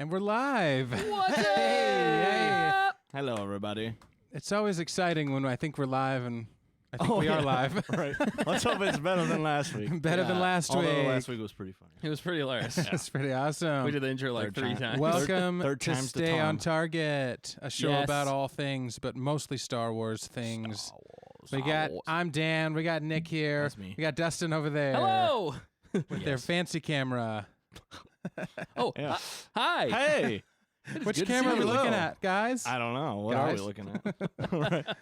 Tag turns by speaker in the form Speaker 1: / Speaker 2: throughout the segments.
Speaker 1: And we're live.
Speaker 2: What's up?
Speaker 1: Hey.
Speaker 3: Hello, everybody.
Speaker 1: It's always exciting when I think we're live, and I think we are live.
Speaker 3: Right. Let's hope it's better than last week.
Speaker 1: Better than last week.
Speaker 3: Although last week was pretty funny.
Speaker 2: It was pretty hilarious.
Speaker 1: That's pretty awesome.
Speaker 2: We did the intro like three times.
Speaker 1: Welcome
Speaker 3: Third
Speaker 1: to
Speaker 3: time's the
Speaker 1: Stay on
Speaker 3: charm.
Speaker 1: Target, a show
Speaker 2: Yes.
Speaker 1: about all things, but mostly Star Wars things.
Speaker 3: Star Wars.
Speaker 1: We got. I'm Dan. We got Nick here.
Speaker 3: That's me.
Speaker 1: We got Dustin over there.
Speaker 2: Hello.
Speaker 1: With their fancy camera.
Speaker 2: Oh,
Speaker 3: Yeah.
Speaker 2: hi.
Speaker 3: Hey.
Speaker 1: Which
Speaker 2: good to
Speaker 1: camera are
Speaker 2: see
Speaker 1: we
Speaker 2: you.
Speaker 1: looking
Speaker 3: Hello.
Speaker 1: at, guys?
Speaker 3: I don't know. What
Speaker 1: Guys.
Speaker 3: are we looking at?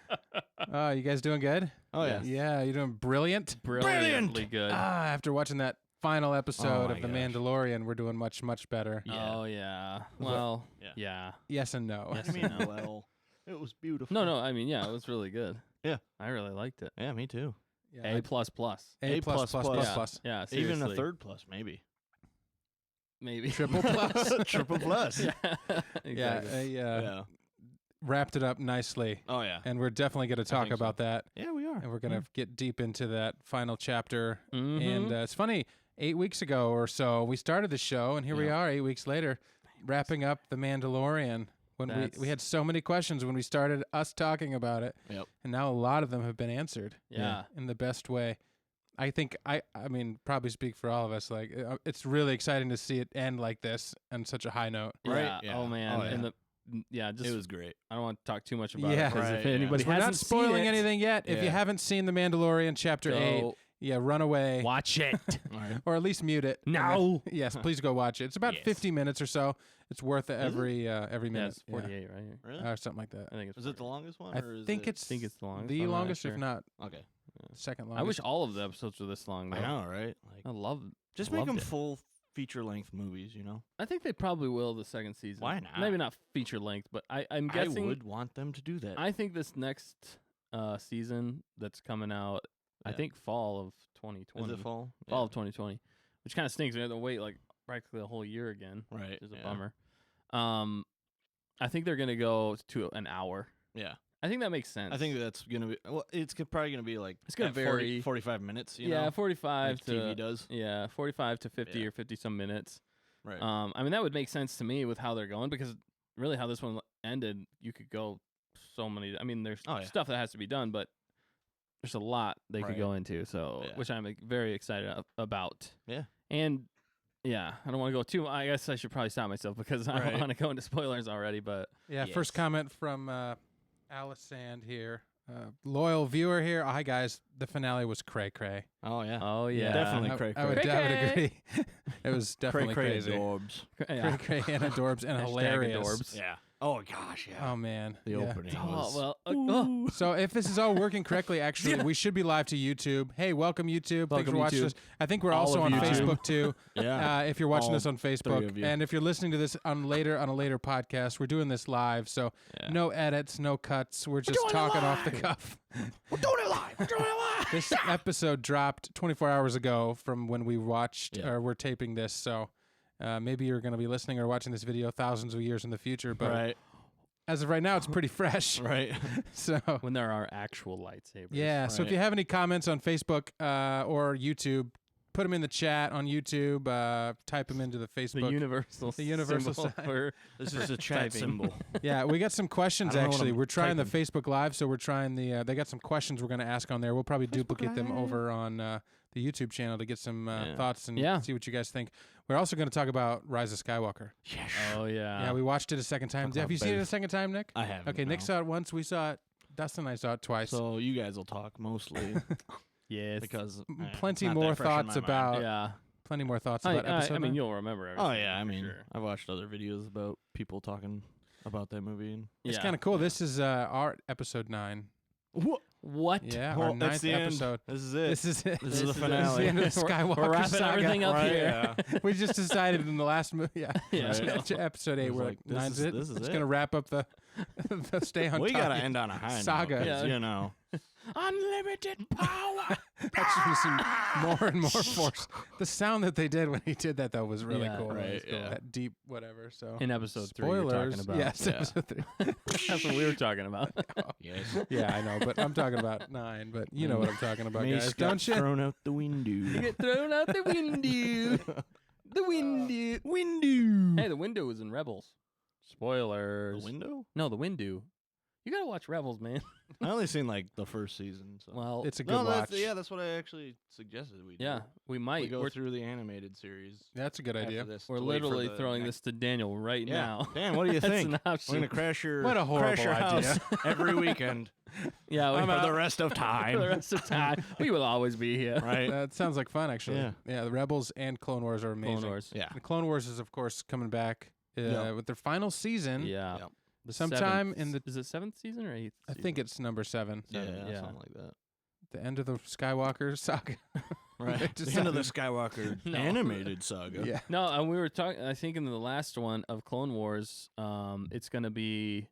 Speaker 1: Oh, you guys doing good?
Speaker 3: Oh, yeah.
Speaker 1: Yeah, you're doing brilliant.
Speaker 2: Brilliantly good.
Speaker 1: After watching that final episode
Speaker 3: my
Speaker 1: of The
Speaker 3: gosh.
Speaker 1: Mandalorian, we're doing much, much better.
Speaker 3: Yeah.
Speaker 2: Oh, yeah. Well,
Speaker 3: Yeah.
Speaker 2: yeah.
Speaker 1: Yes and no.
Speaker 2: Yes
Speaker 3: I mean,
Speaker 2: and no.
Speaker 3: well, it was beautiful.
Speaker 2: No, I mean, yeah, it was really good.
Speaker 3: Yeah.
Speaker 2: I really liked it.
Speaker 3: Yeah, me too.
Speaker 1: Yeah,
Speaker 2: A plus plus.
Speaker 1: A plus plus plus
Speaker 3: Yeah.
Speaker 1: plus.
Speaker 2: Yeah, seriously.
Speaker 3: Even a third plus, maybe.
Speaker 2: Maybe.
Speaker 1: Triple plus.
Speaker 3: Triple plus.
Speaker 2: Exactly.
Speaker 1: Yeah,
Speaker 3: Yeah.
Speaker 1: wrapped it up nicely.
Speaker 3: Oh, yeah.
Speaker 1: And we're definitely going to talk
Speaker 3: think so.
Speaker 1: about that.
Speaker 3: Yeah, we are.
Speaker 1: And we're going to get deep into that final chapter.
Speaker 2: Mhm.
Speaker 1: And it's funny, 8 weeks ago or so, we started the show, and here we
Speaker 3: Yeah.
Speaker 1: are 8 weeks later, wrapping up The Mandalorian. When we had so many questions when we started us talking about it.
Speaker 3: Yep.
Speaker 1: And now a lot of them have been answered.
Speaker 2: Yeah.
Speaker 1: In the best way. I think I mean, probably speak for all of us. Like, it's really exciting to see it end like this on such a high note.
Speaker 2: Yeah.
Speaker 3: Right? Yeah.
Speaker 2: Oh, man.
Speaker 3: Oh, yeah.
Speaker 2: And just
Speaker 3: It was great.
Speaker 2: I don't want to talk too much about
Speaker 1: Yeah.
Speaker 2: it. 'Cause
Speaker 3: Right,
Speaker 2: if
Speaker 3: yeah.
Speaker 2: anybody
Speaker 1: We're not
Speaker 2: hasn't
Speaker 1: spoiling
Speaker 2: seen it,
Speaker 1: anything yet. If you
Speaker 3: Yeah.
Speaker 1: haven't seen The Mandalorian Chapter
Speaker 2: Go
Speaker 1: 8, yeah, run away.
Speaker 2: watch it.
Speaker 3: All right.
Speaker 1: Or at least mute it.
Speaker 2: No.
Speaker 1: Yes, please go watch it. It's about
Speaker 3: Yes.
Speaker 1: 50 minutes or so. It's worth it every
Speaker 2: Yeah,
Speaker 1: minute.
Speaker 2: it's 48 right here.
Speaker 3: Really?
Speaker 1: Or something like that.
Speaker 2: I think it's
Speaker 3: Is it the longest one?
Speaker 1: I
Speaker 3: or is
Speaker 1: think
Speaker 3: it...
Speaker 1: it's
Speaker 2: think it's the longest.
Speaker 1: the
Speaker 2: I'm not
Speaker 1: longest,
Speaker 2: sure.
Speaker 1: if not
Speaker 3: Okay.
Speaker 1: second
Speaker 2: I
Speaker 1: longest.
Speaker 2: wish all of the episodes were this long. Though.
Speaker 3: I know, right? Like,
Speaker 2: I love.
Speaker 3: just
Speaker 2: I
Speaker 3: make
Speaker 2: loved
Speaker 3: them
Speaker 2: it.
Speaker 3: full feature-length movies, you know?
Speaker 2: I think they probably will the second season.
Speaker 3: Why not?
Speaker 2: Maybe not feature length, but I'm guessing.
Speaker 3: I would want them to do that.
Speaker 2: I think this next season that's coming out, I
Speaker 3: Yeah.
Speaker 2: think fall of 2020.
Speaker 3: Is it fall?
Speaker 2: Fall of 2020, which kind of stinks. We have to wait like practically a whole year again.
Speaker 3: Right.
Speaker 2: Which is a
Speaker 3: yeah.
Speaker 2: bummer. I think they're gonna go to an hour.
Speaker 3: Yeah.
Speaker 2: I think that makes sense.
Speaker 3: I think that's going to be, well, it's probably going to be like,
Speaker 2: It's gonna
Speaker 3: at 40,
Speaker 2: vary.
Speaker 3: 45 minutes, you
Speaker 2: yeah,
Speaker 3: know?
Speaker 2: 45
Speaker 3: like
Speaker 2: to
Speaker 3: TV does.
Speaker 2: Yeah, 45 to 50
Speaker 3: Yeah.
Speaker 2: or 50 some minutes.
Speaker 3: Right.
Speaker 2: I mean, that would make sense to me with how they're going because really how this one ended, you could go so many. I mean, there's
Speaker 3: Oh, yeah.
Speaker 2: stuff that has to be done, but there's a lot they could
Speaker 3: Right.
Speaker 2: go into. So,
Speaker 3: Yeah.
Speaker 2: which I'm very excited about.
Speaker 3: Yeah.
Speaker 2: And yeah, I don't want to go too. I guess I should probably stop myself because I don't
Speaker 3: Right.
Speaker 2: want to go into spoilers already. But
Speaker 1: Yeah,
Speaker 3: Yes.
Speaker 1: first comment from Alice Sand here. Loyal viewer here. Oh, hi, guys. The finale was cray-cray.
Speaker 3: Oh, yeah.
Speaker 2: oh yeah,
Speaker 3: Definitely
Speaker 1: I
Speaker 3: cray-cray.
Speaker 1: would
Speaker 2: Cray-cray.
Speaker 1: agree. It was definitely crazy.
Speaker 3: Adorbs.
Speaker 2: Yeah.
Speaker 1: Cray-cray and adorbs and
Speaker 2: Hashtag
Speaker 1: hilarious.
Speaker 2: adorbs.
Speaker 3: Yeah. Oh, gosh, yeah.
Speaker 1: Oh, man.
Speaker 3: The
Speaker 1: Yeah.
Speaker 3: opening was...
Speaker 2: Oh well.
Speaker 1: So if this is all working correctly, actually, we should be live to YouTube. Hey, welcome YouTube. Thanks
Speaker 2: Welcome,
Speaker 1: for watching
Speaker 2: YouTube.
Speaker 1: us. I think we're
Speaker 3: All
Speaker 1: also
Speaker 3: of
Speaker 1: on
Speaker 3: YouTube.
Speaker 1: Facebook too.
Speaker 3: Yeah.
Speaker 1: If you're watching
Speaker 3: All
Speaker 1: this on
Speaker 3: 3
Speaker 1: Facebook,
Speaker 3: of you.
Speaker 1: and if you're listening to this on a later podcast, we're doing this live. So
Speaker 3: Yeah.
Speaker 1: no edits, no cuts. We're just
Speaker 3: doing it
Speaker 1: talking off the
Speaker 3: live.
Speaker 1: cuff.
Speaker 3: We're doing it live. We're doing it live.
Speaker 1: This episode dropped 24 hours ago from when we watched
Speaker 3: Yeah.
Speaker 1: or we're taping this. So maybe you're going to be listening or watching this video thousands of years in the future. But
Speaker 3: Right.
Speaker 1: as of right now, it's pretty fresh.
Speaker 3: Right.
Speaker 1: So
Speaker 2: When there are actual lightsabers.
Speaker 1: yeah. So if
Speaker 3: Right.
Speaker 1: you have any comments on Facebook or YouTube, put them in the chat on YouTube. Type them into the Facebook.
Speaker 2: The universal
Speaker 1: universal
Speaker 2: symbol
Speaker 1: sign.
Speaker 2: for
Speaker 3: This is a chat
Speaker 2: Typing.
Speaker 3: symbol.
Speaker 1: Yeah, we got some questions
Speaker 3: I don't know what
Speaker 1: actually.
Speaker 3: I'm
Speaker 1: We're trying the
Speaker 3: typing.
Speaker 1: Facebook Live, so we're trying the. They got some questions we're going to ask on there. We'll probably duplicate them over on the YouTube channel to get some thoughts and
Speaker 2: Yeah.
Speaker 1: see what you guys think. We're also going to talk about Rise of Skywalker.
Speaker 3: Yes.
Speaker 2: Oh yeah.
Speaker 1: Yeah, we watched it a second time. Have you seen it a
Speaker 3: both.
Speaker 1: second time, Nick?
Speaker 3: I haven't.
Speaker 1: Okay, Nick
Speaker 3: no.
Speaker 1: saw it once. We saw it. Dustin and I saw it twice.
Speaker 3: So you guys will talk mostly
Speaker 2: yes.
Speaker 3: because
Speaker 1: Plenty
Speaker 3: it's not
Speaker 1: more
Speaker 3: that fresh in
Speaker 1: thoughts
Speaker 3: my mind.
Speaker 1: about.
Speaker 2: yeah.
Speaker 1: Plenty more thoughts about episode.
Speaker 2: I mean,
Speaker 1: nine.
Speaker 2: you'll remember everything.
Speaker 3: Oh yeah, I mean,
Speaker 2: sure.
Speaker 3: I've watched other videos about people talking about that movie. And
Speaker 1: It's
Speaker 2: Yeah.
Speaker 1: kind of cool. This is our episode 9.
Speaker 2: What?
Speaker 1: Yeah,
Speaker 3: Well,
Speaker 1: our
Speaker 3: that's
Speaker 1: 9th
Speaker 3: the end.
Speaker 1: episode.
Speaker 3: This is it.
Speaker 1: This is it.
Speaker 3: This is the
Speaker 1: This is
Speaker 3: finale.
Speaker 1: the end of the
Speaker 2: We're-
Speaker 1: Skywalker
Speaker 2: we're wrapping
Speaker 1: saga.
Speaker 2: everything up
Speaker 3: Right,
Speaker 2: here.
Speaker 3: yeah.
Speaker 1: We just decided in the last movie,
Speaker 2: Yeah.
Speaker 1: episode 8,
Speaker 3: It was
Speaker 1: we're
Speaker 3: like,
Speaker 1: like,
Speaker 3: this
Speaker 1: 9's
Speaker 3: is-
Speaker 1: it.
Speaker 3: this is
Speaker 1: It's
Speaker 3: it.
Speaker 1: going to wrap up the stay on
Speaker 3: We
Speaker 1: top.
Speaker 3: gotta end on a high
Speaker 1: Saga.
Speaker 3: note, 'cause,
Speaker 2: Yeah.
Speaker 3: you know.
Speaker 2: Unlimited power.
Speaker 1: Actually, some more and more force. The sound that they did when he did that, though, was really
Speaker 2: Yeah,
Speaker 1: cool.
Speaker 3: right,
Speaker 1: It was cool.
Speaker 3: yeah.
Speaker 1: That deep whatever. So
Speaker 2: In episode 3, you're
Speaker 1: spoilers.
Speaker 2: talking about.
Speaker 1: Yes,
Speaker 3: Yeah.
Speaker 1: episode 3.
Speaker 2: That's what we were talking about.
Speaker 3: Yes.
Speaker 1: Yeah, I know, but I'm talking about 9. But you know what I'm talking about,
Speaker 3: Mace
Speaker 1: guys,
Speaker 3: got
Speaker 1: don't you?
Speaker 3: thrown out the window.
Speaker 2: Get thrown out the window. The window.
Speaker 3: Windu.
Speaker 2: Hey, the window was in Rebels. Spoilers.
Speaker 3: The window?
Speaker 2: No, the window. You gotta watch Rebels, man.
Speaker 3: I only seen like the first season. So.
Speaker 2: Well,
Speaker 1: It's a good
Speaker 3: no,
Speaker 1: watch.
Speaker 3: that's what I actually suggested we do.
Speaker 2: yeah, we might.
Speaker 3: We go
Speaker 2: We're,
Speaker 3: through the animated series.
Speaker 1: That's a good
Speaker 3: after
Speaker 1: idea.
Speaker 3: This
Speaker 2: we're
Speaker 3: to wait for
Speaker 2: literally
Speaker 3: the
Speaker 2: throwing
Speaker 3: next-
Speaker 2: this to Daniel right
Speaker 3: Yeah.
Speaker 2: now.
Speaker 3: Dan, what do you
Speaker 2: That's
Speaker 3: think?
Speaker 2: an
Speaker 3: We're
Speaker 2: option.
Speaker 3: gonna crash your
Speaker 1: What a horrible
Speaker 3: crash your
Speaker 1: idea.
Speaker 3: house every weekend
Speaker 2: Yeah, we
Speaker 3: for the rest of
Speaker 2: for the
Speaker 3: time.
Speaker 2: rest of time. We will always be here.
Speaker 3: Right?
Speaker 1: That sounds like fun, actually.
Speaker 3: Yeah.
Speaker 1: The Rebels and Clone Wars are amazing.
Speaker 2: Clone Wars.
Speaker 3: Yeah.
Speaker 1: The Clone Wars is, of course, coming back
Speaker 3: Yeah.
Speaker 1: with their final season.
Speaker 2: Yeah.
Speaker 3: Yep.
Speaker 2: The
Speaker 1: Sometime
Speaker 2: seventh-
Speaker 1: in the-
Speaker 2: is it 7th season or 8th?
Speaker 1: I think it's number 7.
Speaker 3: Yeah,
Speaker 2: Yeah.
Speaker 3: something like that.
Speaker 1: The end of the Skywalker saga.
Speaker 3: Right.
Speaker 1: Just
Speaker 3: the end of the
Speaker 1: sounded-
Speaker 3: Skywalker
Speaker 2: No.
Speaker 3: animated saga.
Speaker 1: Yeah.
Speaker 2: No, and we were talking. I think in the last one of Clone Wars, it's gonna be.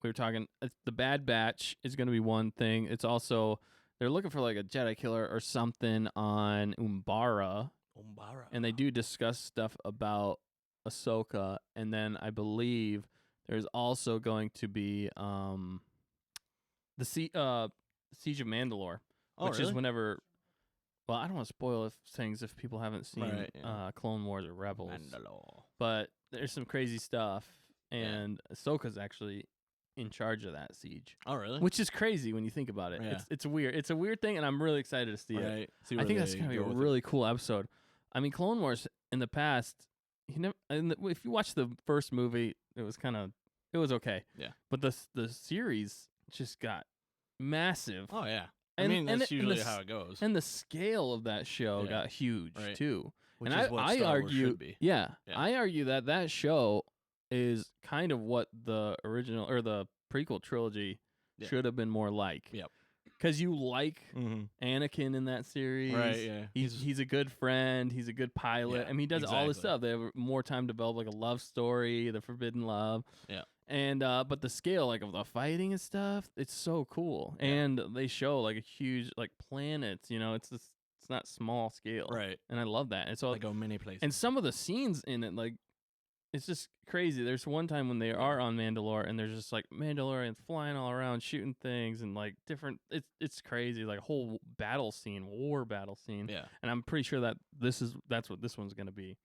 Speaker 2: We were talking. The Bad Batch is gonna be one thing. It's also they're looking for like a Jedi killer or something on Umbara,
Speaker 3: Umbara.
Speaker 2: and they do discuss stuff about Ahsoka, and then I believe there's also going to be the Siege of Mandalore,
Speaker 3: Oh,
Speaker 2: which is
Speaker 3: really?
Speaker 2: whenever. Well, I don't want to spoil things if people haven't seen
Speaker 3: Right, yeah.
Speaker 2: Clone Wars or Rebels.
Speaker 3: Mandalore.
Speaker 2: But there's some crazy stuff,
Speaker 3: Yeah.
Speaker 2: and Ahsoka's actually in charge of that siege,
Speaker 3: Oh, really?
Speaker 2: which is crazy when you think about it.
Speaker 3: Yeah.
Speaker 2: It's weird. It's a weird thing, and I'm really excited to see it.
Speaker 3: Right. See
Speaker 2: I
Speaker 3: where
Speaker 2: think that's
Speaker 3: they
Speaker 2: gonna be a
Speaker 3: go with it.
Speaker 2: really cool episode. I mean, Clone Wars in the past, if you watch the first movie, it was okay.
Speaker 3: Yeah.
Speaker 2: But the series just got massive.
Speaker 3: Oh, yeah.
Speaker 2: And-
Speaker 3: I mean,
Speaker 2: and
Speaker 3: that's
Speaker 2: it- and
Speaker 3: usually
Speaker 2: the
Speaker 3: how
Speaker 2: s-
Speaker 3: it goes.
Speaker 2: And the scale of that show
Speaker 3: Yeah.
Speaker 2: got huge
Speaker 3: Right.
Speaker 2: too.
Speaker 3: Which
Speaker 2: and
Speaker 3: is what
Speaker 2: I
Speaker 3: Star Wars
Speaker 2: argue,
Speaker 3: should be.
Speaker 2: Yeah,
Speaker 3: Yeah.
Speaker 2: I argue that show is kind of what the original or the prequel trilogy
Speaker 3: Yeah.
Speaker 2: should have been more like.
Speaker 3: Yep.
Speaker 2: Because you like
Speaker 3: Mm-hmm.
Speaker 2: Anakin in that series.
Speaker 3: Right, yeah.
Speaker 2: He's a good friend. He's a good pilot.
Speaker 3: Yeah,
Speaker 2: I mean, he does all this
Speaker 3: exactly.
Speaker 2: stuff. They have more time to develop like a love story, the forbidden love.
Speaker 3: Yeah.
Speaker 2: And but the scale like of the fighting and stuff, it's so cool.
Speaker 3: Yeah.
Speaker 2: And they show like a huge like planets. You know, it's not small scale.
Speaker 3: Right.
Speaker 2: And I love that. And so
Speaker 3: They go many places.
Speaker 2: and some of the scenes in it, like, it's just crazy. There's one time when they are on Mandalore, and there's just like Mandalorians flying all around, shooting things, and like different. It's crazy, like a whole battle scene, war battle scene.
Speaker 3: Yeah.
Speaker 2: And I'm pretty sure that that's what this one's gonna be.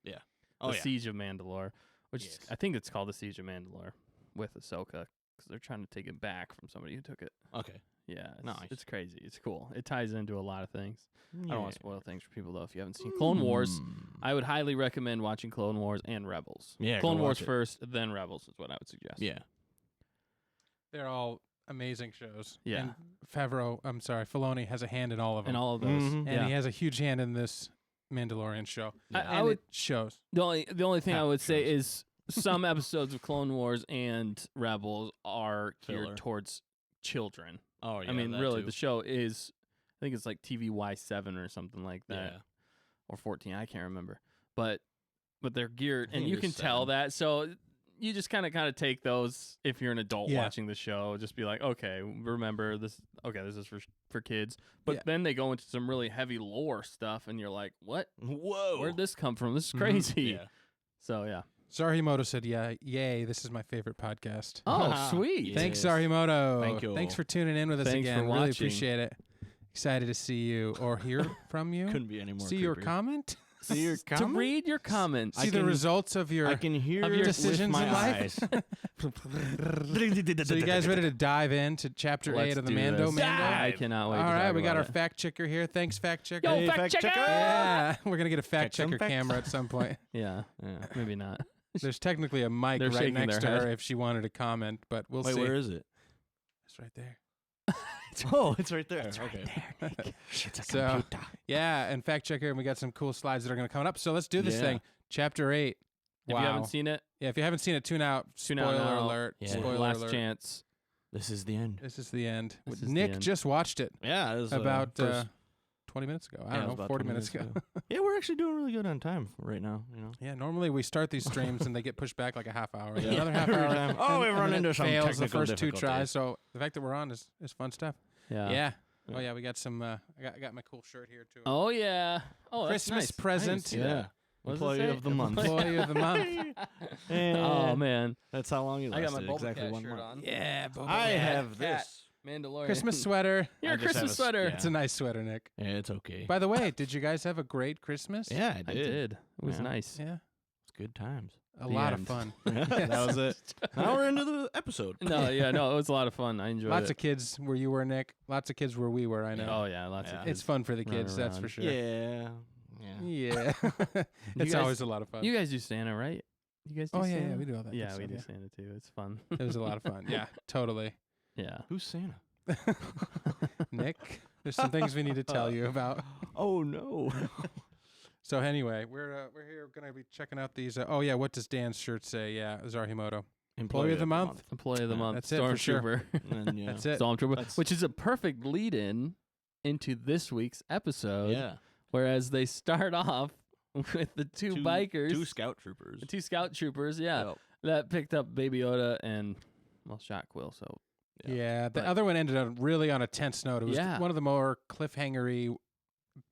Speaker 3: Oh,
Speaker 2: The
Speaker 3: yeah.
Speaker 2: Siege of Mandalore, which
Speaker 3: Yes.
Speaker 2: I think it's called the Siege of Mandalore with Ahsoka, because they're trying to take it back from somebody who took it.
Speaker 3: Okay.
Speaker 2: Yeah,
Speaker 3: Nice.
Speaker 2: it's crazy. It's cool. It ties into a lot of things. I don't want to
Speaker 3: Yeah.
Speaker 2: spoil things for people though. If you haven't seen Clone Wars, I would highly recommend watching Clone Wars and Rebels.
Speaker 3: Yeah,
Speaker 2: Clone
Speaker 3: go
Speaker 2: Wars
Speaker 3: watch it.
Speaker 2: first, then Rebels is what I would suggest.
Speaker 3: Yeah.
Speaker 1: They're all amazing shows.
Speaker 2: Yeah.
Speaker 1: And Filoni has a hand in all of them.
Speaker 2: And all of those.
Speaker 3: Mhm.
Speaker 1: And he has a huge hand in this Mandalorian show.
Speaker 2: I
Speaker 1: And
Speaker 2: would.
Speaker 1: it shows.
Speaker 2: The only thing I
Speaker 1: Half
Speaker 2: would say
Speaker 1: shows.
Speaker 2: is some episodes of Clone Wars and Rebels are geared
Speaker 3: Filler.
Speaker 2: towards children.
Speaker 3: Oh, yeah.
Speaker 2: I mean,
Speaker 3: that
Speaker 2: really,
Speaker 3: too.
Speaker 2: the show is. I think it's like TVY 7 or something like that,
Speaker 3: Yeah.
Speaker 2: or 14. I can't remember, but they're geared,
Speaker 3: I
Speaker 2: and
Speaker 3: think
Speaker 2: you
Speaker 3: it
Speaker 2: can
Speaker 3: is
Speaker 2: tell
Speaker 3: 7.
Speaker 2: that. So you just kind of take those if you're an adult
Speaker 1: Yeah.
Speaker 2: watching the show. Just be like, okay, remember this. Okay, this is for kids. But
Speaker 1: Yeah.
Speaker 2: then they go into some really heavy lore stuff, and you're like, what?
Speaker 3: Whoa.
Speaker 2: Where'd this come from? This is
Speaker 1: Mhm.
Speaker 2: crazy.
Speaker 3: Yeah.
Speaker 2: So yeah.
Speaker 1: Sarhimoto said, yay, this is my favorite podcast.
Speaker 2: Oh, sweet.
Speaker 3: Yeah.
Speaker 1: Thanks,
Speaker 3: Yes.
Speaker 1: Sarhimoto.
Speaker 3: Thank you.
Speaker 1: Thanks for tuning in with us
Speaker 2: Thanks for
Speaker 1: again. Really
Speaker 2: watching.
Speaker 1: appreciate it. Excited to see you or hear from you.
Speaker 3: Couldn't be any more
Speaker 1: See your
Speaker 3: creepier.
Speaker 1: comment.
Speaker 3: See your
Speaker 2: To
Speaker 3: comment?
Speaker 2: read your comments.
Speaker 1: See the
Speaker 3: can-
Speaker 1: results of your.
Speaker 3: I can hear
Speaker 2: Of your
Speaker 1: decisions
Speaker 3: with my
Speaker 1: in life.
Speaker 3: eyes.
Speaker 1: So you guys ready to dive into chapter
Speaker 2: Let's
Speaker 1: 8 of the
Speaker 2: do
Speaker 1: Mando
Speaker 2: this.
Speaker 1: Mando?
Speaker 2: I cannot wait.
Speaker 1: All
Speaker 2: to
Speaker 1: right,
Speaker 2: talk
Speaker 1: we got
Speaker 2: about
Speaker 1: our
Speaker 2: it.
Speaker 1: fact checker here. Thanks, fact checker.
Speaker 2: Yo,
Speaker 3: Hey,
Speaker 2: fact
Speaker 3: fact
Speaker 2: checker!
Speaker 3: checker!
Speaker 1: Yeah, we're gonna get a fact
Speaker 3: Catch some
Speaker 1: checker
Speaker 3: facts.
Speaker 1: camera at some point.
Speaker 2: Yeah,
Speaker 3: Yeah.
Speaker 2: maybe not.
Speaker 1: There's technically a mic
Speaker 2: They're
Speaker 1: right
Speaker 2: shaking
Speaker 1: next to
Speaker 2: their
Speaker 1: her
Speaker 2: head.
Speaker 1: if she wanted to comment, but we'll
Speaker 3: Wait,
Speaker 1: see.
Speaker 3: where is it?
Speaker 1: It's right there.
Speaker 3: Oh, it's right there. Okay.
Speaker 2: It's a
Speaker 1: So- Yeah, and fact checker, and we got some cool slides that are gonna come up. So let's do this
Speaker 3: Yeah.
Speaker 1: thing. Chapter 8.
Speaker 2: If
Speaker 1: Wow.
Speaker 2: you haven't seen it,
Speaker 1: Yeah, if you haven't seen it, tune out.
Speaker 2: Tune
Speaker 1: Spoiler
Speaker 2: out now.
Speaker 1: alert.
Speaker 3: Yeah.
Speaker 1: Spoiler
Speaker 2: last
Speaker 1: alert.
Speaker 2: chance.
Speaker 3: This is the end.
Speaker 1: This is the end.
Speaker 2: This is the
Speaker 1: Nick
Speaker 2: end.
Speaker 1: just watched it
Speaker 3: Yeah, it was
Speaker 1: about
Speaker 3: first-
Speaker 1: 20 minutes ago. I
Speaker 3: yeah, it was
Speaker 1: don't know,
Speaker 3: about
Speaker 1: 40
Speaker 3: 20
Speaker 1: minutes ago.
Speaker 3: Yeah, we're actually doing really good on time right now. You know.
Speaker 1: Yeah, normally we start these streams and they get pushed back like a half hour.
Speaker 3: Yeah.
Speaker 1: Another half
Speaker 3: Every
Speaker 1: hour.
Speaker 3: time. Oh, we've
Speaker 1: and
Speaker 3: run
Speaker 1: then
Speaker 3: into
Speaker 1: it
Speaker 3: some
Speaker 1: fails the
Speaker 3: technical
Speaker 1: first two
Speaker 3: difficulties.
Speaker 1: tries. So the fact that we're on is fun stuff.
Speaker 2: Yeah.
Speaker 1: Yeah.
Speaker 3: Yeah.
Speaker 1: Oh yeah, we got some. I got my cool shirt here too.
Speaker 2: Oh yeah. Oh, that's
Speaker 1: Christmas
Speaker 2: nice.
Speaker 1: present.
Speaker 3: Yeah.
Speaker 2: What does it
Speaker 3: Employee
Speaker 2: say?
Speaker 3: of the month.
Speaker 1: Employee of the month.
Speaker 2: Oh man.
Speaker 3: That's how long you
Speaker 2: I
Speaker 3: lasted.
Speaker 2: got my Boba
Speaker 3: exactly
Speaker 2: Cat
Speaker 3: 1
Speaker 2: shirt
Speaker 3: month.
Speaker 2: on.
Speaker 1: Yeah, Boba
Speaker 3: I
Speaker 1: Fett.
Speaker 3: have
Speaker 2: Cat.
Speaker 3: this.
Speaker 2: Mandalorian.
Speaker 1: Christmas sweater.
Speaker 2: Your
Speaker 3: I just have
Speaker 2: Christmas
Speaker 3: a s-
Speaker 2: sweater.
Speaker 3: yeah.
Speaker 1: It's a nice sweater, Nick.
Speaker 3: Yeah, it's okay.
Speaker 1: By the way, did you guys have a great Christmas?
Speaker 3: yeah, I
Speaker 2: I
Speaker 3: did.
Speaker 2: did. It was
Speaker 3: Yeah.
Speaker 2: nice.
Speaker 1: Yeah.
Speaker 3: It's good times.
Speaker 1: A
Speaker 2: The
Speaker 1: lot
Speaker 2: end.
Speaker 1: of fun.
Speaker 3: That was it. Now we're into the episode.
Speaker 2: No, yeah, no, it was a lot of fun. I enjoyed
Speaker 1: Lots
Speaker 2: it.
Speaker 1: of kids where you were, Nick. Lots of kids where we were, I know.
Speaker 2: Oh yeah, lots
Speaker 3: Yeah.
Speaker 2: of
Speaker 1: It's
Speaker 2: kids.
Speaker 1: fun for the
Speaker 2: running
Speaker 1: kids, that's for
Speaker 2: around.
Speaker 1: sure.
Speaker 3: Yeah.
Speaker 1: Yeah. It's
Speaker 2: guys-
Speaker 1: always a lot of fun.
Speaker 2: You guys do Santa, right? You guys do
Speaker 1: Oh, yeah,
Speaker 2: Santa?
Speaker 1: yeah, we do all that. good
Speaker 2: Yeah,
Speaker 1: stuff,
Speaker 2: we do Santa too. It's fun.
Speaker 1: It was a lot of fun. Yeah, totally.
Speaker 2: Yeah.
Speaker 3: Who's Santa?
Speaker 1: Nick, there's some things we need to tell you about.
Speaker 3: Oh no.
Speaker 1: So anyway, we're here going to be checking out these. Oh yeah, what does Dan's shirt say? Yeah, Zarhimoto. Employee of the month.
Speaker 2: Employee of the
Speaker 3: Yeah,
Speaker 2: month.
Speaker 1: that's it for sure.
Speaker 2: Stormtrooper.
Speaker 3: And, yeah.
Speaker 1: That's it.
Speaker 2: Stormtrooper,
Speaker 3: That's-
Speaker 2: which is a perfect lead-in into this week's episode.
Speaker 3: Yeah.
Speaker 2: Whereas they start off with the two bikers,
Speaker 3: Two scout troopers.
Speaker 2: the two scout troopers, yeah,
Speaker 3: Yep.
Speaker 2: that picked up Baby Yoda and shot Quill. So
Speaker 1: Yeah, the
Speaker 2: But-
Speaker 1: other one ended up really on a tense note. It was
Speaker 2: Yeah.
Speaker 1: one of the more cliffhangery,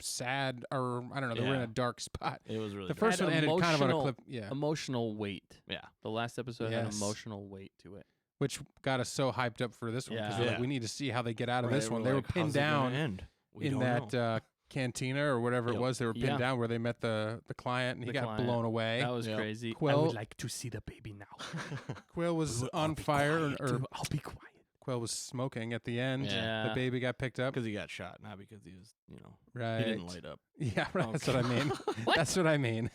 Speaker 1: sad, or I don't know. They were in
Speaker 3: Yeah.
Speaker 1: a dark spot.
Speaker 3: It was really
Speaker 1: The
Speaker 3: good.
Speaker 1: first
Speaker 2: Had
Speaker 1: one ended kind of on a
Speaker 2: emotional-
Speaker 1: cliff. Yeah,
Speaker 2: emotional weight.
Speaker 3: Yeah.
Speaker 2: The last episode had
Speaker 1: Yes.
Speaker 2: emotional weight to it.
Speaker 1: which got us so hyped up for this one because
Speaker 2: Yeah.
Speaker 1: like, we need to see how they get out of this
Speaker 3: Right,
Speaker 1: one.
Speaker 3: we're
Speaker 1: They were
Speaker 3: like,
Speaker 1: pinned
Speaker 3: how's it gonna
Speaker 1: down
Speaker 3: end? We
Speaker 1: in
Speaker 3: don't
Speaker 1: that
Speaker 3: know.
Speaker 1: cantina or whatever it
Speaker 3: Yep.
Speaker 1: was. They were pinned
Speaker 2: Yeah.
Speaker 1: down where they met the client and he
Speaker 2: The
Speaker 1: got
Speaker 2: client.
Speaker 1: blown away.
Speaker 2: That was
Speaker 3: Yep.
Speaker 2: crazy. I
Speaker 1: Quill-
Speaker 2: would like to see the baby now.
Speaker 1: Quill was
Speaker 3: I'll
Speaker 1: on
Speaker 3: be
Speaker 1: fire,
Speaker 3: quiet.
Speaker 1: or
Speaker 2: I'll be quiet.
Speaker 1: Quill was smoking at the end.
Speaker 2: Yeah.
Speaker 1: The baby got picked up.
Speaker 3: Because he got shot, not because he was,
Speaker 1: Right.
Speaker 3: he didn't light up.
Speaker 1: Yeah, right. That's what I mean.
Speaker 2: What?
Speaker 1: That's what I mean.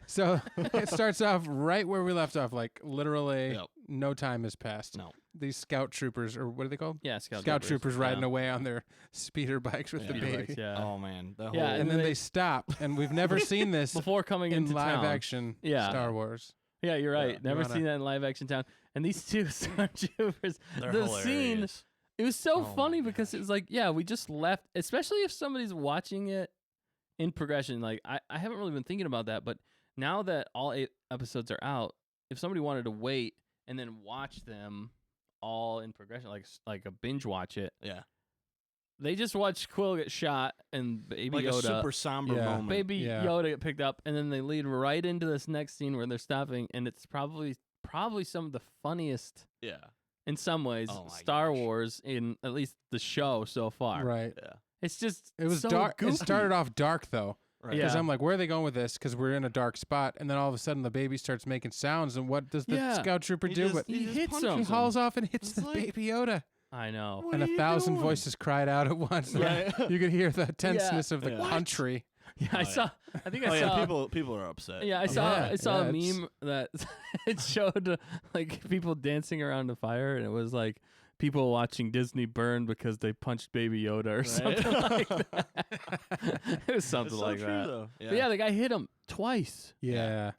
Speaker 1: So it starts off right where we left off. Like literally,
Speaker 3: Yep.
Speaker 1: no time has passed.
Speaker 3: No.
Speaker 1: These scout troopers, or what are they called?
Speaker 2: Yeah, scout
Speaker 1: Troopers riding
Speaker 2: yeah.
Speaker 1: away on their speeder bikes with the
Speaker 3: Yeah.
Speaker 2: Speeder
Speaker 1: baby.
Speaker 2: bikes, yeah.
Speaker 3: Oh man, the whole
Speaker 2: Yeah,
Speaker 1: And then they stop, and we've never seen this
Speaker 2: Before coming
Speaker 1: in
Speaker 2: into
Speaker 1: live
Speaker 2: town.
Speaker 1: action
Speaker 2: Yeah.
Speaker 1: Star Wars.
Speaker 2: Yeah, you're right.
Speaker 1: Yeah,
Speaker 2: Never
Speaker 1: you wanna-
Speaker 2: seen that in live action town. And these two stormtroopers,
Speaker 3: they're
Speaker 2: the scene,
Speaker 3: hilarious.
Speaker 2: it was so
Speaker 3: Oh my
Speaker 2: funny because
Speaker 3: gosh.
Speaker 2: it was like, yeah, we just left, especially if somebody's watching it in progression. Like, I haven't really been thinking about that, but now that all 8 episodes are out, if somebody wanted to wait and then watch them all in progression, like a binge watch it,
Speaker 3: Yeah,
Speaker 2: they just watch Quill get shot and Baby
Speaker 3: like
Speaker 2: Yoda.
Speaker 3: a super somber
Speaker 1: Yeah.
Speaker 3: moment.
Speaker 2: Baby
Speaker 1: Yeah.
Speaker 2: Yoda get picked up, and then they lead right into this next scene where they're stopping, and it's probably some of the funniest,
Speaker 3: Yeah,
Speaker 2: in some ways,
Speaker 3: Oh my
Speaker 2: Star
Speaker 3: gosh.
Speaker 2: Wars in at least the show so far.
Speaker 1: Right.
Speaker 3: yeah,
Speaker 2: It's just
Speaker 1: It was
Speaker 2: so
Speaker 1: dark.
Speaker 2: Goofy.
Speaker 1: It started off dark though,
Speaker 3: right.
Speaker 1: because
Speaker 2: Yeah.
Speaker 1: I'm like, where are they going with this? Because we're in a dark spot, and then all of a sudden the baby starts making sounds, and what does the
Speaker 2: Yeah.
Speaker 1: scout trooper
Speaker 3: He
Speaker 1: do?
Speaker 3: just-
Speaker 1: But
Speaker 2: he
Speaker 3: just
Speaker 2: hits
Speaker 3: punches
Speaker 2: him.
Speaker 1: he hauls off and hits
Speaker 3: It's
Speaker 1: the
Speaker 3: like-
Speaker 1: baby Yoda,
Speaker 2: I know.
Speaker 3: What
Speaker 1: and
Speaker 3: are
Speaker 1: a
Speaker 3: you
Speaker 1: thousand
Speaker 3: doing?
Speaker 1: voices cried out at once.
Speaker 3: Right.
Speaker 1: You could hear the tenseness of the
Speaker 3: Yeah. What?
Speaker 1: country.
Speaker 2: Yeah,
Speaker 3: Oh,
Speaker 2: I
Speaker 3: yeah.
Speaker 2: saw. I think
Speaker 3: Oh
Speaker 2: I
Speaker 3: yeah,
Speaker 2: saw.
Speaker 3: people are upset.
Speaker 2: Yeah, I
Speaker 3: about
Speaker 2: saw.
Speaker 3: that.
Speaker 2: I saw
Speaker 1: Yeah,
Speaker 2: a
Speaker 1: it's-
Speaker 2: meme that it showed like people dancing around the fire, and it was like people watching Disney burn because they punched Baby Yoda or
Speaker 3: Right.
Speaker 2: something like that. It was
Speaker 3: It's
Speaker 2: something
Speaker 3: so
Speaker 2: like
Speaker 3: true,
Speaker 2: that.
Speaker 3: though.
Speaker 2: But yeah, the guy hit him twice.
Speaker 1: Yeah.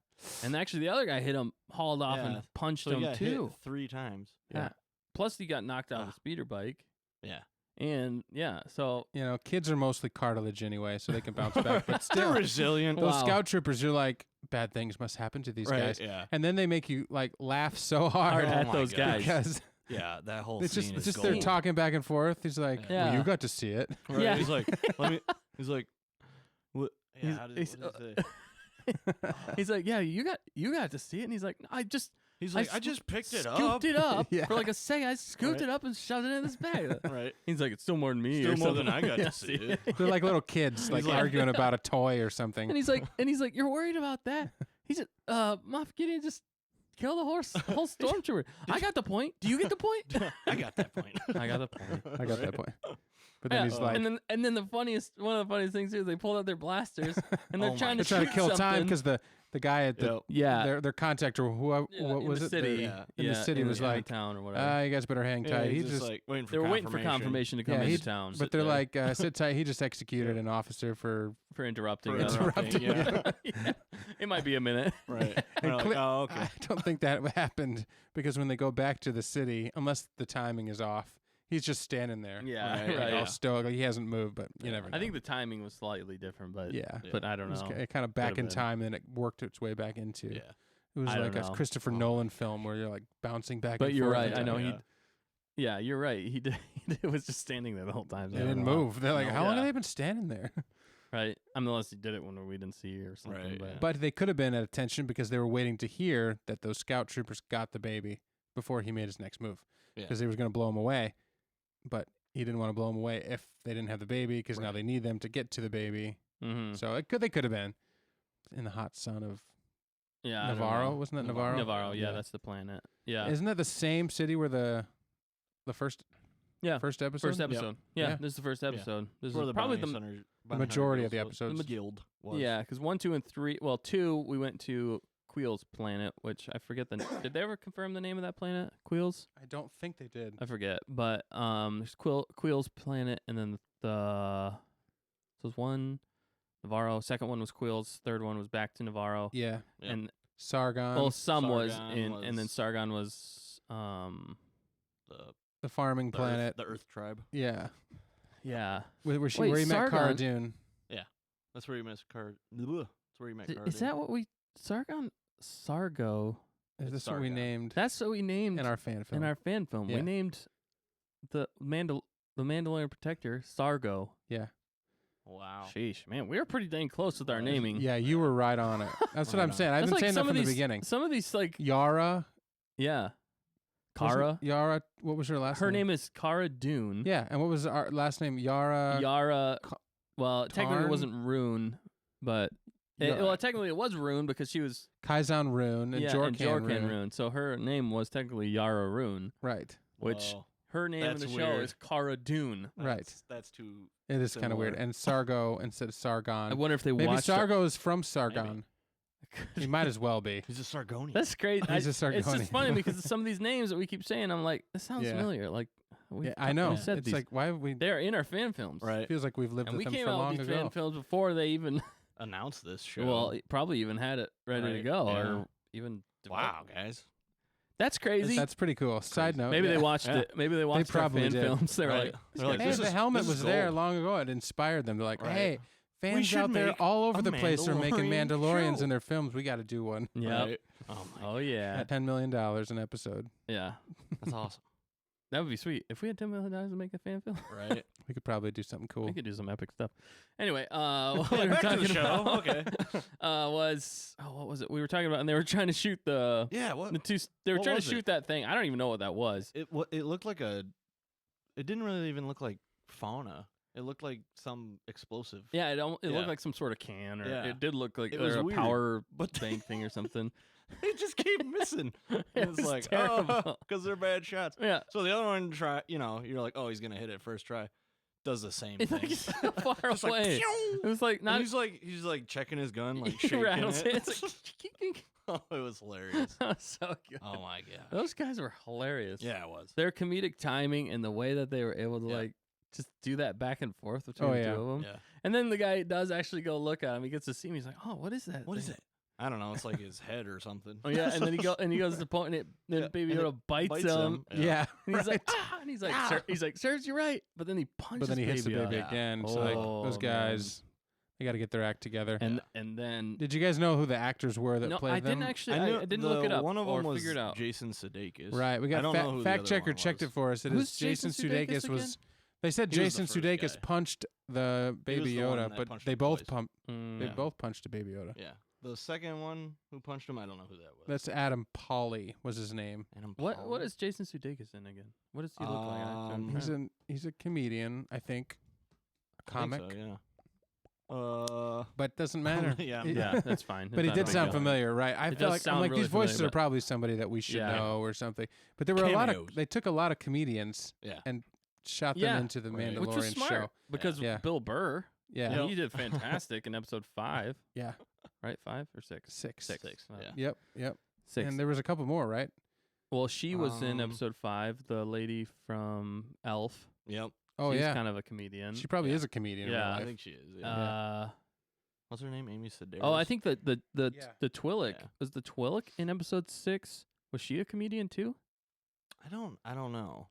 Speaker 2: And actually, the other guy hit him, hauled off,
Speaker 3: Yeah.
Speaker 2: and punched
Speaker 3: So he
Speaker 2: him
Speaker 3: got
Speaker 2: too.
Speaker 3: hit 3 times.
Speaker 2: Yeah. Plus, he got knocked out of
Speaker 3: Ah.
Speaker 2: the speeder bike.
Speaker 3: Yeah,
Speaker 2: And yeah, so
Speaker 1: You know, kids are mostly cartilage anyway, so they can bounce back. But
Speaker 3: they're
Speaker 1: still,
Speaker 3: resilient.
Speaker 1: those
Speaker 2: Wow.
Speaker 1: scout troopers, you're like, bad things must happen to these
Speaker 3: right?
Speaker 1: guys.
Speaker 3: Yeah,
Speaker 1: And then they make you like laugh so
Speaker 2: hard
Speaker 1: hard
Speaker 3: Oh
Speaker 2: at
Speaker 3: my
Speaker 2: those
Speaker 3: gosh.
Speaker 2: guys.
Speaker 1: because
Speaker 3: yeah. That whole
Speaker 1: it's
Speaker 3: scene
Speaker 1: just
Speaker 3: is
Speaker 1: they're
Speaker 3: gold.
Speaker 1: talking back and forth. He's like,
Speaker 3: Yeah.
Speaker 1: well,
Speaker 2: Yeah.
Speaker 1: you got to see it.
Speaker 3: Right?
Speaker 2: Yeah.
Speaker 3: He's like, let me. He's like, what? Yeah,
Speaker 2: He's-
Speaker 3: how did,
Speaker 2: he's-
Speaker 3: what did he say?
Speaker 2: he's like, "Yeah, you got to see it." And he's like, "I just
Speaker 3: He's like, I
Speaker 2: sc-
Speaker 3: just picked it up.
Speaker 2: scooped it up
Speaker 1: Yeah.
Speaker 2: for like a second. I scooped
Speaker 3: Right.
Speaker 2: it up and shoved it in this bag."
Speaker 3: Right.
Speaker 2: He's like, "It's still more than me."
Speaker 3: Still
Speaker 2: or
Speaker 3: more
Speaker 2: something
Speaker 3: than I got
Speaker 2: like
Speaker 3: to
Speaker 2: that.
Speaker 3: see it.
Speaker 1: They're like little kids, like
Speaker 3: like-
Speaker 1: arguing about a toy or something.
Speaker 2: And he's like, "You're worried about that?" He said, Moff Gideon just kill the whole stormtrooper. I got the point. Do you get the point?
Speaker 3: I got that point.
Speaker 2: I got the point.
Speaker 1: I got that point. But then
Speaker 2: Yeah,
Speaker 1: he's like,
Speaker 2: and then one of the funniest things is they pulled out their blasters and they're
Speaker 3: Oh my
Speaker 2: trying to
Speaker 1: they're trying to
Speaker 2: shoot
Speaker 1: kill time
Speaker 2: something.
Speaker 1: because the guy at the
Speaker 3: Yep.
Speaker 2: Yeah,
Speaker 1: their contact or who
Speaker 2: yeah,
Speaker 1: what
Speaker 2: in
Speaker 1: was
Speaker 2: the
Speaker 1: it?
Speaker 2: city?
Speaker 3: Yeah.
Speaker 1: In the city was
Speaker 2: in
Speaker 1: like,
Speaker 2: town or whatever.
Speaker 1: You guys better hang
Speaker 3: Yeah,
Speaker 1: tight. He
Speaker 3: he's
Speaker 1: just
Speaker 3: like waiting for
Speaker 2: They were waiting for confirmation to come
Speaker 1: Yeah,
Speaker 2: into
Speaker 1: he-
Speaker 2: town.
Speaker 1: but they're like, sit tight. He just executed an officer for
Speaker 2: for interrupting.
Speaker 3: For
Speaker 2: them.
Speaker 1: interrupting,
Speaker 3: yeah.
Speaker 2: Yeah. It might be a minute.
Speaker 3: right.
Speaker 1: And
Speaker 3: We're like,
Speaker 1: cle-
Speaker 3: oh, okay.
Speaker 1: I don't think that happened because when they go back to the city, unless the timing is off, he's just standing there.
Speaker 2: Yeah,
Speaker 3: Right,
Speaker 1: Like,
Speaker 2: right.
Speaker 1: all stoic. Like, he hasn't moved, but you never know.
Speaker 2: I think the timing was slightly different, but
Speaker 1: yeah.
Speaker 2: but I
Speaker 1: It
Speaker 2: don't
Speaker 1: was
Speaker 2: know.
Speaker 1: kind of back
Speaker 2: Could've
Speaker 1: in
Speaker 2: been.
Speaker 1: time, and then it worked its way back into.
Speaker 3: Yeah.
Speaker 1: It was
Speaker 2: I
Speaker 1: like
Speaker 2: don't
Speaker 1: a
Speaker 2: know.
Speaker 1: Christopher
Speaker 3: Oh.
Speaker 1: Nolan film where you're like bouncing back.
Speaker 2: But
Speaker 1: and
Speaker 2: you're
Speaker 1: forth
Speaker 2: right.
Speaker 1: and
Speaker 2: I know
Speaker 3: Yeah.
Speaker 2: Yeah, you're right. He did. He was just standing there the whole time. so
Speaker 1: They
Speaker 2: I don't
Speaker 1: didn't
Speaker 2: know.
Speaker 1: move. They're like,
Speaker 3: No.
Speaker 1: how long
Speaker 2: Yeah.
Speaker 1: have they been standing there?
Speaker 2: Right. I mean, unless he did it when we didn't see or something.
Speaker 3: Right,
Speaker 2: But
Speaker 3: yeah.
Speaker 1: But they could have been at attention because they were waiting to hear that those scout troopers got the baby before he made his next move
Speaker 3: Yeah.
Speaker 1: because he was going to blow him away. but he didn't want to blow them away if they didn't have the baby because now they need them to get to the baby.
Speaker 2: Mm-hmm.
Speaker 1: So they could have been in the hot sun of
Speaker 2: Yeah,
Speaker 1: Navarro. Wasn't that Navarro?
Speaker 2: Navarro, yeah, that's the planet. Yeah.
Speaker 1: Isn't that the same city where the first episode?
Speaker 2: First episode. Yeah,
Speaker 1: Yeah.
Speaker 2: this is the first episode. This
Speaker 3: Where
Speaker 2: is
Speaker 3: the
Speaker 2: probably
Speaker 3: bounty
Speaker 2: the
Speaker 3: hunter-
Speaker 1: the
Speaker 3: bounty hunter
Speaker 1: majority of the
Speaker 3: guild was-
Speaker 1: episodes.
Speaker 3: guild was.
Speaker 2: Yeah, because 1, 2, and 3. Well, 2 we went to Queel's planet, which I forget the. Did they ever confirm the name of that planet? Queel's?
Speaker 1: I don't think they did.
Speaker 2: I forget, but there's Queel's planet, and then so there's one Navarro. Second one was Queel's. Third one was back to Navarro.
Speaker 1: Yeah.
Speaker 3: Yep.
Speaker 2: And
Speaker 1: Sargon.
Speaker 2: well, some was
Speaker 3: Sargon
Speaker 2: in, and then
Speaker 3: was-
Speaker 2: Sargon was
Speaker 1: the farming
Speaker 3: the
Speaker 1: planet.
Speaker 3: Earth, the Earth tribe.
Speaker 1: Yeah.
Speaker 2: yeah.
Speaker 1: Where
Speaker 2: Wait,
Speaker 1: he met Cara
Speaker 2: Sargon-
Speaker 1: Dune.
Speaker 3: That's where you met Card. That's where you met Card.
Speaker 2: Is that what we Sargo?
Speaker 1: Is
Speaker 3: It's
Speaker 1: this what we
Speaker 3: Sargon.
Speaker 1: named
Speaker 2: That's what we named
Speaker 1: in our fan film?
Speaker 2: in our fan film.
Speaker 1: Yeah.
Speaker 2: We named the Mandalorian protector Sargo.
Speaker 1: yeah.
Speaker 3: Wow.
Speaker 2: Sheesh, man, we were pretty dang close with our
Speaker 3: Right.
Speaker 2: naming.
Speaker 1: Yeah, you were right on it. That's what
Speaker 3: Right
Speaker 1: I'm
Speaker 3: on.
Speaker 1: saying. I've
Speaker 2: That's
Speaker 1: been
Speaker 2: like
Speaker 1: saying that
Speaker 2: some
Speaker 1: from
Speaker 2: of
Speaker 1: the
Speaker 2: these,
Speaker 1: beginning.
Speaker 2: Some of these, like,
Speaker 1: Yara.
Speaker 2: yeah,
Speaker 1: Wasn't
Speaker 2: Cara.
Speaker 1: Yara. What was her last
Speaker 2: Her
Speaker 1: name?
Speaker 2: name is Cara Dune.
Speaker 1: Yeah, and what was our last name? Yara.
Speaker 2: Yara.
Speaker 1: Ka-
Speaker 2: Well, technically it
Speaker 1: Tarn?
Speaker 2: wasn't Rune, but
Speaker 1: Ya-
Speaker 2: technically it was Rune because she was
Speaker 1: Kaizan Rune and Jorkan Rune.
Speaker 2: So her name was technically Yara Rune,
Speaker 1: Right.
Speaker 2: which
Speaker 3: Whoa.
Speaker 2: her name in
Speaker 3: That's
Speaker 2: the show
Speaker 3: weird.
Speaker 2: is Cara Dune.
Speaker 1: Right.
Speaker 3: That's too.
Speaker 1: It is kind of weird.
Speaker 3: Similar.
Speaker 1: And Sargo instead of Sargon.
Speaker 2: I wonder if they
Speaker 1: Maybe
Speaker 2: watched.
Speaker 1: Sargo is from Sargon. He might as well be.
Speaker 3: He's a Sargonian.
Speaker 2: That's great.
Speaker 1: He's a
Speaker 2: It's
Speaker 1: Sargonian.
Speaker 2: just funny because some of these names that we keep saying, I'm like, this sounds
Speaker 1: Yeah.
Speaker 2: familiar. Like, we,
Speaker 1: Yeah, I know.
Speaker 2: we said
Speaker 1: It's
Speaker 2: these.
Speaker 1: like why have we?
Speaker 2: They're in our fan films,
Speaker 3: right.
Speaker 1: Feels like we've lived
Speaker 2: And
Speaker 1: with
Speaker 2: we
Speaker 1: them
Speaker 2: came
Speaker 1: for
Speaker 2: out
Speaker 1: long
Speaker 2: with these
Speaker 1: ago.
Speaker 2: fan films before they even,
Speaker 3: Announce this show.
Speaker 2: well, probably even had it ready to
Speaker 3: Right,
Speaker 2: go
Speaker 3: yeah.
Speaker 2: or even.
Speaker 3: wow,
Speaker 2: developed.
Speaker 3: guys.
Speaker 2: That's crazy.
Speaker 1: That's pretty cool. Side note.
Speaker 2: Maybe
Speaker 1: yeah.
Speaker 2: they watched
Speaker 3: Yeah.
Speaker 2: it. Maybe they watched our
Speaker 1: probably
Speaker 2: fan
Speaker 1: did.
Speaker 2: films. They were
Speaker 3: Right.
Speaker 2: like,
Speaker 3: They're like,
Speaker 1: Hey,
Speaker 3: this
Speaker 1: the
Speaker 3: is-
Speaker 1: helmet
Speaker 3: this
Speaker 1: was
Speaker 3: is
Speaker 1: there
Speaker 3: gold.
Speaker 1: long ago. It inspired them. They're like,
Speaker 3: Right.
Speaker 1: hey, fans
Speaker 3: should
Speaker 1: out there
Speaker 3: make
Speaker 1: all over
Speaker 3: a
Speaker 1: the place are making
Speaker 3: Mandalorian
Speaker 1: Mandalorians
Speaker 3: show.
Speaker 1: in their films. We got to do one.
Speaker 2: yeah.
Speaker 3: Right. Oh my.
Speaker 2: Oh yeah.
Speaker 1: At $10 million an episode.
Speaker 2: Yeah.
Speaker 3: That's awesome.
Speaker 2: That would be sweet. If we had $10 million to make a fan film,
Speaker 3: Right.
Speaker 1: We could probably do something cool.
Speaker 2: we could do some epic stuff. Anyway, what we were
Speaker 3: Back to the
Speaker 2: talking
Speaker 3: show.
Speaker 2: about
Speaker 3: Okay.
Speaker 2: what was it? We were talking about, and they were trying to shoot the
Speaker 3: Yeah. What?
Speaker 2: the two. They were
Speaker 3: What
Speaker 2: trying to
Speaker 3: was it?
Speaker 2: shoot that thing. I don't even know what that was.
Speaker 3: It looked like a. It didn't really even look like fauna. It looked like some explosive.
Speaker 2: Yeah, it
Speaker 3: Yeah.
Speaker 2: looked like some sort of can, or
Speaker 3: Yeah.
Speaker 2: it did look like
Speaker 3: It was
Speaker 2: a
Speaker 3: weird,
Speaker 2: power
Speaker 3: but-
Speaker 2: bank thing or something.
Speaker 3: It just keep missing.
Speaker 2: It
Speaker 3: It's
Speaker 2: was
Speaker 3: like
Speaker 2: terrible.
Speaker 3: because they're bad shots.
Speaker 2: Yeah,
Speaker 3: So the other one you're like, oh, he's gonna hit it first try. Does the same
Speaker 2: it's
Speaker 3: thing.
Speaker 2: like so far
Speaker 3: Just like,
Speaker 2: away.
Speaker 3: pew!
Speaker 2: It was like
Speaker 3: And
Speaker 2: not.
Speaker 3: he's like checking his gun, like
Speaker 2: he
Speaker 3: shaking
Speaker 2: rattles
Speaker 3: it.
Speaker 2: it. It's like,
Speaker 3: Oh, it was hilarious.
Speaker 2: that was so good.
Speaker 3: Oh my god.
Speaker 2: Those guys were hilarious.
Speaker 3: Yeah, it was.
Speaker 2: Their comedic timing and the way that they were able to
Speaker 3: Yeah.
Speaker 2: like just do that back and forth between
Speaker 1: Oh,
Speaker 2: the
Speaker 1: yeah.
Speaker 2: two of them.
Speaker 3: Yeah.
Speaker 2: And then the guy does actually go look at him. He gets to see him. He's like, "Oh, what is that?
Speaker 3: What is
Speaker 2: thing?"
Speaker 3: it? I don't know. It's like his head or something.
Speaker 2: Oh yeah, and then he goes to point it. Then
Speaker 3: Yeah,
Speaker 2: Baby
Speaker 3: and it
Speaker 2: Yoda bites him.
Speaker 1: Yeah.
Speaker 2: And he's like,
Speaker 1: right.
Speaker 2: ah, and he's like, serves you right. But then he punches.
Speaker 1: But then he hits the
Speaker 2: Baby
Speaker 1: baby
Speaker 2: Yoda.
Speaker 1: again. It's like those
Speaker 2: Oh,
Speaker 1: guys, they got to get their act together.
Speaker 2: And then
Speaker 1: Did you guys know who the actors were that
Speaker 2: no,
Speaker 1: played
Speaker 2: I
Speaker 1: them?
Speaker 2: didn't actually.
Speaker 3: knew
Speaker 2: I didn't look it up
Speaker 3: One of
Speaker 2: or
Speaker 3: them was
Speaker 2: figure it out.
Speaker 3: Jason Sudeikis.
Speaker 1: Right, we
Speaker 3: I
Speaker 1: got
Speaker 3: don't know who the
Speaker 1: fact
Speaker 3: other
Speaker 1: checker
Speaker 3: one
Speaker 1: checked
Speaker 3: was.
Speaker 1: it for us. It
Speaker 2: Who's
Speaker 1: is Jason
Speaker 2: Jason Sudeikis
Speaker 1: Sudeikis was.
Speaker 2: again?
Speaker 1: They said
Speaker 3: He was the
Speaker 1: Jason
Speaker 3: first
Speaker 1: Sudeikis
Speaker 3: guy.
Speaker 1: punched the
Speaker 3: He was
Speaker 1: baby
Speaker 3: the one
Speaker 1: Yoda,
Speaker 3: that
Speaker 1: but
Speaker 3: punched
Speaker 1: they
Speaker 3: him
Speaker 1: both
Speaker 3: twice.
Speaker 1: they
Speaker 2: Yeah.
Speaker 1: both punched a baby Yoda.
Speaker 3: Yeah. The second one who punched him, I don't know who that was.
Speaker 1: That's Adam Polly was his name.
Speaker 3: Adam
Speaker 2: What
Speaker 3: Powell?
Speaker 2: is Jason Sudeikis in again? What does he look like? I'm
Speaker 3: Um,
Speaker 2: trying-
Speaker 1: He's a comedian, I think, a
Speaker 3: I think
Speaker 1: comic,
Speaker 3: so, yeah.
Speaker 1: but doesn't matter.
Speaker 3: Yeah.
Speaker 2: yeah, that's fine.
Speaker 1: But he
Speaker 2: It's not
Speaker 1: did
Speaker 2: a big
Speaker 1: sound
Speaker 2: deal.
Speaker 1: familiar, right? I
Speaker 2: It
Speaker 1: feel
Speaker 2: does
Speaker 1: like I'm
Speaker 2: sound
Speaker 1: like
Speaker 2: really
Speaker 1: these voices
Speaker 2: familiar,
Speaker 1: are probably somebody that we should
Speaker 2: Yeah.
Speaker 1: know or something. But there were a lot of
Speaker 3: Cameos.
Speaker 1: they took a lot of comedians
Speaker 3: Yeah.
Speaker 1: and shot
Speaker 2: Yeah.
Speaker 1: them into the
Speaker 3: Right.
Speaker 1: Mandalorian
Speaker 2: Which was smart
Speaker 1: show.
Speaker 2: because
Speaker 1: Yeah.
Speaker 2: Bill Burr,
Speaker 1: Yeah,
Speaker 2: he did fantastic in episode 5,
Speaker 1: yeah,
Speaker 2: right? 5 or 6?
Speaker 1: six.
Speaker 3: Six.
Speaker 2: Oh.
Speaker 3: Yeah.
Speaker 1: Yep, yep.
Speaker 2: 6.
Speaker 1: And there was a couple more, right?
Speaker 2: Well, she was in
Speaker 3: Um,
Speaker 2: episode 5, the lady from Elf.
Speaker 3: Yep.
Speaker 1: Oh
Speaker 2: She's
Speaker 1: yeah,
Speaker 2: kind of a comedian.
Speaker 1: she probably
Speaker 3: Yeah.
Speaker 1: is a comedian.
Speaker 2: Yeah.
Speaker 1: in real
Speaker 3: I
Speaker 1: life.
Speaker 3: think she is. Yeah.
Speaker 2: What's
Speaker 3: What's her name? Amy Sedaris.
Speaker 2: I think the
Speaker 1: Yeah.
Speaker 2: Twi'lek
Speaker 3: Yeah.
Speaker 2: was the Twi'lek in episode 6. Was she a comedian too?
Speaker 3: I don't know.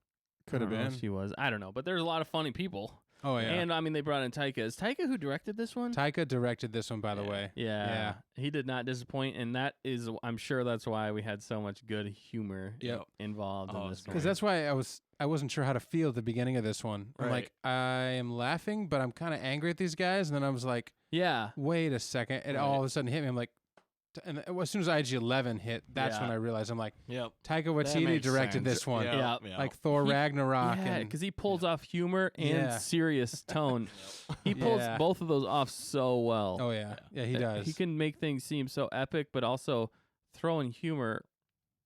Speaker 1: Could have
Speaker 2: I don't know if
Speaker 1: been.
Speaker 2: she was. I don't know, but there's a lot of funny people.
Speaker 1: Oh yeah.
Speaker 2: And I mean, they brought in Taika. Is Taika who directed this one?
Speaker 1: Taika directed this one, by the
Speaker 3: Yeah.
Speaker 1: way.
Speaker 2: Yeah, he did not disappoint, and that is, I'm sure that's why we had so much good humor
Speaker 1: Yep.
Speaker 2: involved
Speaker 3: Oh,
Speaker 2: in this
Speaker 3: it's
Speaker 2: one.
Speaker 1: Because that's why I wasn't sure how to feel at the beginning of this one. I'm
Speaker 3: Right.
Speaker 1: like, I am laughing, but I'm kind of angry at these guys. And then I was like,
Speaker 2: yeah,
Speaker 1: wait a second. It
Speaker 3: Right.
Speaker 1: all of a sudden hit me. I'm like, and as soon as IG-11 hit, that's when
Speaker 2: Yeah.
Speaker 1: I realized I'm like,
Speaker 3: Yep.
Speaker 1: Taika
Speaker 3: That
Speaker 1: Waititi
Speaker 3: makes
Speaker 1: directed
Speaker 3: sense.
Speaker 1: this one,
Speaker 2: Yeah.
Speaker 1: like Thor
Speaker 2: He-
Speaker 1: Ragnarok,
Speaker 2: Yeah,
Speaker 1: and
Speaker 2: because he pulls off humor and
Speaker 1: Yeah.
Speaker 2: serious tone. He pulls
Speaker 1: Yeah.
Speaker 2: both of those off so well.
Speaker 1: oh yeah, he does.
Speaker 2: He can make things seem so epic, but also throw in humor,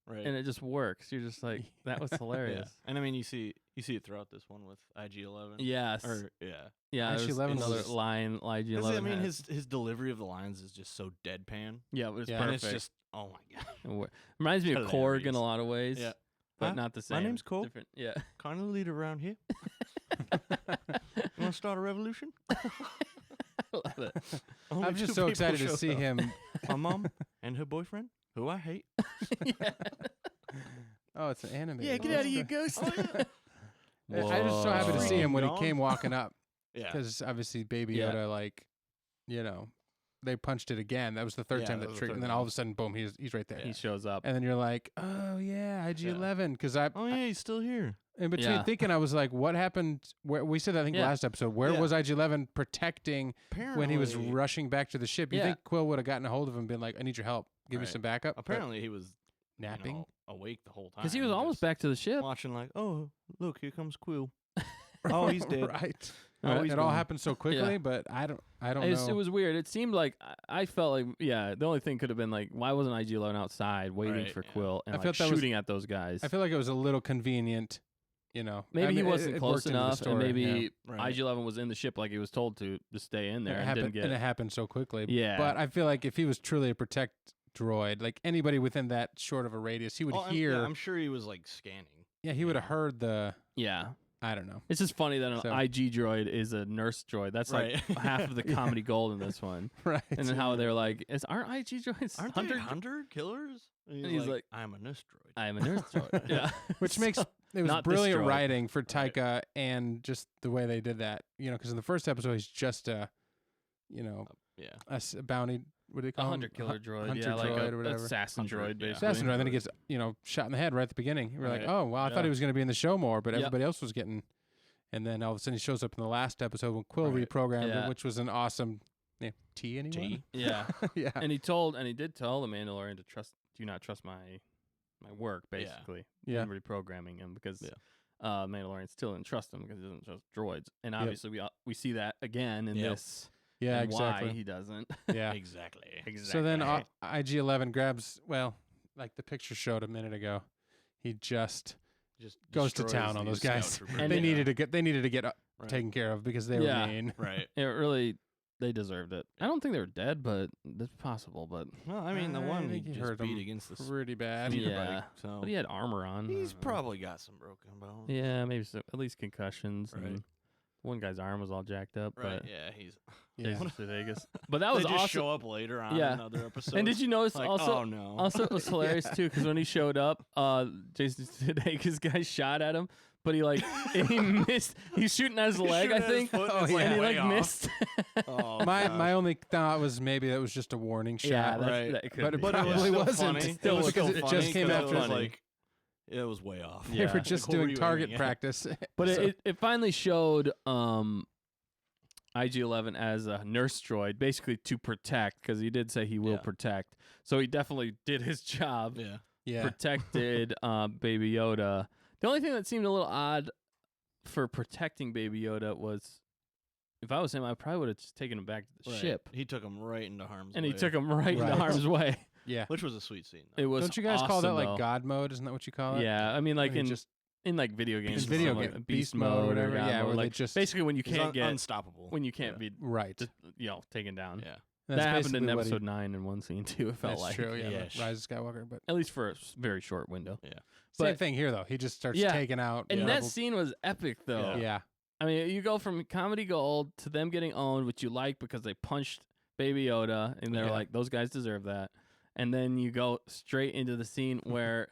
Speaker 3: Right.
Speaker 2: and it just works. You're just like, that was
Speaker 3: yeah.
Speaker 2: hilarious.
Speaker 3: And I mean, you see it throughout this one with IG-11.
Speaker 2: Yes.
Speaker 3: Or yeah.
Speaker 2: Yeah, there's
Speaker 1: IG-11
Speaker 2: another
Speaker 1: was-
Speaker 2: line IG-11
Speaker 3: I mean,
Speaker 2: has.
Speaker 3: his delivery of the lines is just so deadpan.
Speaker 2: Yeah, it was
Speaker 1: Yeah.
Speaker 3: And
Speaker 2: perfect.
Speaker 3: it's just, oh my god.
Speaker 2: Reminds me of Korg in
Speaker 3: hilarious.
Speaker 2: a lot of ways.
Speaker 3: Yeah.
Speaker 2: But
Speaker 3: Huh?
Speaker 2: not the
Speaker 3: My
Speaker 2: same.
Speaker 3: name's Korg.
Speaker 2: Different. Yeah.
Speaker 3: Kind of leader around here. You want to start a revolution?
Speaker 2: I love it.
Speaker 3: Only
Speaker 1: I'm just
Speaker 3: two
Speaker 1: so
Speaker 3: people
Speaker 1: excited to
Speaker 3: showed
Speaker 1: see
Speaker 3: up.
Speaker 1: him.
Speaker 3: My mom and her boyfriend, who I hate.
Speaker 2: Yeah.
Speaker 1: Oh, it's an anime.
Speaker 2: Yeah, get out of here, ghost.
Speaker 3: Oh, yeah.
Speaker 1: I just so happy to see him when he
Speaker 3: Dog.
Speaker 1: came walking up,
Speaker 3: Yeah.
Speaker 1: because obviously Baby
Speaker 2: Yeah.
Speaker 1: Yoda, like, they punched it again. That was the third
Speaker 3: Yeah,
Speaker 1: time
Speaker 3: that
Speaker 1: that
Speaker 3: was the
Speaker 1: triggered, and
Speaker 3: third
Speaker 1: then all
Speaker 3: one.
Speaker 1: of a sudden, boom, he's right there.
Speaker 2: He shows up.
Speaker 1: And then you're like, oh yeah, IG-11, because I
Speaker 3: Oh yeah, he's still here.
Speaker 1: in between
Speaker 2: Yeah.
Speaker 1: thinking, I was like, what happened? Where we said, I think
Speaker 2: Yeah.
Speaker 1: last episode, where
Speaker 3: Yeah.
Speaker 1: was IG-11 protecting
Speaker 3: Apparently,
Speaker 1: when he was rushing back to the ship? You
Speaker 2: Yeah.
Speaker 1: think Quill would have gotten a hold of him and been like, I need your help, give me
Speaker 3: Right.
Speaker 1: some backup? But
Speaker 3: Apparently, he was
Speaker 1: napping.
Speaker 3: awake the whole time.
Speaker 2: Because he was almost
Speaker 3: just
Speaker 2: back to the ship.
Speaker 3: watching, like, oh look, here comes Quill. Oh, he's dead.
Speaker 1: Right.
Speaker 3: Oh, he's
Speaker 1: it all
Speaker 3: gone.
Speaker 1: happened so quickly, but I don't
Speaker 2: It
Speaker 1: know.
Speaker 2: was weird. It seemed like I felt like, yeah, the only thing could have been like, why wasn't IG-11 outside waiting
Speaker 3: Right,
Speaker 2: for
Speaker 3: yeah.
Speaker 2: Quill and
Speaker 1: I
Speaker 2: like
Speaker 1: felt that was-
Speaker 2: shooting at those guys?
Speaker 1: I feel like it was a little convenient,
Speaker 2: Maybe
Speaker 1: I
Speaker 2: he
Speaker 1: mean,
Speaker 2: wasn't
Speaker 1: it
Speaker 2: close
Speaker 1: worked into the
Speaker 2: enough,
Speaker 1: story,
Speaker 2: and maybe
Speaker 1: yeah.
Speaker 3: Right.
Speaker 2: IG-11 was in the ship like he was told to stay in there
Speaker 1: it
Speaker 2: and
Speaker 1: happened,
Speaker 2: didn't get.
Speaker 1: and it happened so quickly.
Speaker 2: Yeah.
Speaker 1: But I feel like if he was truly a protect droid, like anybody within that short of a radius, he would hear.
Speaker 3: I'm sure he was like scanning.
Speaker 1: he would have heard the.
Speaker 2: Yeah.
Speaker 1: I don't know.
Speaker 2: It's just funny that an
Speaker 1: So-
Speaker 2: IG droid is a nurse droid. That's like
Speaker 3: Right.
Speaker 2: half of the comedy gold in this one.
Speaker 1: Right.
Speaker 2: And then how they're like, aren't IG droids
Speaker 3: Aren't
Speaker 2: hunter?
Speaker 3: they hunter killers? And
Speaker 2: he's like,
Speaker 3: I'm a nurse droid.
Speaker 2: I am a nurse droid. Yeah.
Speaker 1: Which makes
Speaker 2: So-
Speaker 1: it was
Speaker 2: not this
Speaker 1: brilliant
Speaker 2: droid.
Speaker 1: writing for
Speaker 3: Right.
Speaker 1: Taika and just the way they did that. Because in the first episode he's just a
Speaker 3: Yeah.
Speaker 1: a bounty. What do they
Speaker 2: A
Speaker 1: call him?
Speaker 2: hunter killer droid.
Speaker 1: hunter
Speaker 2: yeah, like
Speaker 1: droid
Speaker 2: a
Speaker 1: or whatever.
Speaker 2: assassin
Speaker 3: Hunter,
Speaker 2: droid,
Speaker 3: yeah.
Speaker 2: basically.
Speaker 1: Assassin droid. Then he gets shot in the head right at the beginning. We're like,
Speaker 3: Right.
Speaker 1: oh well, I thought
Speaker 3: Yeah.
Speaker 1: he was going to be in the show more, but
Speaker 2: Yep.
Speaker 1: everybody else was getting. And then all of a sudden he shows up in the last episode when Quill
Speaker 3: Right.
Speaker 1: reprogrammed
Speaker 2: Yeah.
Speaker 1: it, which was an awesome. T anyone?
Speaker 3: T.
Speaker 2: Yeah.
Speaker 1: yeah.
Speaker 2: And he did tell the Mandalorian to do not trust my work, basically.
Speaker 1: Yeah.
Speaker 2: In reprogramming him because
Speaker 3: Yeah.
Speaker 2: Mandalorian still didn't trust him because he doesn't trust droids. And
Speaker 1: Yep.
Speaker 2: obviously we see that again in
Speaker 3: Yep.
Speaker 2: this.
Speaker 1: Yeah.
Speaker 2: and
Speaker 1: Exactly.
Speaker 2: Why he doesn't.
Speaker 1: Yeah.
Speaker 3: Exactly.
Speaker 1: So then IG-11 grabs, like the picture showed a minute ago, he just
Speaker 3: Just
Speaker 1: goes to
Speaker 3: destroys
Speaker 1: town on
Speaker 3: these
Speaker 1: those guys.
Speaker 3: scout troopers.
Speaker 2: And
Speaker 1: they
Speaker 2: yeah.
Speaker 1: needed to get
Speaker 3: Right.
Speaker 1: taken care of because they
Speaker 2: Yeah.
Speaker 1: were mean.
Speaker 3: Right.
Speaker 2: It really, they deserved it. I don't think they were dead, but it's possible. But
Speaker 3: Well, I mean, the
Speaker 1: I
Speaker 3: one he
Speaker 1: think he
Speaker 3: just
Speaker 1: hurt
Speaker 3: beat
Speaker 1: him
Speaker 3: against the
Speaker 1: Pretty bad.
Speaker 3: speeder
Speaker 2: Yeah.
Speaker 3: bike. So
Speaker 2: he had armor on.
Speaker 3: he's
Speaker 2: Uh,
Speaker 3: probably got some broken bones.
Speaker 2: Yeah, maybe so, at least concussions.
Speaker 3: Right.
Speaker 2: And one guy's arm was all jacked up.
Speaker 3: Right.
Speaker 2: But
Speaker 3: Yeah. He's.
Speaker 1: Yeah.
Speaker 2: Jason Sudeikis. But that was
Speaker 3: they just
Speaker 2: awesome.
Speaker 3: show up later on
Speaker 2: Yeah.
Speaker 3: another episode.
Speaker 2: And did you notice
Speaker 3: like,
Speaker 2: also?
Speaker 3: Oh no.
Speaker 2: Also, it was hilarious too because when he showed up, Jason Sudeikis guy shot at him, but he missed. He's shooting at his leg, I think,
Speaker 1: Oh, yeah.
Speaker 2: and he
Speaker 3: way off.
Speaker 2: missed.
Speaker 3: Oh,
Speaker 1: My
Speaker 3: gosh.
Speaker 1: only thought was maybe that was just a warning shot.
Speaker 2: yeah,
Speaker 3: right.
Speaker 2: that could
Speaker 1: But
Speaker 2: be.
Speaker 1: it
Speaker 3: But it was
Speaker 1: probably
Speaker 3: still
Speaker 1: wasn't.
Speaker 3: funny.
Speaker 2: Still
Speaker 3: it was
Speaker 2: was
Speaker 1: because
Speaker 3: still
Speaker 1: it
Speaker 3: funny
Speaker 1: just came
Speaker 3: 'cause
Speaker 1: after
Speaker 3: it was
Speaker 1: the-
Speaker 3: like it was way off.
Speaker 1: They
Speaker 2: Yeah.
Speaker 1: were just
Speaker 3: Like, what were
Speaker 1: doing
Speaker 3: you
Speaker 1: target
Speaker 3: aiming at?
Speaker 1: practice.
Speaker 2: But
Speaker 1: So-
Speaker 2: it finally showed IG-11 as a nurse droid, basically to protect, because he did say he will
Speaker 3: Yeah.
Speaker 2: protect. So he definitely did his job,
Speaker 3: Yeah.
Speaker 1: yeah.
Speaker 2: protected Baby Yoda. The only thing that seemed a little odd for protecting Baby Yoda was, if I was him, I probably would have just taken him back to the
Speaker 3: Right.
Speaker 2: ship.
Speaker 3: He took him right into harm's
Speaker 2: And
Speaker 3: way.
Speaker 2: he took him right into
Speaker 1: Right.
Speaker 2: harm's way.
Speaker 1: Yeah.
Speaker 3: which was a sweet scene. Though.
Speaker 2: It was
Speaker 1: Don't you guys call that
Speaker 2: awesome,
Speaker 1: like
Speaker 2: though.
Speaker 1: God mode? Isn't that what you call it?
Speaker 2: Yeah, I mean, like
Speaker 1: When
Speaker 2: in
Speaker 1: he just
Speaker 2: video games,
Speaker 1: in video
Speaker 2: it's
Speaker 1: game
Speaker 2: like
Speaker 1: beast mode or whatever.
Speaker 2: God
Speaker 1: Yeah,
Speaker 2: mode,
Speaker 1: where they
Speaker 2: like
Speaker 1: just
Speaker 2: basically when you
Speaker 3: He's
Speaker 2: can't get
Speaker 3: unstoppable.
Speaker 2: when you can't
Speaker 3: Yeah.
Speaker 2: be
Speaker 1: right.
Speaker 2: taken down.
Speaker 3: Yeah.
Speaker 1: That's
Speaker 2: that happened in
Speaker 1: basically what he-
Speaker 2: episode 9 in one scene too. It felt
Speaker 1: That's
Speaker 2: like
Speaker 1: true. Yeah.
Speaker 3: Yes.
Speaker 1: Rise of Skywalker, but
Speaker 2: at least for a very short window.
Speaker 1: same
Speaker 2: But-
Speaker 1: thing here though. He just starts
Speaker 2: Yeah.
Speaker 1: taking out.
Speaker 2: And
Speaker 3: Yeah.
Speaker 2: that
Speaker 1: rebels.
Speaker 2: scene was epic though.
Speaker 1: Yeah.
Speaker 2: I mean, you go from comedy gold to them getting owned, which you like because they punched Baby Yoda, and they're
Speaker 1: Yeah.
Speaker 2: like, those guys deserve that. And then you go straight into the scene where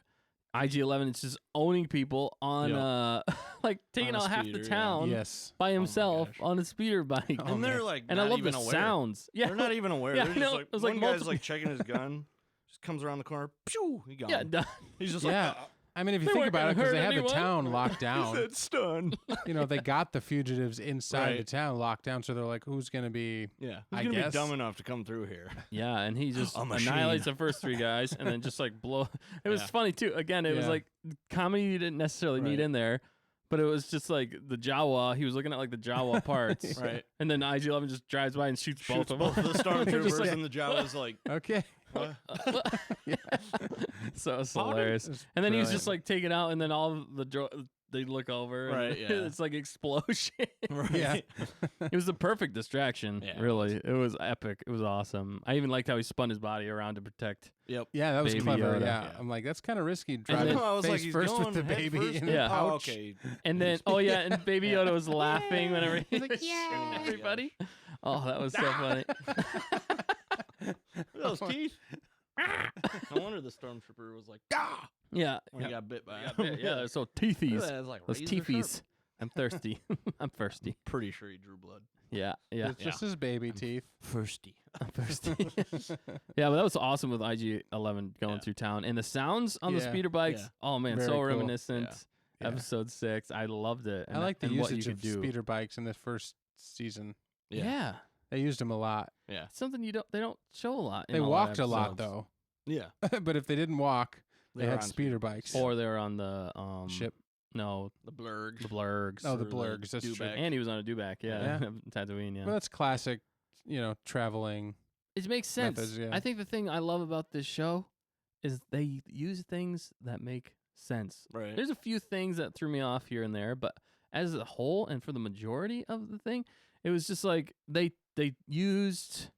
Speaker 2: IG-11 is just owning people on, like taking
Speaker 3: On a
Speaker 2: out half the
Speaker 3: speeder, yeah.
Speaker 2: town
Speaker 1: Yes.
Speaker 2: by
Speaker 3: my
Speaker 2: himself
Speaker 3: gosh.
Speaker 2: on a speeder bike.
Speaker 1: Oh,
Speaker 3: And they're
Speaker 1: man.
Speaker 3: like,
Speaker 2: And
Speaker 3: not
Speaker 2: I love
Speaker 3: even
Speaker 2: the
Speaker 3: aware.
Speaker 2: sounds. Yeah,
Speaker 3: They're not even aware.
Speaker 2: Yeah,
Speaker 3: They're
Speaker 2: I
Speaker 3: just
Speaker 2: know.
Speaker 3: like,
Speaker 2: It was like
Speaker 3: one guy's
Speaker 2: multiple-
Speaker 3: like checking his gun, just comes around the corner, pew, he gone.
Speaker 2: yeah, done.
Speaker 3: He's just
Speaker 1: Yeah.
Speaker 3: like,
Speaker 1: I mean, if you
Speaker 2: They
Speaker 1: think
Speaker 2: weren't
Speaker 1: about it,
Speaker 2: gonna
Speaker 1: because they
Speaker 2: hurt
Speaker 1: had the
Speaker 2: anyone.
Speaker 1: town locked down.
Speaker 3: stun.
Speaker 1: You know, they got the fugitives inside the
Speaker 3: Right.
Speaker 1: town locked down, so they're like, who's going to be...
Speaker 3: Yeah.
Speaker 1: I
Speaker 3: Who's gonna
Speaker 1: guess.
Speaker 3: be dumb enough to come through here?
Speaker 2: Yeah, and he just
Speaker 3: A machine.
Speaker 2: annihilates the first 3 guys and then just like blow. It was
Speaker 3: Yeah.
Speaker 2: funny too. Again, it was
Speaker 1: Yeah.
Speaker 2: like comedy you didn't necessarily need
Speaker 3: Right.
Speaker 2: in there, but it was just like the Jawa. He was looking at like the Jawa parts,
Speaker 3: Right.
Speaker 2: and then IG-11 just drives by and shoots both
Speaker 3: Shoots
Speaker 2: of
Speaker 3: both
Speaker 2: them.
Speaker 3: of the
Speaker 2: They're just
Speaker 3: stormtroopers,
Speaker 2: like,
Speaker 3: and the Jawa's like,
Speaker 1: Okay.
Speaker 3: what?
Speaker 2: so it's
Speaker 3: Pardon?
Speaker 2: hilarious.
Speaker 1: It's
Speaker 2: And then he was
Speaker 1: brilliant.
Speaker 2: just like taken out, and then all of the they look over, and
Speaker 3: Right, yeah.
Speaker 2: it's like explosion.
Speaker 3: Right.
Speaker 1: Yeah.
Speaker 2: It was the perfect distraction.
Speaker 3: Yeah, it
Speaker 2: really, it was epic. It was awesome. I even liked how he spun his body around to protect.
Speaker 3: Yep.
Speaker 1: Yeah, that was
Speaker 2: Baby
Speaker 1: clever.
Speaker 2: Yoda.
Speaker 1: Yeah.
Speaker 3: Yeah.
Speaker 1: I'm like, that's kind of risky.
Speaker 2: then-
Speaker 1: Driving
Speaker 3: I was
Speaker 1: face
Speaker 3: like, he's
Speaker 1: first
Speaker 3: going
Speaker 1: with the
Speaker 3: head
Speaker 1: baby
Speaker 3: first?
Speaker 1: in the
Speaker 2: Yeah.
Speaker 3: Oh,
Speaker 1: pouch.
Speaker 3: okay.
Speaker 2: And then, oh yeah, and Baby Yoda was laughing whenever he
Speaker 1: like,
Speaker 2: was
Speaker 1: "Yeah."
Speaker 2: shooting everybody. Oh, that was so funny.
Speaker 3: Those teeth. No wonder the stormtrooper was like, ah,
Speaker 2: Yeah,
Speaker 3: when he got bit by
Speaker 2: yeah,
Speaker 3: him.
Speaker 2: yeah, they're so
Speaker 3: Look at
Speaker 2: teethies.
Speaker 3: that, it's like
Speaker 2: Those
Speaker 3: razor sharp.
Speaker 2: teethies. I'm thirsty. I'm thirsty.
Speaker 3: Pretty sure he drew blood.
Speaker 2: Yeah, yeah.
Speaker 1: It's just his baby teeth.
Speaker 3: Thirsty.
Speaker 2: I'm thirsty. Yeah, but that was awesome with IG-11 going
Speaker 3: Yeah.
Speaker 2: through town, and the sounds on the
Speaker 1: Yeah.
Speaker 2: speeder bikes.
Speaker 3: Yeah.
Speaker 2: Oh man,
Speaker 1: Very
Speaker 2: so
Speaker 1: cool.
Speaker 2: reminiscent.
Speaker 1: Yeah.
Speaker 2: Episode 6, I loved it.
Speaker 1: I like the
Speaker 2: and what you
Speaker 1: usage
Speaker 2: could
Speaker 1: of
Speaker 2: do.
Speaker 1: speeder bikes in the first season.
Speaker 2: Yeah.
Speaker 1: They used them a lot.
Speaker 3: Yeah.
Speaker 2: Something they don't show a lot. in
Speaker 1: They
Speaker 2: all the
Speaker 1: walked a lot,
Speaker 2: episodes.
Speaker 1: though.
Speaker 3: Yeah.
Speaker 1: But if they didn't walk, they
Speaker 3: were
Speaker 1: had
Speaker 3: on
Speaker 1: speeder bikes.
Speaker 2: Or they're on the
Speaker 1: ship.
Speaker 2: No,
Speaker 3: the blurgs.
Speaker 2: the blurgs.
Speaker 1: Oh, the
Speaker 3: or
Speaker 1: blurgs. That's true.
Speaker 3: dewback.
Speaker 2: And he was on a dewback, yeah. Tatooine, yeah.
Speaker 1: Well, that's classic, traveling.
Speaker 2: It makes sense.
Speaker 1: methods, yeah.
Speaker 2: I think the thing I love about this show is they use things that make sense.
Speaker 3: Right.
Speaker 2: There's a few things that threw me off here and there, but as a whole and for the majority of the thing, it was just like they used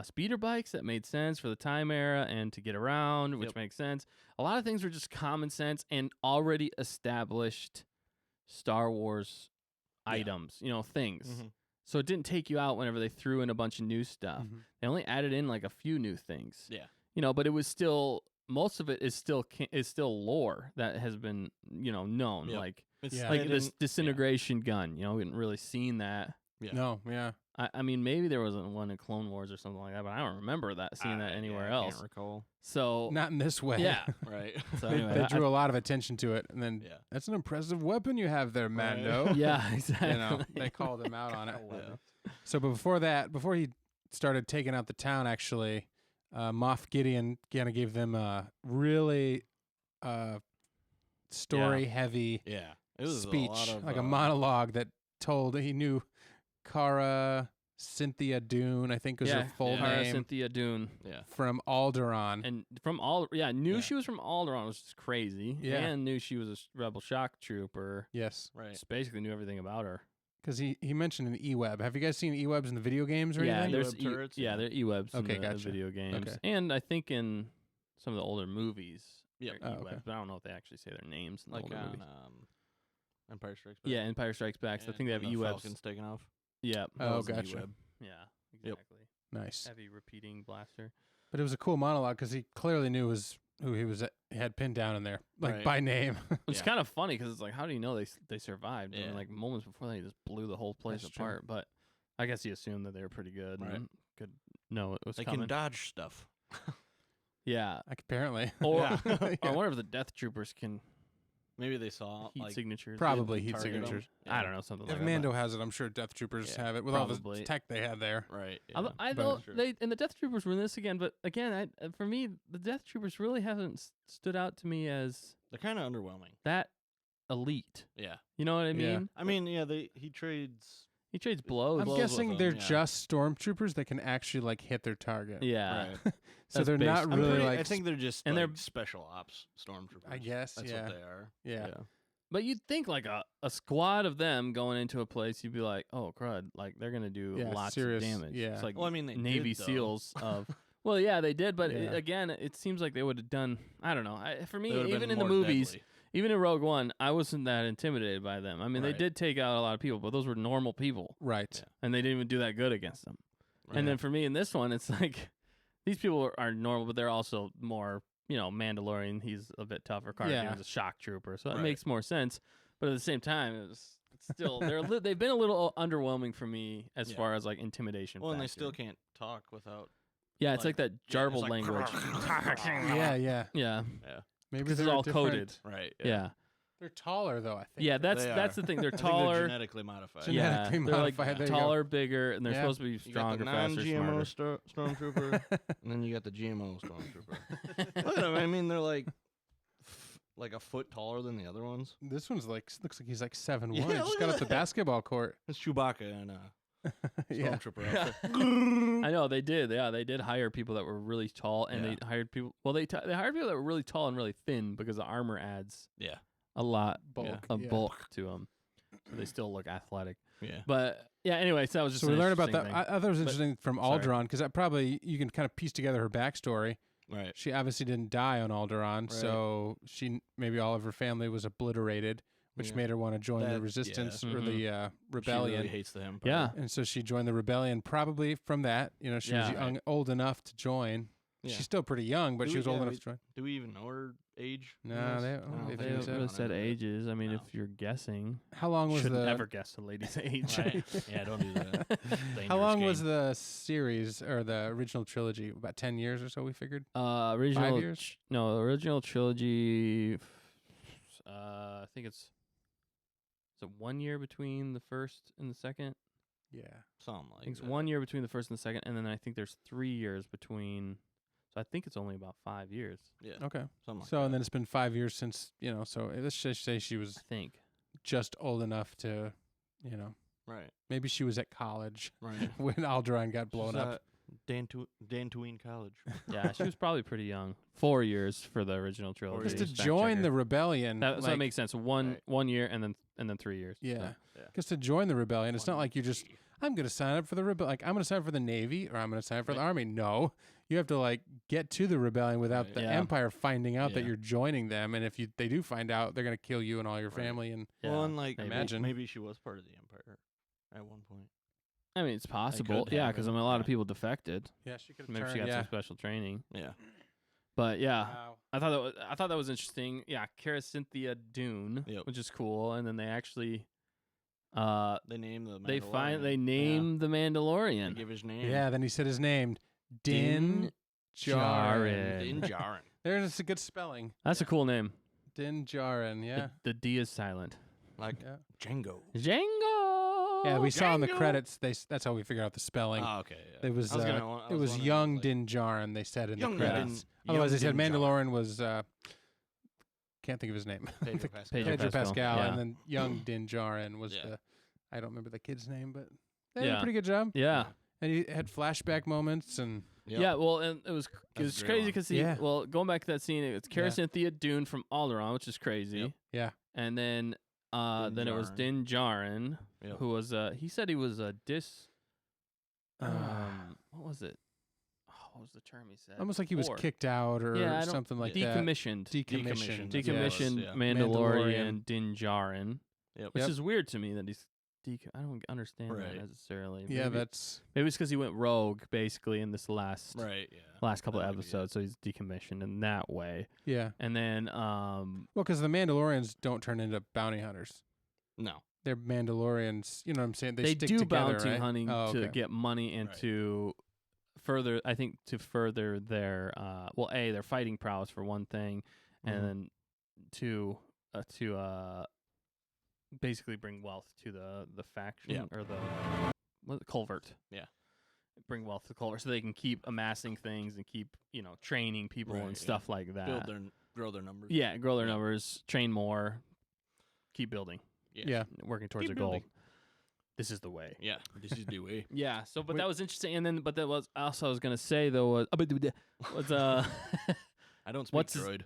Speaker 2: speeder bikes that made sense for the time era and to get around, which
Speaker 3: Yep.
Speaker 2: makes sense. A lot of things were just common sense and already established Star Wars
Speaker 3: Yeah.
Speaker 2: items, things.
Speaker 3: Mhm.
Speaker 2: So it didn't take you out whenever they threw in a bunch of new stuff.
Speaker 1: Mhm.
Speaker 2: They only added in like a few new things.
Speaker 3: Yeah.
Speaker 2: But it was still most of it is still lore that has been known.
Speaker 3: Yep.
Speaker 2: Like
Speaker 3: It's
Speaker 1: Yeah.
Speaker 3: they
Speaker 2: like this
Speaker 3: didn't-
Speaker 2: disintegration gun. We hadn't really seen that.
Speaker 3: Yeah.
Speaker 1: No, yeah.
Speaker 2: I mean, maybe there wasn't one in Clone Wars or something like that, but I don't remember seeing that anywhere
Speaker 3: I
Speaker 2: else.
Speaker 3: can't recall.
Speaker 2: So
Speaker 1: Not in this way.
Speaker 2: yeah.
Speaker 3: Right.
Speaker 2: So
Speaker 1: They,
Speaker 2: anyway,
Speaker 1: they drew a lot of attention to it, and then
Speaker 3: Yeah.
Speaker 1: that's an impressive weapon you have there, Mando.
Speaker 2: yeah, exactly.
Speaker 1: They called him out on it.
Speaker 3: Yeah.
Speaker 1: So, but before he started taking out the town, actually, Moff Gideon kind of gave them a really story-heavy
Speaker 3: Yeah. It was
Speaker 1: speech,
Speaker 3: a lot of,
Speaker 1: like a monologue that told he knew Cara Cynthia Dune, I think was
Speaker 2: yeah,
Speaker 1: her full
Speaker 2: Cara
Speaker 1: name,
Speaker 2: Cynthia Dune.
Speaker 3: Yeah.
Speaker 1: from Alderaan.
Speaker 2: And knew
Speaker 1: Yeah.
Speaker 2: she was from Alderaan, which is crazy.
Speaker 1: Yeah.
Speaker 2: And knew she was a rebel shock trooper.
Speaker 1: Yes,
Speaker 3: Right.
Speaker 2: Just basically knew everything about her.
Speaker 1: because he mentioned an E-Web. Have you guys seen E-Webs in the video games or
Speaker 2: Yeah,
Speaker 1: anything?
Speaker 2: there's
Speaker 3: E-Web turrets,
Speaker 2: yeah,
Speaker 3: yeah.
Speaker 2: they're E-Webs
Speaker 1: Okay,
Speaker 2: in the
Speaker 1: gotcha.
Speaker 2: video games.
Speaker 1: Okay.
Speaker 2: And I think in some of the older movies,
Speaker 3: Yep.
Speaker 2: they're
Speaker 1: Oh,
Speaker 2: E-Webs,
Speaker 1: okay.
Speaker 2: but I don't know if they actually say their names in the
Speaker 3: Like
Speaker 2: older
Speaker 3: on
Speaker 2: movies.
Speaker 3: Empire Strikes Back.
Speaker 2: Yeah, Empire Strikes Back. So I
Speaker 3: Yeah,
Speaker 2: think they have
Speaker 3: when the
Speaker 2: E-Webs.
Speaker 3: Falcon's taken off.
Speaker 2: Yeah.
Speaker 1: Oh,
Speaker 3: That was an
Speaker 1: gotcha.
Speaker 3: E-Web.
Speaker 2: Yeah,
Speaker 3: Yep.
Speaker 2: exactly.
Speaker 1: Nice.
Speaker 2: Heavy repeating blaster.
Speaker 1: But it was a cool monologue because he clearly knew who he had pinned down in there, like
Speaker 3: Right.
Speaker 1: by name.
Speaker 2: Which is
Speaker 3: Yeah.
Speaker 2: kind of funny because it's like, how do you know they survived? I mean,
Speaker 3: Yeah.
Speaker 2: like moments before they just blew the whole place
Speaker 1: That's true.
Speaker 2: apart. But I guess he assumed that they were pretty good
Speaker 3: Right.
Speaker 2: and could know it was
Speaker 3: They
Speaker 2: coming.
Speaker 3: can dodge stuff.
Speaker 2: Yeah.
Speaker 1: Like, apparently.
Speaker 2: Or
Speaker 3: Yeah.
Speaker 2: I wonder if the Death Troopers can
Speaker 3: Maybe they saw
Speaker 2: heat
Speaker 3: like
Speaker 2: signatures.
Speaker 1: Probably
Speaker 3: didn't
Speaker 1: heat
Speaker 3: target 'em.
Speaker 1: signatures.
Speaker 2: I
Speaker 3: Yeah.
Speaker 2: don't know, something
Speaker 1: If
Speaker 2: like that.
Speaker 1: Mando has it, I'm sure Death Troopers
Speaker 3: Yeah,
Speaker 1: have it with all
Speaker 2: probably.
Speaker 1: the tech they had there.
Speaker 3: Right.
Speaker 2: I,
Speaker 3: Yeah.
Speaker 2: I
Speaker 1: But-
Speaker 2: thought
Speaker 3: Sure.
Speaker 2: and the Death Troopers were in this again, but again, for me, the Death Troopers really haven't stood out to me as
Speaker 3: They're kind of underwhelming.
Speaker 2: that elite.
Speaker 3: Yeah.
Speaker 2: You know what I
Speaker 1: Yeah.
Speaker 2: mean?
Speaker 3: I mean, yeah. He trades.
Speaker 2: He trades blows.
Speaker 1: I'm
Speaker 3: blows with
Speaker 1: guessing
Speaker 3: them,
Speaker 1: they're
Speaker 3: yeah.
Speaker 1: just stormtroopers that can actually like hit their target.
Speaker 2: Yeah.
Speaker 3: Right.
Speaker 1: So
Speaker 2: That's
Speaker 1: they're not
Speaker 2: based-
Speaker 3: I'm
Speaker 1: really
Speaker 3: pretty-
Speaker 1: like.
Speaker 3: I think they're just
Speaker 2: and
Speaker 3: like
Speaker 2: they're-
Speaker 3: special ops stormtroopers.
Speaker 1: I guess.
Speaker 3: That's
Speaker 1: yeah.
Speaker 3: what they are.
Speaker 1: Yeah.
Speaker 2: But you'd think like a squad of them going into a place, you'd be like, oh crud, like they're gonna do
Speaker 1: Yeah,
Speaker 2: lots
Speaker 1: serious-
Speaker 2: of damage.
Speaker 1: yeah.
Speaker 2: It's like
Speaker 3: Well, I mean, they
Speaker 2: Navy
Speaker 3: did, though.
Speaker 2: SEAls of. Well, yeah, they did, but
Speaker 1: Yeah.
Speaker 2: again, it seems like they would have done. I don't know. For me,
Speaker 3: They would've
Speaker 2: even
Speaker 3: been
Speaker 2: in the
Speaker 3: more
Speaker 2: movies,
Speaker 3: deadly.
Speaker 2: even in Rogue One, I wasn't that intimidated by them. I mean, they
Speaker 3: Right.
Speaker 2: did take out a lot of people, but those were normal people,
Speaker 1: Right.
Speaker 3: Yeah.
Speaker 2: and they didn't even do that good against them. And then for me in this one, it's like these people are normal, but they're also more, Mandalorian. He's a bit tougher. Cara
Speaker 1: Yeah.
Speaker 2: Dune's a shock trooper, so it
Speaker 3: Right.
Speaker 2: makes more sense. But at the same time, it's still they've been a little underwhelming for me as
Speaker 3: Yeah.
Speaker 2: far as like intimidation.
Speaker 3: Well, and they
Speaker 2: factor.
Speaker 3: still can't talk without.
Speaker 2: Yeah, it's like
Speaker 3: like-
Speaker 2: that
Speaker 3: yeah, it's
Speaker 2: jarbled
Speaker 3: like-
Speaker 2: language.
Speaker 1: Yeah. Yeah.
Speaker 2: Yeah.
Speaker 3: Yeah.
Speaker 1: Maybe
Speaker 2: Because
Speaker 1: they're
Speaker 2: it's all
Speaker 1: different-
Speaker 2: coded.
Speaker 3: Right.
Speaker 2: Yeah.
Speaker 1: They're taller though. I think.
Speaker 2: Yeah, that's
Speaker 3: They
Speaker 2: that's
Speaker 3: are.
Speaker 2: the thing. They're
Speaker 3: I think they're
Speaker 2: taller.
Speaker 3: genetically modified.
Speaker 2: Yeah,
Speaker 1: Genetically
Speaker 2: they're like
Speaker 1: modified, there you go.
Speaker 2: taller, bigger, and they're
Speaker 1: Yeah.
Speaker 2: supposed to be
Speaker 3: You got
Speaker 2: stronger,
Speaker 3: the
Speaker 2: faster,
Speaker 3: non-GMO
Speaker 2: smarter.
Speaker 3: stormtrooper, and then you got the GMO stormtrooper. Look at 'em, I mean, they're like a foot taller than the other ones.
Speaker 1: This one's like looks like he's like 7'1".
Speaker 3: Yeah,
Speaker 1: He just
Speaker 3: look
Speaker 1: got
Speaker 3: at
Speaker 1: off the
Speaker 3: that.
Speaker 1: basketball court.
Speaker 3: It's Chewbacca and
Speaker 1: Yeah.
Speaker 3: stormtrooper.
Speaker 2: Yeah.
Speaker 3: outfit.
Speaker 2: I know they did. Yeah, they did hire people that were really tall, and
Speaker 3: Yeah.
Speaker 2: they hired people. Well, they hired people that were really tall and really thin because the armor adds
Speaker 3: Yeah.
Speaker 2: a lot
Speaker 1: Bulk.
Speaker 2: of
Speaker 1: yeah.
Speaker 2: bulk to them. So they still look athletic.
Speaker 3: Yeah.
Speaker 2: But yeah, anyway, so that was just
Speaker 1: So we
Speaker 2: an
Speaker 1: learned about
Speaker 2: interesting
Speaker 1: that.
Speaker 2: thing.
Speaker 1: I thought it was interesting from
Speaker 2: sorry.
Speaker 1: Alderaan because that probably you can kind of piece together her backstory.
Speaker 3: Right.
Speaker 1: She obviously didn't die on Alderaan,
Speaker 3: Right.
Speaker 1: so maybe all of her family was obliterated, which
Speaker 3: Yeah.
Speaker 1: made her want to join the
Speaker 3: That-
Speaker 1: resistance
Speaker 2: yeah.
Speaker 1: or the
Speaker 3: She
Speaker 1: rebellion.
Speaker 3: really hates the Empire.
Speaker 2: Yeah.
Speaker 1: And so she joined the rebellion probably from that. You know, she was
Speaker 2: Yeah.
Speaker 1: old enough to join.
Speaker 3: Yeah.
Speaker 1: She's still pretty young, but
Speaker 3: Do
Speaker 1: she
Speaker 3: we-
Speaker 1: was old
Speaker 3: yeah,
Speaker 1: enough
Speaker 3: we-
Speaker 1: to join.
Speaker 3: Do we even know her age? in
Speaker 1: No,
Speaker 3: this?
Speaker 1: they-
Speaker 3: I don't
Speaker 1: they
Speaker 3: think
Speaker 2: They
Speaker 1: think
Speaker 2: haven't
Speaker 1: so.
Speaker 2: really said
Speaker 3: No.
Speaker 2: ages. I mean,
Speaker 3: No.
Speaker 2: if you're guessing,
Speaker 1: How long was
Speaker 2: shouldn't
Speaker 1: the
Speaker 2: ever guess a lady's age.
Speaker 3: Right. Yeah, don't do that.
Speaker 1: How
Speaker 3: Dangerous
Speaker 1: long was
Speaker 3: game.
Speaker 1: the series or the original trilogy? About 10 years or so, we figured.
Speaker 2: Original
Speaker 1: 5 years?
Speaker 2: No, the original trilogy. I think it's. Is it 1 year between the first and the second?
Speaker 1: Yeah.
Speaker 3: Something
Speaker 2: I
Speaker 3: like
Speaker 2: think it's
Speaker 3: that.
Speaker 2: 1 year between the first and the second, and then I think there's 3 years between. So I think it's only about 5 years.
Speaker 3: Yeah.
Speaker 1: Okay.
Speaker 3: Something like
Speaker 1: So,
Speaker 3: that.
Speaker 1: and then it's been 5 years since, so let's just say she was
Speaker 2: I think.
Speaker 1: just old enough to,
Speaker 3: Right.
Speaker 1: maybe she was at college
Speaker 3: Right.
Speaker 1: when Alderaan got blown
Speaker 3: She's
Speaker 1: up.
Speaker 3: at Dantooine College.
Speaker 2: Yeah, she was probably pretty young. 4 years for the original trilogy.
Speaker 1: Just to
Speaker 3: Fact
Speaker 1: join
Speaker 2: checker.
Speaker 1: the rebellion.
Speaker 2: That, so that
Speaker 1: like-
Speaker 2: makes sense.
Speaker 3: Right.
Speaker 2: 1 year and then 3 years.
Speaker 1: Yeah.
Speaker 2: So.
Speaker 3: Yeah.
Speaker 1: Because to join the rebellion, it's not like you just, I'm going to sign up for the rebellion. Like, I'm going to sign up for the Navy or I'm going to sign up for the
Speaker 3: Right.
Speaker 1: Army. No. You have to, like, get to the rebellion without
Speaker 3: Right.
Speaker 1: the
Speaker 2: Yeah.
Speaker 1: Empire finding out that
Speaker 3: Yeah.
Speaker 1: you're joining them. And if they do find out, they're going to kill you and all your
Speaker 3: Right.
Speaker 1: family. And
Speaker 2: Yeah,
Speaker 3: Well, and like
Speaker 2: maybe.
Speaker 1: Imagine.
Speaker 3: maybe she was part of the Empire at one point.
Speaker 2: I mean, it's possible.
Speaker 3: could
Speaker 2: Yeah,
Speaker 3: have
Speaker 2: because
Speaker 3: it,
Speaker 2: a lot of
Speaker 3: yeah.
Speaker 2: people defected.
Speaker 1: yeah, she could
Speaker 2: Maybe she got some special training.
Speaker 3: Yeah.
Speaker 2: But yeah,
Speaker 1: Wow.
Speaker 2: I thought that was interesting. Yeah, Cara Cynthia Dune,
Speaker 3: Yep.
Speaker 2: which is cool. And then they actually,
Speaker 3: They named the
Speaker 2: they
Speaker 3: Mandalorian.
Speaker 2: named the
Speaker 3: They
Speaker 2: Mandalorian.
Speaker 3: give his name.
Speaker 1: Yeah, then he said his name. Din Djarin.
Speaker 2: Djarin.
Speaker 3: Din Djarin.
Speaker 1: There's a good spelling.
Speaker 2: That's a cool name.
Speaker 1: Din Djarin, yeah.
Speaker 2: The D is silent.
Speaker 3: Like
Speaker 1: Yeah.
Speaker 3: Django.
Speaker 2: Django.
Speaker 1: Yeah, we saw in the
Speaker 3: Django.
Speaker 1: credits, that's how we figured out the spelling.
Speaker 3: Oh, okay. Yeah.
Speaker 1: It was
Speaker 3: I was gonna
Speaker 1: uh,
Speaker 3: wa- I
Speaker 1: it was
Speaker 3: wondering,
Speaker 1: young
Speaker 3: like,
Speaker 1: Din Djarin, they said in
Speaker 3: Young
Speaker 1: the credits.
Speaker 3: Din-
Speaker 1: Otherwise, they
Speaker 3: young
Speaker 1: said
Speaker 3: Din Djarin.
Speaker 1: Mandalorian was can't think of his name.
Speaker 3: Pedro Pascal.
Speaker 2: Pedro
Speaker 1: Pedro
Speaker 2: Pascal,
Speaker 1: Pascal,
Speaker 2: yeah.
Speaker 1: and then young Din Djarin was
Speaker 3: Yeah.
Speaker 1: I don't remember the kid's name, but they did a
Speaker 2: Yeah.
Speaker 1: pretty good job.
Speaker 2: Yeah.
Speaker 1: And he had flashback moments, and
Speaker 3: Yep.
Speaker 2: Yeah, well, and it was
Speaker 3: That's a great
Speaker 2: crazy
Speaker 3: one.
Speaker 2: because
Speaker 1: Yeah.
Speaker 2: well, going back to that scene, it's Cara
Speaker 1: Yeah.
Speaker 2: Cynthia Dune from Alderaan, which is crazy.
Speaker 3: Yep.
Speaker 1: yeah,
Speaker 2: And then
Speaker 3: Din
Speaker 2: it was
Speaker 3: Djarin.
Speaker 2: Din Djarin,
Speaker 3: Yep.
Speaker 2: who was he said he was a
Speaker 1: Ah.
Speaker 2: what was it? Oh, what was the term he said?
Speaker 1: almost like he was
Speaker 2: Before.
Speaker 1: kicked out or
Speaker 2: Yeah, I don't-
Speaker 1: something like that.
Speaker 2: Decommissioned.
Speaker 1: Decommissioned.
Speaker 3: That's what it was,
Speaker 2: Decommissioned
Speaker 3: yeah.
Speaker 2: Mandalorian Din Djarin,
Speaker 3: Yep.
Speaker 2: which
Speaker 1: Yep.
Speaker 2: is weird to me that he's I don't understand that
Speaker 3: Right.
Speaker 2: necessarily.
Speaker 1: Yeah,
Speaker 2: maybe,
Speaker 1: that's
Speaker 2: maybe it's because he went rogue basically in this last
Speaker 3: Right. Yeah.
Speaker 2: couple of
Speaker 3: That could be it.
Speaker 2: episodes, so he's decommissioned in that way.
Speaker 1: yeah.
Speaker 2: And then
Speaker 1: Well, because the Mandalorians don't turn into bounty hunters.
Speaker 3: No.
Speaker 1: They're Mandalorians. You know what I'm saying?
Speaker 2: they
Speaker 1: stick
Speaker 2: do
Speaker 1: together,
Speaker 2: bounty
Speaker 1: right?
Speaker 2: hunting
Speaker 1: Oh,
Speaker 2: to
Speaker 1: okay.
Speaker 2: get money and
Speaker 3: Right.
Speaker 2: to further, I think, to further their their fighting prowess for one thing,
Speaker 1: Mhm.
Speaker 2: and then to basically bring wealth to the faction
Speaker 3: Yeah.
Speaker 2: or the culvert.
Speaker 3: Yeah.
Speaker 2: Bring wealth to the culvert so they can keep amassing things and keep training people
Speaker 3: Right,
Speaker 2: and
Speaker 3: yeah.
Speaker 2: stuff like that.
Speaker 3: Grow their numbers.
Speaker 2: Yeah, grow their
Speaker 3: Yeah.
Speaker 2: numbers, train more, keep building,
Speaker 1: Yeah.
Speaker 2: working towards
Speaker 3: Keep
Speaker 2: a goal.
Speaker 3: building.
Speaker 2: This is the way.
Speaker 3: Yeah. This is the way.
Speaker 2: Yeah. So, but
Speaker 1: Wait.
Speaker 2: that was interesting, and then, but that was also I was gonna say though was
Speaker 3: I don't speak
Speaker 2: What's his-
Speaker 3: droid.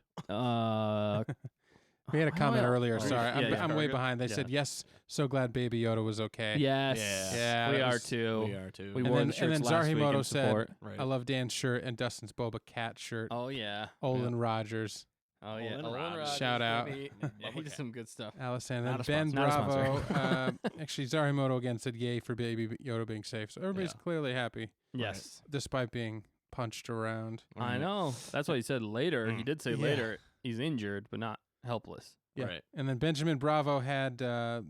Speaker 1: We had a comment earlier.
Speaker 2: Oh,
Speaker 1: Sorry,
Speaker 2: yeah,
Speaker 1: I'm way
Speaker 3: Cargo?
Speaker 1: behind. They
Speaker 2: Yeah.
Speaker 1: said yes. So glad Baby Yoda was okay.
Speaker 2: Yes.
Speaker 1: Yeah,
Speaker 2: we
Speaker 1: that
Speaker 2: are
Speaker 1: was-
Speaker 2: too.
Speaker 3: We are too.
Speaker 2: We
Speaker 1: And
Speaker 2: wore
Speaker 1: then-
Speaker 2: the
Speaker 1: and
Speaker 2: shirts
Speaker 1: then
Speaker 2: last week
Speaker 1: Zarhimoto
Speaker 2: in
Speaker 1: said,
Speaker 2: support.
Speaker 3: Right.
Speaker 1: I love Dan's shirt and Dustin's Boba Cat shirt.
Speaker 2: Oh yeah.
Speaker 1: Olin Rogers,
Speaker 2: Oh yeah.
Speaker 3: Olin
Speaker 2: Olin
Speaker 3: Rogers.
Speaker 2: Rogers,
Speaker 1: Shout out.
Speaker 2: baby. Yeah, he did some good stuff.
Speaker 1: Allison,
Speaker 3: Not
Speaker 1: and
Speaker 3: a
Speaker 1: Ben
Speaker 2: sponsor. Not a
Speaker 1: Bravo.
Speaker 2: sponsor.
Speaker 1: Actually, Zarhimoto again said yay for Baby Yoda being safe. So everybody's
Speaker 3: Yeah.
Speaker 1: clearly happy,
Speaker 2: Yes.
Speaker 1: despite being punched around.
Speaker 2: I know. That's what he said later. He
Speaker 3: Mm.
Speaker 2: did say
Speaker 1: Yeah.
Speaker 2: later he's injured but not helpless.
Speaker 1: Yeah.
Speaker 3: Right.
Speaker 1: And then Benjamin Bravo had,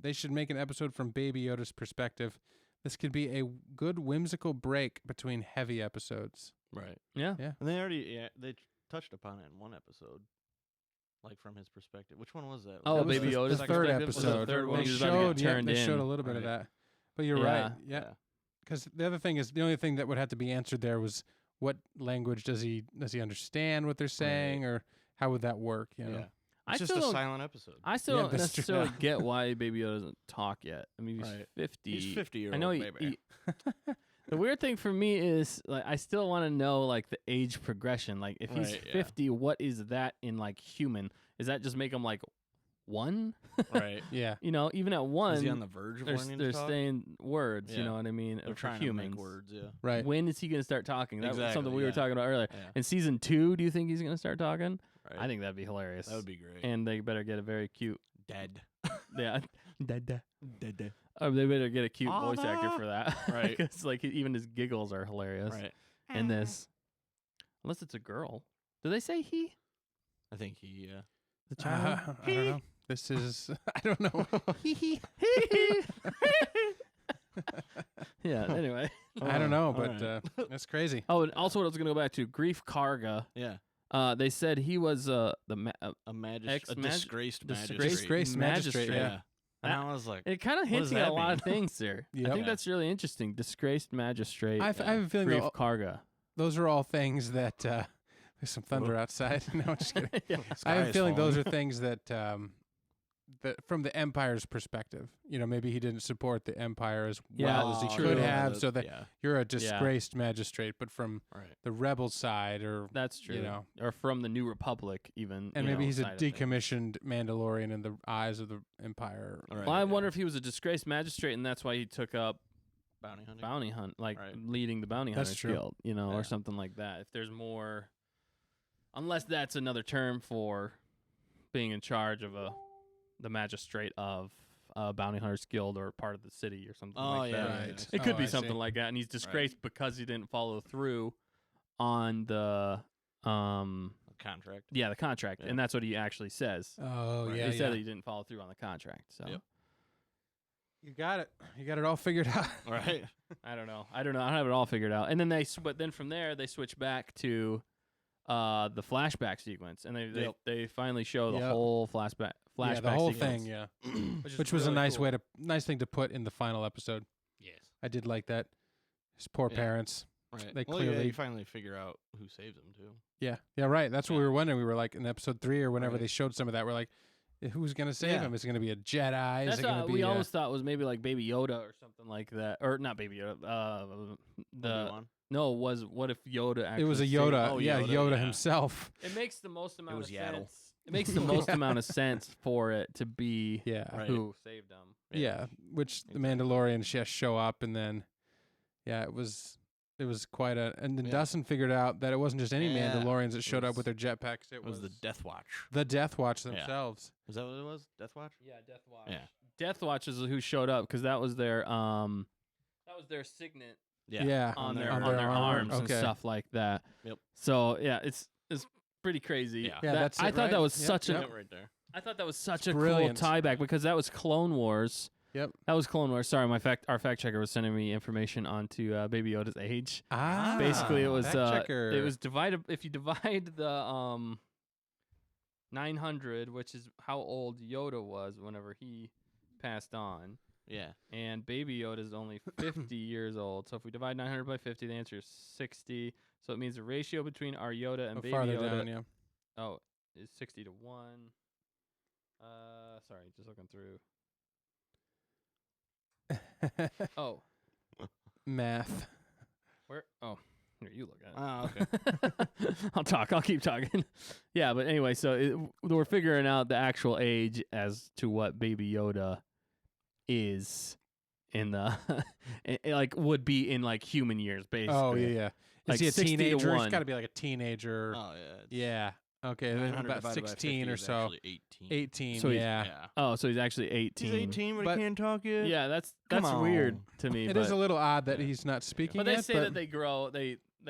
Speaker 1: they should make an episode from Baby Yoda's perspective. This could be a good whimsical break between heavy episodes.
Speaker 3: Right.
Speaker 2: Yeah.
Speaker 1: Yeah.
Speaker 3: And they already they touched upon it in one episode. like from his perspective. Which one was that?
Speaker 2: Oh,
Speaker 1: That was
Speaker 2: Baby
Speaker 1: the
Speaker 2: Yoda's
Speaker 1: third
Speaker 2: perspective was the
Speaker 1: episode.
Speaker 2: third one.
Speaker 1: They
Speaker 2: He was about to get
Speaker 1: showed,
Speaker 2: turned
Speaker 1: they showed
Speaker 2: in.
Speaker 1: a little bit of
Speaker 3: Right.
Speaker 1: that. But you're
Speaker 2: Yeah.
Speaker 1: right. Yeah.
Speaker 3: Yeah.
Speaker 1: Because the other thing is, the only thing that would have to be answered there was what language does he understand what they're saying, or how would that work? You know?
Speaker 3: Yeah.
Speaker 2: I
Speaker 3: It's just
Speaker 2: still
Speaker 3: a
Speaker 2: don't.
Speaker 3: silent episode.
Speaker 2: I still
Speaker 1: Yeah,
Speaker 2: don't
Speaker 1: that's true.
Speaker 2: necessarily get why Baby Yoda doesn't talk yet. I mean, he's
Speaker 3: Right.
Speaker 2: 50.
Speaker 3: He's 50-year-old
Speaker 2: I know
Speaker 3: baby.
Speaker 2: The weird thing for me is like I still want to know like the age progression. Like if he's
Speaker 3: Right, yeah.
Speaker 2: 50, what is that in like human? Does that just make him like 1?
Speaker 3: Right.
Speaker 1: Yeah.
Speaker 2: You know, even at 1,
Speaker 3: Is he on the verge of learning
Speaker 2: they're
Speaker 3: to talk?
Speaker 2: saying words. You
Speaker 3: Yeah.
Speaker 2: know what I mean?
Speaker 3: They're
Speaker 2: for
Speaker 3: trying
Speaker 2: humans.
Speaker 3: to make words, yeah.
Speaker 1: Right.
Speaker 2: When is he going to start talking? That was something
Speaker 3: Exactly,
Speaker 2: we were
Speaker 3: yeah.
Speaker 2: talking about earlier.
Speaker 3: Yeah.
Speaker 2: In season 2, do you think he's going to start talking?
Speaker 3: Right.
Speaker 2: I think that'd be hilarious.
Speaker 3: that would be great.
Speaker 2: And they better get a very cute,
Speaker 3: Dead.
Speaker 2: yeah,
Speaker 3: Dead.
Speaker 2: they better get a cute voice actor
Speaker 3: Father.
Speaker 2: for that,
Speaker 3: Right.
Speaker 2: Because like even his giggles are hilarious
Speaker 3: Right.
Speaker 2: in this. Unless it's a girl. Do they say he?
Speaker 3: I think he,
Speaker 2: The child.
Speaker 1: I don't know. This is I don't know.
Speaker 2: Yeah. Anyway.
Speaker 1: I don't know,
Speaker 3: all
Speaker 1: but
Speaker 3: right.
Speaker 1: that's crazy.
Speaker 2: Oh, and also what I was gonna go back to Grief Karga.
Speaker 3: Yeah.
Speaker 2: They said he was a
Speaker 3: A
Speaker 2: Ex-mag-
Speaker 3: disgraced magistrate.
Speaker 1: Disgraced magistrate, yeah.
Speaker 3: And I was like,
Speaker 2: It kind of
Speaker 3: What
Speaker 2: hints
Speaker 3: does
Speaker 2: at a
Speaker 3: that
Speaker 2: lot of
Speaker 3: mean?
Speaker 2: things there. I
Speaker 1: Yep.
Speaker 2: think
Speaker 3: Yeah.
Speaker 2: that's really interesting. Disgraced magistrate.
Speaker 1: I have a feeling
Speaker 2: Grief
Speaker 1: tho-
Speaker 2: Karga.
Speaker 1: those are all things that there's some thunder outside. No, I'm just kidding.
Speaker 2: Yeah.
Speaker 1: I have
Speaker 3: sky
Speaker 1: a
Speaker 3: is
Speaker 1: feeling those
Speaker 3: falling.
Speaker 1: are things that from the Empire's perspective, you know, maybe he didn't support the Empire as
Speaker 2: Yeah,
Speaker 1: well as he
Speaker 2: true.
Speaker 1: could
Speaker 2: Yeah,
Speaker 1: have, so that
Speaker 3: yeah.
Speaker 1: you're a disgraced magistrate, but from
Speaker 3: Right.
Speaker 1: the rebel side, or
Speaker 2: That's true.
Speaker 1: you know,
Speaker 2: Or from the New Republic, even.
Speaker 1: and
Speaker 2: you
Speaker 1: maybe
Speaker 2: know,
Speaker 1: he's a
Speaker 2: side of things.
Speaker 1: decommissioned Mandalorian in the eyes of the Empire.
Speaker 3: Right.
Speaker 2: Well, I wonder if he was a disgraced magistrate, and that's why he took up
Speaker 3: Bounty hunting.
Speaker 2: bounty hunt, like
Speaker 3: Right.
Speaker 2: leading the bounty
Speaker 1: That's
Speaker 2: hunters
Speaker 1: true.
Speaker 2: guild, you know,
Speaker 3: Yeah.
Speaker 2: or something like that. If there's more, unless that's another term for being in charge of the magistrate of bounty hunters guild or part of the city or something
Speaker 3: Oh,
Speaker 2: like
Speaker 3: yeah,
Speaker 2: that.
Speaker 3: yeah,
Speaker 1: Right.
Speaker 2: It could
Speaker 1: Oh,
Speaker 2: be
Speaker 1: I see.
Speaker 2: something like that, and he's disgraced because he didn't follow through on the
Speaker 3: Contract.
Speaker 2: the contract,
Speaker 3: Yeah.
Speaker 2: and that's what he actually says.
Speaker 1: Oh
Speaker 3: Right.
Speaker 1: yeah,
Speaker 2: He said
Speaker 1: yeah.
Speaker 2: he didn't follow through on the contract. So
Speaker 3: Yep.
Speaker 1: You got it. You got it all figured out.
Speaker 3: Right.
Speaker 2: I don't know. I don't have it all figured out. And then but then from there they switch back to the flashback sequence, and
Speaker 3: Yep.
Speaker 2: they finally show the
Speaker 1: Yep.
Speaker 2: whole flashback
Speaker 1: Yeah, the whole
Speaker 2: sequence,
Speaker 1: thing. Yeah,
Speaker 2: is
Speaker 1: which was a
Speaker 2: really
Speaker 1: nice
Speaker 2: cool.
Speaker 1: nice thing to put in the final episode.
Speaker 3: Yes.
Speaker 1: I did like that. His poor
Speaker 3: Yeah.
Speaker 1: parents.
Speaker 3: Right.
Speaker 1: They
Speaker 3: well, yeah,
Speaker 1: clearly-
Speaker 3: you finally figure out who saves him too.
Speaker 1: Yeah, yeah, right. That's what we
Speaker 3: Yeah.
Speaker 1: were wondering. We were like in episode 3 or whenever
Speaker 3: Right.
Speaker 1: they showed some of that. We're like, who's gonna save
Speaker 3: Yeah.
Speaker 1: him? Is it gonna be a Jedi? Is
Speaker 2: That's
Speaker 1: it gonna
Speaker 2: what
Speaker 1: be?
Speaker 2: we always thought was maybe like Baby Yoda or something like that, or not Baby Yoda.
Speaker 3: Obi-Wan.
Speaker 2: What if Yoda actually?
Speaker 1: it was a
Speaker 2: saved-
Speaker 1: Yoda.
Speaker 3: Oh,
Speaker 1: yeah,
Speaker 3: Yoda,
Speaker 1: Yoda
Speaker 3: yeah.
Speaker 1: himself.
Speaker 2: It makes the most amount
Speaker 3: was
Speaker 2: of
Speaker 3: Yaddle.
Speaker 2: sense. It makes the most amount of sense for it to be
Speaker 1: Yeah,
Speaker 3: Right.
Speaker 2: who saved him.
Speaker 1: yeah. Which the
Speaker 3: Exactly.
Speaker 1: Mandalorian just show up, and then, yeah, it was quite a. And then
Speaker 3: Yeah.
Speaker 1: Dustin figured out that it wasn't just any
Speaker 3: Yeah,
Speaker 1: Mandalorians that
Speaker 3: it
Speaker 1: showed up
Speaker 3: was-
Speaker 1: with their jetpacks. It
Speaker 3: It was the Death Watch.
Speaker 1: the Death Watch
Speaker 3: Yeah.
Speaker 1: themselves.
Speaker 3: Was that what it was? Death Watch?
Speaker 2: Yeah, Death Watch.
Speaker 3: Yeah.
Speaker 2: Death Watch is who showed up because that was their signet
Speaker 1: Yeah,
Speaker 2: on their
Speaker 1: armor.
Speaker 2: arms and
Speaker 1: Okay.
Speaker 2: stuff like that.
Speaker 3: Yep.
Speaker 2: So yeah, it's pretty crazy.
Speaker 3: Yeah.
Speaker 1: Yeah,
Speaker 2: That-
Speaker 1: that's
Speaker 2: I
Speaker 1: it,
Speaker 2: thought that
Speaker 1: right?
Speaker 2: was
Speaker 1: Yep,
Speaker 2: such
Speaker 1: yep.
Speaker 2: a
Speaker 3: Yep, right there.
Speaker 2: I thought that was such
Speaker 1: It's
Speaker 2: a
Speaker 1: brilliant.
Speaker 2: cool tie back because that was Clone Wars.
Speaker 1: Yep.
Speaker 2: That was Clone Wars. Sorry, our fact checker was sending me information onto Baby Yoda's age.
Speaker 1: Ah,
Speaker 2: Basically, it was
Speaker 1: fact
Speaker 2: it was divided. If you divide the 900, which is how old Yoda was whenever he passed on,
Speaker 3: Yeah.
Speaker 2: and Baby Yoda is only 50 years old. So if we divide 900 by 50, the answer is 60. So it means the ratio between our Yoda and Baby
Speaker 1: farther
Speaker 2: Yoda
Speaker 1: down. Yeah.
Speaker 2: is 60 to 1. Sorry, just looking through. Oh,
Speaker 1: Math.
Speaker 2: where? Oh, here, you look at it.
Speaker 3: Oh, okay.
Speaker 2: I'll keep talking. Yeah, but anyway, so we're figuring out the actual age as to what Baby Yoda is in the like would be in like human years, basically.
Speaker 1: Oh yeah, yeah. Is
Speaker 2: Like
Speaker 1: he a
Speaker 2: 60 to
Speaker 1: teenager? He's
Speaker 2: 1.
Speaker 1: got to be like a teenager.
Speaker 3: Oh, yeah. it's
Speaker 1: Yeah. Okay. Then
Speaker 3: 900
Speaker 1: about
Speaker 3: divided by
Speaker 1: 16
Speaker 3: 50
Speaker 1: or
Speaker 3: is
Speaker 1: so.
Speaker 3: actually 18.
Speaker 1: 18.
Speaker 2: So he's-
Speaker 1: yeah.
Speaker 3: Yeah.
Speaker 2: Oh, so he's actually 18.
Speaker 3: He's 18, but,
Speaker 1: But-
Speaker 3: he can't talk yet.
Speaker 2: Yeah, that's
Speaker 3: Come
Speaker 2: weird
Speaker 3: on.
Speaker 2: to me.
Speaker 1: It
Speaker 2: but,
Speaker 1: is a little odd that he's not speaking
Speaker 2: but they
Speaker 1: yet.
Speaker 2: say
Speaker 1: but
Speaker 2: that they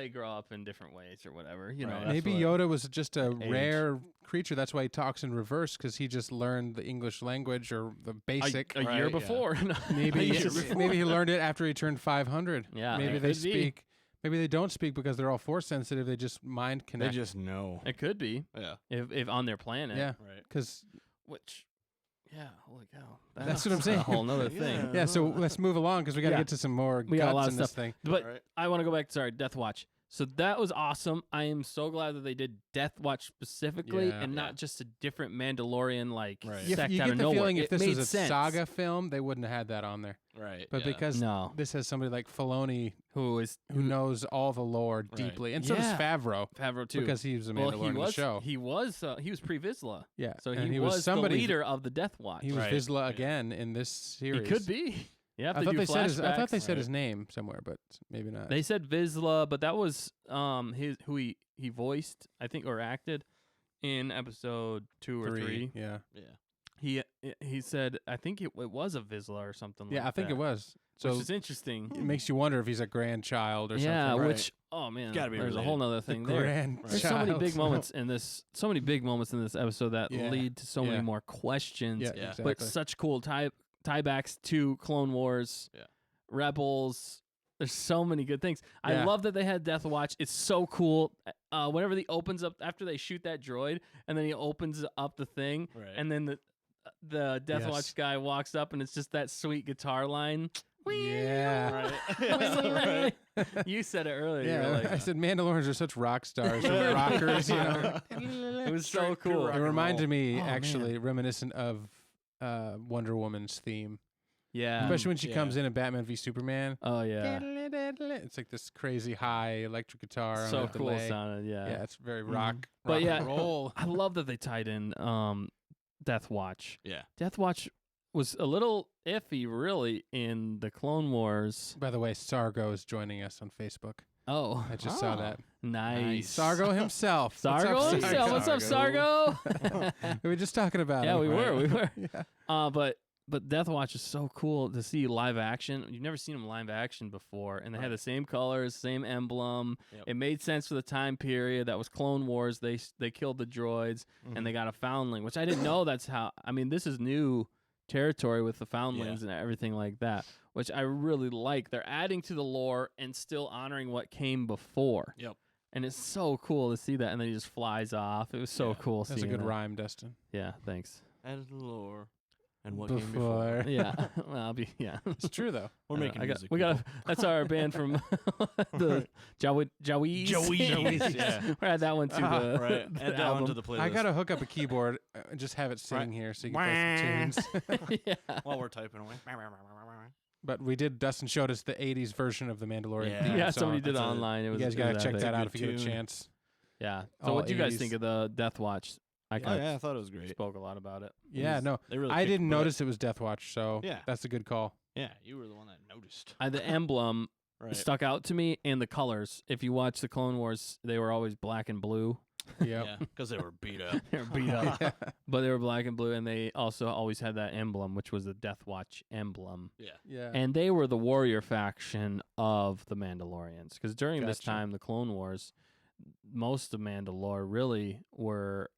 Speaker 2: grow up in different ways or whatever. You know,
Speaker 3: Right.
Speaker 2: that's
Speaker 1: maybe
Speaker 2: what-
Speaker 1: Yoda was just a
Speaker 2: age.
Speaker 1: rare creature. That's why he talks in reverse, because he just learned the English language or the basic.
Speaker 2: a year
Speaker 3: Right, yeah.
Speaker 2: before.
Speaker 1: Maybe
Speaker 2: A year before.
Speaker 1: maybe he learned it after he turned 500.
Speaker 2: Yeah,
Speaker 1: Maybe
Speaker 2: that
Speaker 1: they
Speaker 2: could be.
Speaker 1: speak. Maybe they don't speak because they're all Force sensitive. They just mind connect.
Speaker 3: They just know.
Speaker 2: It could be.
Speaker 3: Yeah.
Speaker 2: If on their planet.
Speaker 1: Yeah.
Speaker 3: Right.
Speaker 1: Because
Speaker 2: Which, yeah, holy cow.
Speaker 1: That's what I'm saying.
Speaker 2: A whole nother thing.
Speaker 1: yeah. So let's move along because we got to
Speaker 2: Yeah.
Speaker 1: get to some more
Speaker 2: We got a lot
Speaker 1: guts
Speaker 2: of
Speaker 1: in this
Speaker 2: stuff.
Speaker 1: thing.
Speaker 2: But
Speaker 3: Right.
Speaker 2: I want to go back. Sorry, Death Watch. So that was awesome. I am so glad that they did Death Watch specifically
Speaker 1: Yeah.
Speaker 2: and not just a different Mandalorian like
Speaker 3: Right.
Speaker 1: You,
Speaker 2: sect
Speaker 1: you
Speaker 2: out
Speaker 1: get
Speaker 2: of
Speaker 1: the
Speaker 2: nowhere.
Speaker 1: feeling if
Speaker 2: It
Speaker 1: this
Speaker 2: made
Speaker 1: was a
Speaker 2: sense.
Speaker 1: saga film, they wouldn't have had that on there.
Speaker 3: Right.
Speaker 1: But
Speaker 3: yeah.
Speaker 1: because
Speaker 2: No.
Speaker 1: this has somebody like Filoni
Speaker 2: who
Speaker 1: knows all the lore deeply, and so does
Speaker 2: Yeah.
Speaker 1: Favreau
Speaker 2: Favreau too.
Speaker 1: because he was a
Speaker 2: well,
Speaker 1: Mandalorian in the show.
Speaker 2: He was pre-Vizsla.
Speaker 1: Yeah,
Speaker 2: So
Speaker 1: and
Speaker 2: he was
Speaker 1: somebody.
Speaker 2: the leader of the Death Watch.
Speaker 1: He was
Speaker 3: Right.
Speaker 1: Vizsla
Speaker 3: Yeah.
Speaker 1: again in this series.
Speaker 2: He could be. Yeah,
Speaker 1: I thought they said his. I thought they said his name somewhere, but maybe not.
Speaker 2: They said Vizsla, but that was who he voiced, I think, or acted in episode 2 or 3.
Speaker 1: Yeah,
Speaker 3: Yeah.
Speaker 2: He said, I think it was a Vizsla or something.
Speaker 1: yeah,
Speaker 2: like
Speaker 1: I think
Speaker 2: that,
Speaker 1: it was. So
Speaker 2: which is interesting.
Speaker 1: it makes you wonder if he's a grandchild or
Speaker 2: Yeah,
Speaker 1: something.
Speaker 2: which oh man,
Speaker 3: Gotta be
Speaker 2: there's a
Speaker 3: related.
Speaker 2: whole nother thing there.
Speaker 1: Grandchild.
Speaker 2: There's so many big moments in this. So many big moments in this episode that
Speaker 1: Yeah.
Speaker 2: lead to so
Speaker 1: Yeah.
Speaker 2: many more questions.
Speaker 1: Yeah,
Speaker 3: Yeah.
Speaker 1: exactly.
Speaker 2: But such cool tiebacks to Clone Wars,
Speaker 3: Yeah.
Speaker 2: Rebels. There's so many good things. I
Speaker 1: Yeah.
Speaker 2: love that they had Death Watch. It's so cool. Whenever he opens up after they shoot that droid, and then he opens up the thing,
Speaker 3: Right.
Speaker 2: and then the Death
Speaker 1: Yes.
Speaker 2: Watch guy walks up, and it's just that sweet guitar line.
Speaker 1: Yeah.
Speaker 3: Right.
Speaker 2: You said it earlier. You
Speaker 1: Yeah,
Speaker 2: were like,
Speaker 1: I said Mandalorians are such rock stars, or rockers. You know,
Speaker 2: it was so cool.
Speaker 1: it reminded me
Speaker 2: Oh,
Speaker 1: actually reminiscent of Wonder Woman's theme,
Speaker 2: Yeah.
Speaker 1: especially when she
Speaker 3: yeah.
Speaker 1: comes in Batman v Superman.
Speaker 2: Oh yeah.
Speaker 1: It's like this crazy high electric guitar. on
Speaker 2: So
Speaker 1: a
Speaker 2: cool
Speaker 1: delay.
Speaker 2: sounded. Yeah.
Speaker 1: Yeah, it's very rock.
Speaker 2: But
Speaker 1: rock
Speaker 2: yeah,
Speaker 1: and roll.
Speaker 2: I love that they tied in Death Watch.
Speaker 3: Yeah.
Speaker 2: Death Watch was a little iffy, really, in the Clone Wars.
Speaker 1: By the way, Sargo is joining us on Facebook.
Speaker 2: Oh,
Speaker 1: I just saw that.
Speaker 2: nice.
Speaker 1: Sargo himself. What's up,
Speaker 2: Sargo
Speaker 1: Sargo?
Speaker 2: himself. What's up, Sargo?
Speaker 1: We were just talking about
Speaker 2: Yeah,
Speaker 1: him.
Speaker 2: we were. We were.
Speaker 1: Yeah.
Speaker 2: But Death Watch is so cool to see live action. You've never seen them live action before, and they had the same colors, same emblem.
Speaker 3: Yep.
Speaker 2: It made sense for the time period. That was Clone Wars. They killed the droids, and they got a foundling, which I didn't know. That's how. I mean, this is new territory with the foundlings and everything like that, which I really like. They're adding to the lore and still honoring what came before.
Speaker 3: Yep.
Speaker 2: And it's so cool to see that, and then he just flies off. It was so
Speaker 3: Yeah.
Speaker 2: cool.
Speaker 1: That's a
Speaker 2: seeing
Speaker 1: good
Speaker 2: that.
Speaker 1: rhyme, Dustin.
Speaker 2: Yeah, thanks.
Speaker 3: Added the lore. And what came before.
Speaker 2: Yeah, well, I'll be
Speaker 1: It's true though.
Speaker 3: We're making music.
Speaker 2: we got. That's our band from the Jawiz.
Speaker 3: Jawiz, yeah.
Speaker 2: We had that one to the,
Speaker 3: Right.
Speaker 2: the
Speaker 3: Add that one
Speaker 2: album.
Speaker 3: to the playlist.
Speaker 1: I gotta hook up a keyboard and just have it sitting here so you can play some tunes.
Speaker 2: Yeah.
Speaker 3: While we're typing away.
Speaker 1: But we did. Dustin showed us the '80s version of the Mandalorian.
Speaker 3: Yeah.
Speaker 1: theme
Speaker 2: Yeah,
Speaker 1: song.
Speaker 2: somebody did it
Speaker 3: That's a-
Speaker 2: online. It
Speaker 1: You
Speaker 2: was,
Speaker 1: guys
Speaker 2: it
Speaker 1: gotta
Speaker 2: was
Speaker 1: check
Speaker 2: epic.
Speaker 1: that out
Speaker 3: Good
Speaker 1: if you get a
Speaker 3: tune.
Speaker 1: chance.
Speaker 2: Yeah. So
Speaker 1: All
Speaker 2: what do you guys
Speaker 1: 80s.
Speaker 2: think of the Death Watch? I
Speaker 3: Oh,
Speaker 2: kind
Speaker 3: yeah, I thought it was great.
Speaker 2: spoke a lot about it.
Speaker 1: Yeah, no,
Speaker 3: They really
Speaker 1: I
Speaker 3: kicked
Speaker 1: didn't
Speaker 3: butt.
Speaker 1: notice it was Death Watch, so
Speaker 3: Yeah.
Speaker 1: that's a good call.
Speaker 3: Yeah, you were the one that noticed.
Speaker 2: The emblem
Speaker 3: Right.
Speaker 2: stuck out to me, and the colors. If you watch the Clone Wars, they were always black and blue.
Speaker 1: Yep.
Speaker 3: Yeah, because they were beat up.
Speaker 2: They were beat up.
Speaker 1: Yeah.
Speaker 2: But they were black and blue, and they also always had that emblem, which was the Death Watch emblem.
Speaker 3: Yeah.
Speaker 1: Yeah.
Speaker 2: And they were the warrior faction of the Mandalorians. Because during this
Speaker 1: Gotcha.
Speaker 2: time, the Clone Wars, most of Mandalore really were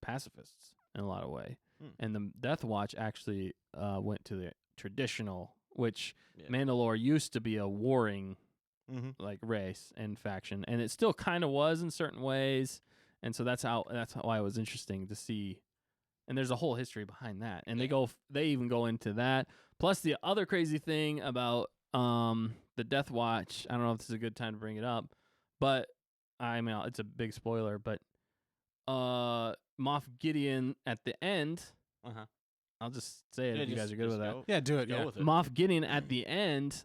Speaker 2: pacifists in a lot of way. And the Death Watch actually went to the traditional, which
Speaker 3: Yeah.
Speaker 2: Mandalore used to be a warring
Speaker 3: Mm-hmm.
Speaker 2: like race and faction, and it still kind of was in certain ways. And so that's why it was interesting to see. And there's a whole history behind that, and they even go into that. Plus the other crazy thing about the Death Watch. I don't know if this is a good time to bring it up, but I mean it's a big spoiler. But Moff Gideon at the end.
Speaker 3: Uh-huh.
Speaker 2: I'll just say it if you guys are good with that.
Speaker 1: Yeah, do it.
Speaker 3: Go
Speaker 1: Yeah.
Speaker 3: with it.
Speaker 2: Moff Gideon at the end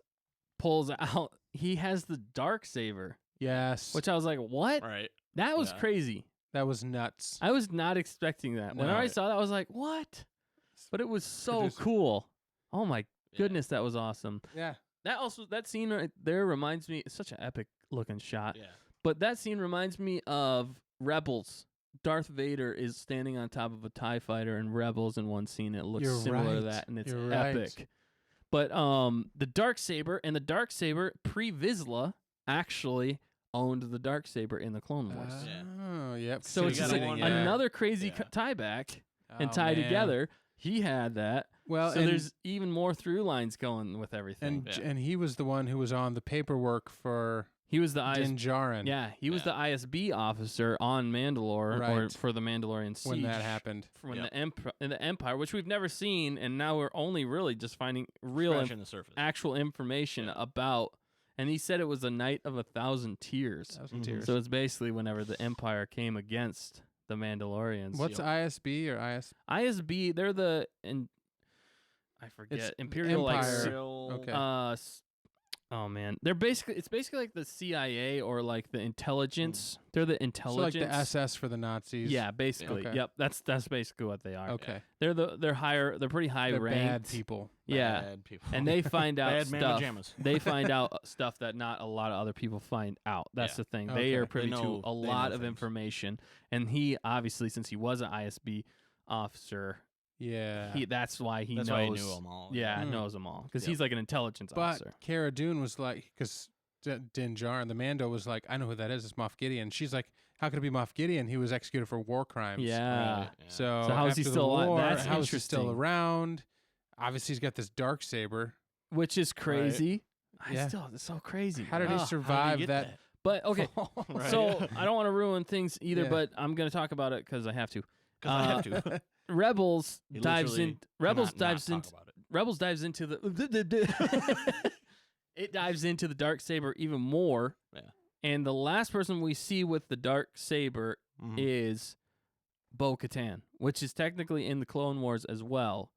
Speaker 2: pulls out. He has the dark saber,
Speaker 1: Yes.
Speaker 2: which I was like, "What?
Speaker 3: Right.
Speaker 2: That was
Speaker 3: Yeah.
Speaker 2: crazy."
Speaker 1: That was nuts.
Speaker 2: I was not expecting that. When
Speaker 1: No.
Speaker 2: I saw that, I was like, "What?" But it was so
Speaker 1: Producer.
Speaker 2: cool. Oh my
Speaker 3: Yeah.
Speaker 2: goodness, that was awesome.
Speaker 1: Yeah.
Speaker 2: That scene right there reminds me. It's such an epic looking shot.
Speaker 3: Yeah.
Speaker 2: But that scene reminds me of Rebels. Darth Vader is standing on top of a TIE fighter in Rebels in one scene. It looks
Speaker 1: You're
Speaker 2: similar to
Speaker 1: right.
Speaker 2: that, and it's
Speaker 1: You're right.
Speaker 2: epic. But the Darksaber pre-Vizsla actually owned the Darksaber in the Clone Wars.
Speaker 1: Oh, yep.
Speaker 2: So
Speaker 3: you
Speaker 2: it's
Speaker 3: got
Speaker 2: just
Speaker 3: a
Speaker 2: like
Speaker 3: one-
Speaker 2: another crazy
Speaker 3: Yeah.
Speaker 2: tie back and
Speaker 1: Oh,
Speaker 2: tie
Speaker 1: man.
Speaker 2: together. He had that.
Speaker 1: Well,
Speaker 2: So
Speaker 1: and,
Speaker 2: there's even more through lines going with everything.
Speaker 1: and he was the one who was on the paperwork for
Speaker 2: He was the
Speaker 1: Din Djarin.
Speaker 2: Yeah, he was the ISB officer on Mandalore, or
Speaker 1: Right.
Speaker 2: for the Mandalorian siege.
Speaker 1: When that happened.
Speaker 2: When the Empire, which we've never seen, and now we're only really just finding real,
Speaker 3: Scratching the surface.
Speaker 2: actual information about. And he said it was a night of 1,000 tears.
Speaker 1: 1,000 tears.
Speaker 2: So it's basically whenever the Empire came against the Mandalorians.
Speaker 1: What's ISB or
Speaker 2: ISB? They're the I forget
Speaker 1: It's
Speaker 2: Imperial
Speaker 1: Empire.
Speaker 2: like
Speaker 1: Okay.
Speaker 2: oh man, it's basically like the CIA or like the intelligence. They're the
Speaker 1: So like
Speaker 2: intelligence.
Speaker 1: the SS for the Nazis.
Speaker 2: Yeah, basically.
Speaker 1: Okay.
Speaker 2: Yep, that's basically what they are.
Speaker 1: Okay.
Speaker 2: They're they're pretty high
Speaker 1: They're
Speaker 2: ranked
Speaker 1: bad people.
Speaker 2: Yeah,
Speaker 3: Bad people.
Speaker 2: and they find out
Speaker 3: Bad man
Speaker 2: stuff.
Speaker 3: pajamas.
Speaker 2: They find out stuff that not a lot of other people find out. That's
Speaker 3: Yeah.
Speaker 2: the thing.
Speaker 1: Okay.
Speaker 2: They are
Speaker 1: They
Speaker 2: privy to
Speaker 3: know-
Speaker 2: a
Speaker 3: they
Speaker 2: lot
Speaker 3: know
Speaker 2: of
Speaker 3: things.
Speaker 2: information, and he obviously, since he was an ISB officer,
Speaker 1: Yeah.
Speaker 2: that's why he
Speaker 3: That's
Speaker 2: knows.
Speaker 3: why he knew them all.
Speaker 2: Yeah,
Speaker 1: Mm.
Speaker 2: knows them all because
Speaker 3: Yep.
Speaker 2: he's like an intelligence
Speaker 1: But
Speaker 2: officer.
Speaker 1: Cara Dune was like, because Din Djarin, the Mando, was like, I know who that is. It's Moff Gideon. She's like, how could it be Moff Gideon? He was executed for war crimes.
Speaker 2: Yeah.
Speaker 3: Right, yeah.
Speaker 1: So,
Speaker 2: So how is he
Speaker 1: after the
Speaker 2: still alive?
Speaker 1: war,
Speaker 2: That's
Speaker 1: how is he still
Speaker 2: interesting.
Speaker 1: around? Obviously, he's got this dark saber.
Speaker 2: Which is crazy.
Speaker 1: Yeah.
Speaker 2: It's so crazy.
Speaker 1: How did he
Speaker 2: Ugh.
Speaker 1: survive
Speaker 3: get
Speaker 1: that?
Speaker 2: But okay,
Speaker 3: Right.
Speaker 2: so I don't want to ruin things either,
Speaker 1: Yeah.
Speaker 2: but I'm going to talk about it because I have to.
Speaker 3: 'Cause I have to.
Speaker 2: Rebels
Speaker 3: He
Speaker 2: dives
Speaker 3: literally
Speaker 2: in. Rebels
Speaker 3: cannot not
Speaker 2: dives in.
Speaker 3: talk about it.
Speaker 2: Rebels dives into the. It dives into the dark saber even more.
Speaker 3: Yeah.
Speaker 2: And the last person we see with the dark saber
Speaker 3: Mhm.
Speaker 2: is Bo-Katan, which is technically in the Clone Wars as well,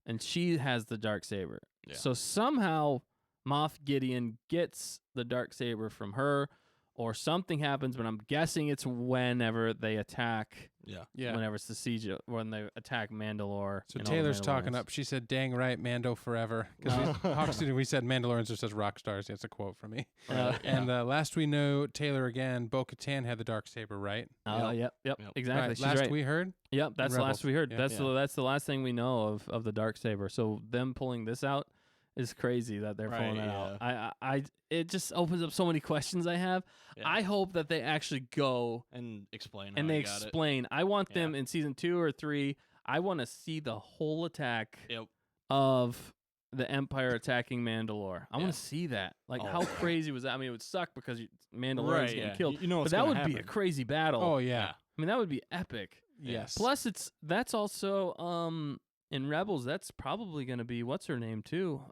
Speaker 2: and she has the dark saber.
Speaker 3: Yeah.
Speaker 2: So somehow Moff Gideon gets the dark saber from her, or something happens. But I'm guessing it's whenever they attack.
Speaker 3: Yeah.
Speaker 1: Yeah.
Speaker 2: Whenever it's the siege, when they attack Mandalore.
Speaker 1: So
Speaker 2: and all the
Speaker 1: Taylor's talking
Speaker 2: Mandalorians.
Speaker 1: up. She said, "Dang right, Mando forever." Because we said Mandalorians are such rock stars. That's a quote from me.
Speaker 3: Right, yeah.
Speaker 1: And last we know, Taylor again, Bo-Katan had the dark saber, right?
Speaker 2: Yep,
Speaker 3: Yep.
Speaker 2: exactly.
Speaker 1: Right.
Speaker 2: She's
Speaker 1: Last
Speaker 2: right.
Speaker 1: we heard.
Speaker 2: Yep, that's the last
Speaker 1: Rebels.
Speaker 2: we heard.
Speaker 1: Yeah.
Speaker 2: That's the last thing we know of the dark saber. So them pulling this out is crazy that they're pulling
Speaker 3: Right,
Speaker 2: that out. I it just opens up so many questions I have.
Speaker 3: Yeah.
Speaker 2: I hope that they actually go
Speaker 3: And explain.
Speaker 2: and
Speaker 3: how
Speaker 2: they
Speaker 3: he got it.
Speaker 2: explain. I want them
Speaker 3: Yeah.
Speaker 2: in season 2 or 3. I want to see the whole attack
Speaker 3: Yep.
Speaker 2: of the Empire attacking Mandalore. I
Speaker 3: Yeah.
Speaker 2: want to see that. Like,
Speaker 3: Oh,
Speaker 2: how
Speaker 3: yeah.
Speaker 2: crazy was that? I mean, it would suck because Mandalorian's
Speaker 3: Right,
Speaker 2: getting
Speaker 3: yeah.
Speaker 2: killed.
Speaker 3: You know
Speaker 2: But
Speaker 3: what's
Speaker 2: that
Speaker 3: gonna
Speaker 2: would be a
Speaker 3: happen.
Speaker 2: crazy battle.
Speaker 1: Oh yeah.
Speaker 2: I mean, that would be epic.
Speaker 1: Yes.
Speaker 2: Plus, that's also in Rebels. That's probably going to be what's her name too.